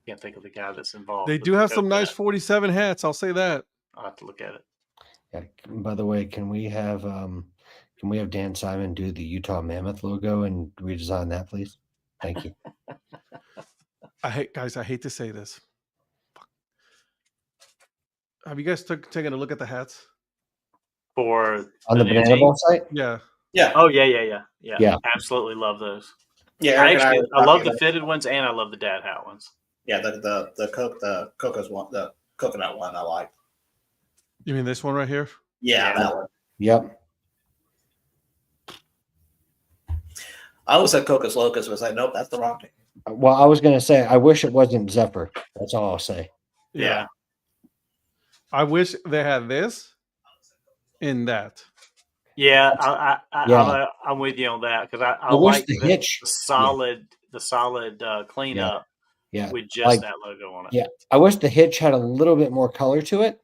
can't think of the guy that's involved. They do have some nice 47 hats. I'll say that. I'll have to look at it. Yeah, by the way, can we have Dan Simon do the Utah Mammoth logo and redesign that, please? Thank you. I hate to say this. Have you guys taken a look at the hats? for On the new Banana team. Ball site? Yeah. Yeah. Oh yeah. Yeah. Absolutely love those. Yeah. I Eric and actually were I love talking the about- fitted ones and I love the dad hat ones. Yeah, the coconut one I like. You mean this one right here? Yeah, Yeah. that one. Yep. I always said Cocos Locus, was like, nope, that's the wrong thing. Well, I was going to say, I wish it wasn't Zephyr. That's all I'll say. Yeah. I wish they had this in that. Yeah, Yeah. I'm with you on that because I wish like the the hitch. solid cleanup Yeah. with just Like- that logo on it. Yeah. I wish the hitch had a little bit more color to it.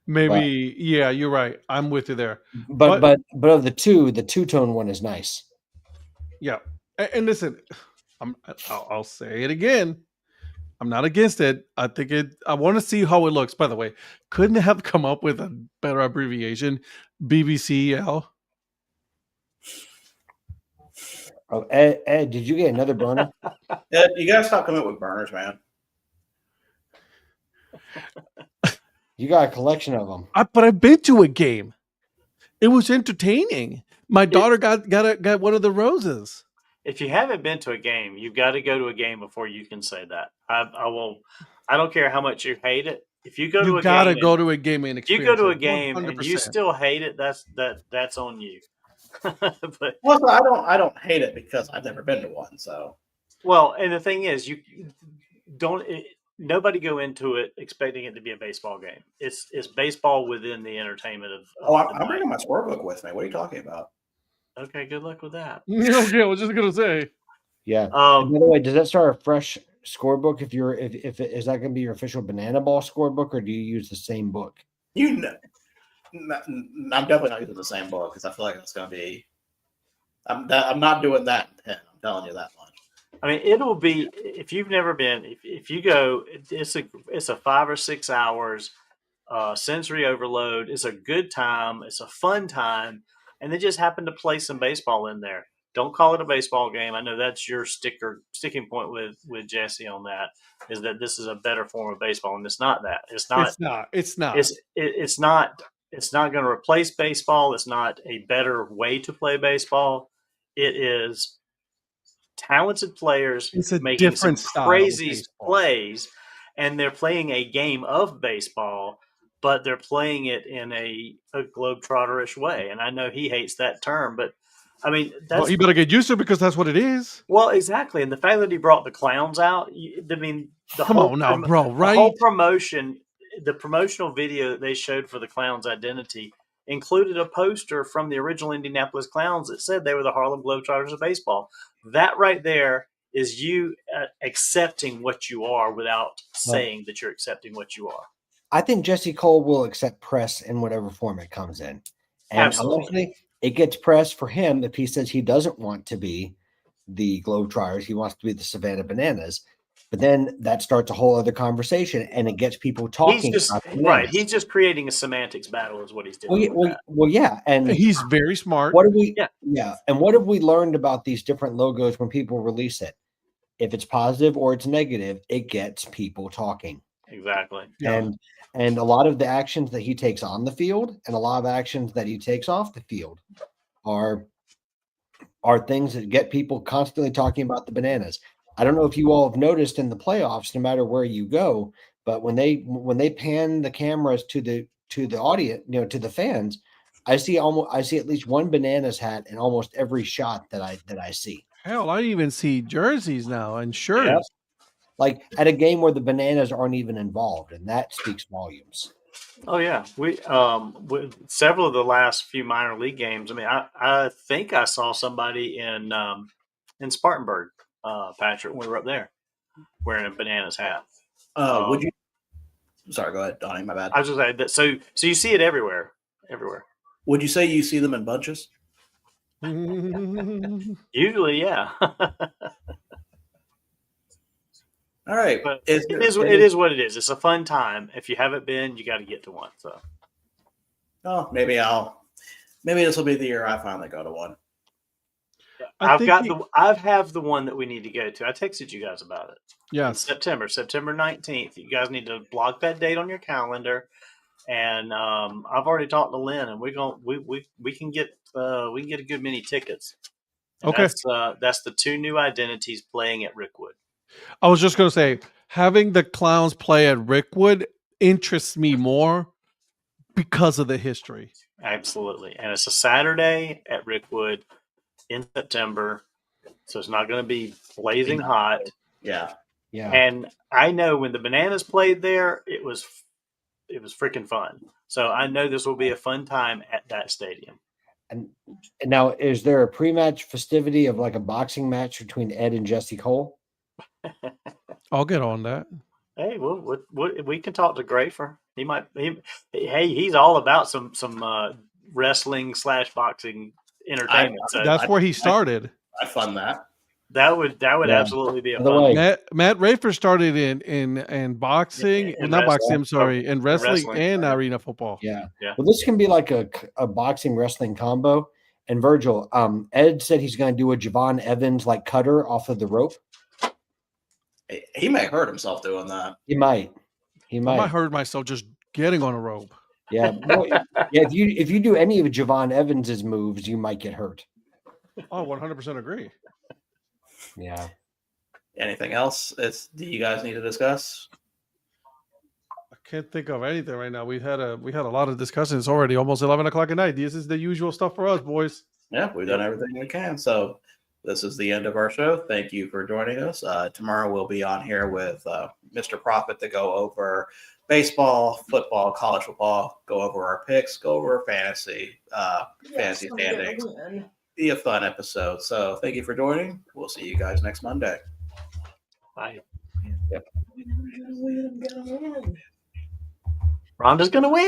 Maybe, yeah, you're right. I'm with you there. But of the two-tone one is nice. Yeah. And listen, I'll say it again. I'm not against it. I think I want to see how it looks. By the way, couldn't it have come up with a better abbreviation? BBCL. Oh, Ed, did you get another burner? Ed, you gotta stop coming up with burners, man. You got a collection of them. But I've been to a game. It was entertaining. My daughter got one of the roses. If you haven't been to a game, you've got to go to a game before you can say that. I don't care how much you hate it. If you go to You a gotta game, go to a game and if you go experience to a it, game and you 100%. still hate it, that's on you. But Well, I don't hate it because I've never been to one. So well, and the thing is, you don't. Nobody go into it expecting it to be a baseball game. It's baseball within the entertainment of. I'm bringing my scorebook with me. What are you talking about? Okay, good luck with that. Okay, I was just gonna say. Yeah. And by the way, does that start a fresh scorebook if is that going to be your official Banana Ball scorebook, or do you use the same book? I'm definitely not using the same book because I feel like it's going to be. I'm not doing that. I'm telling you that much. I mean, it'll be if you've never been. If you go, it's a 5 or 6 hours, sensory overload. It's a good time. It's a fun time, and they just happen to play some baseball in there. Don't call it a baseball game. I know that's your sticking point with Jesse on that is that this is a better form of baseball, and it's not that. It's not. It's not. It's not. It's not going to replace baseball. It's not a better way to play baseball. It is talented players It's a making some different style of crazy baseball. plays, and they're playing a game of baseball, but they're playing it in a globetrotterish way. And I know he hates that term, but I mean, that's Well, you better get used to it because that's what it is. well, exactly. And the fact that he brought the clowns out, I mean, Come on now, bro, the right? whole promotion, the promotional video that they showed for the clown's identity included a poster from the original Indianapolis Clowns that said they were the Harlem Globetrotters of baseball. That right there is you accepting what you are without saying that you're accepting what you are. I think Jesse Cole will accept press in whatever form it comes in. And Absolutely. honestly, it gets press for him if he says he doesn't want to be the Globetrotters. He wants to be the Savannah Bananas. But then that starts a whole other conversation, and it gets people talking. He's just about the right. Bananas. He's just creating a semantics battle, is what he's doing. Well, yeah, and He's very smart. what have we? Yeah. And what have we learned about these different logos when people release it? If it's positive or it's negative, it gets people talking. Exactly. Yeah. And a lot of the actions that he takes on the field and a lot of actions that he takes off the field are things that get people constantly talking about the Bananas. I don't know if you all have noticed in the playoffs, no matter where you go, but when they pan the cameras to the audience, to the fans, I see at least one Bananas hat in almost every shot that I see. Hell, I even see jerseys now and shirts. Yep. Like at a game where the Bananas aren't even involved, and that speaks volumes. Oh yeah, we with several of the last few minor league games. I mean, I think I saw somebody in Spartanburg, Patrick, when we were up there, wearing a Bananas hat. Would you? Sorry, go ahead, Donnie. My bad. I was just saying that. So you see it everywhere. Would you say you see them in bunches? Usually, yeah. All right, But it is what it is. It's a fun time. If you haven't been, you got to get to one. So. Oh, maybe this will be the year I finally go to one. I have the one that we need to go to. I texted you guys about it. Yes. September 19th. You guys need to block that date on your calendar and I've already talked to Lynn, and we can get a good many tickets. And Okay. that's the two new identities playing at Rickwood. I was just going to say, having the Clowns play at Rickwood interests me more because of the history. Absolutely, and it's a Saturday at Rickwood in September, so it's not going to be blazing hot. Yeah. Yeah. And I know when the Bananas played there, it was freaking fun. So I know this will be a fun time at that stadium. And now, is there a pre-match festivity of like a boxing match between Ed and Jesse Cole? I'll get on that. Hey, we can talk to Grafer. He's all about some wrestling / boxing entertainment. That's where he started. I fund that. That would Yeah. absolutely be a By the fun way, one. Matt Rafer started in boxing, In not boxing. wrestling. I'm sorry, in wrestling and Yeah. arena football. yeah. Yeah. Well, this can be like a boxing wrestling combo. And Virgil, Ed said he's going to do a Javon Evans like cutter off of the rope. He may hurt himself doing that. He might. I might hurt myself just getting on a rope. Yeah. Well, yeah. If you do any of Javon Evans's moves, you might get hurt. Oh, 100% agree. Yeah. Anything else? Do you guys need to discuss? I can't think of anything right now. We had a lot of discussions. It's already almost 11 o'clock at night. This is the usual stuff for us, boys. Yeah, we've done everything we can. So this is the end of our show. Thank you for joining us. Tomorrow we'll be on here with Mr. Profit to go over baseball, football, college football, go over our picks, go over fantasy standings. Be a fun episode. So thank you for joining. We'll see you guys next Monday. Bye. Yep. Rhonda's gonna win.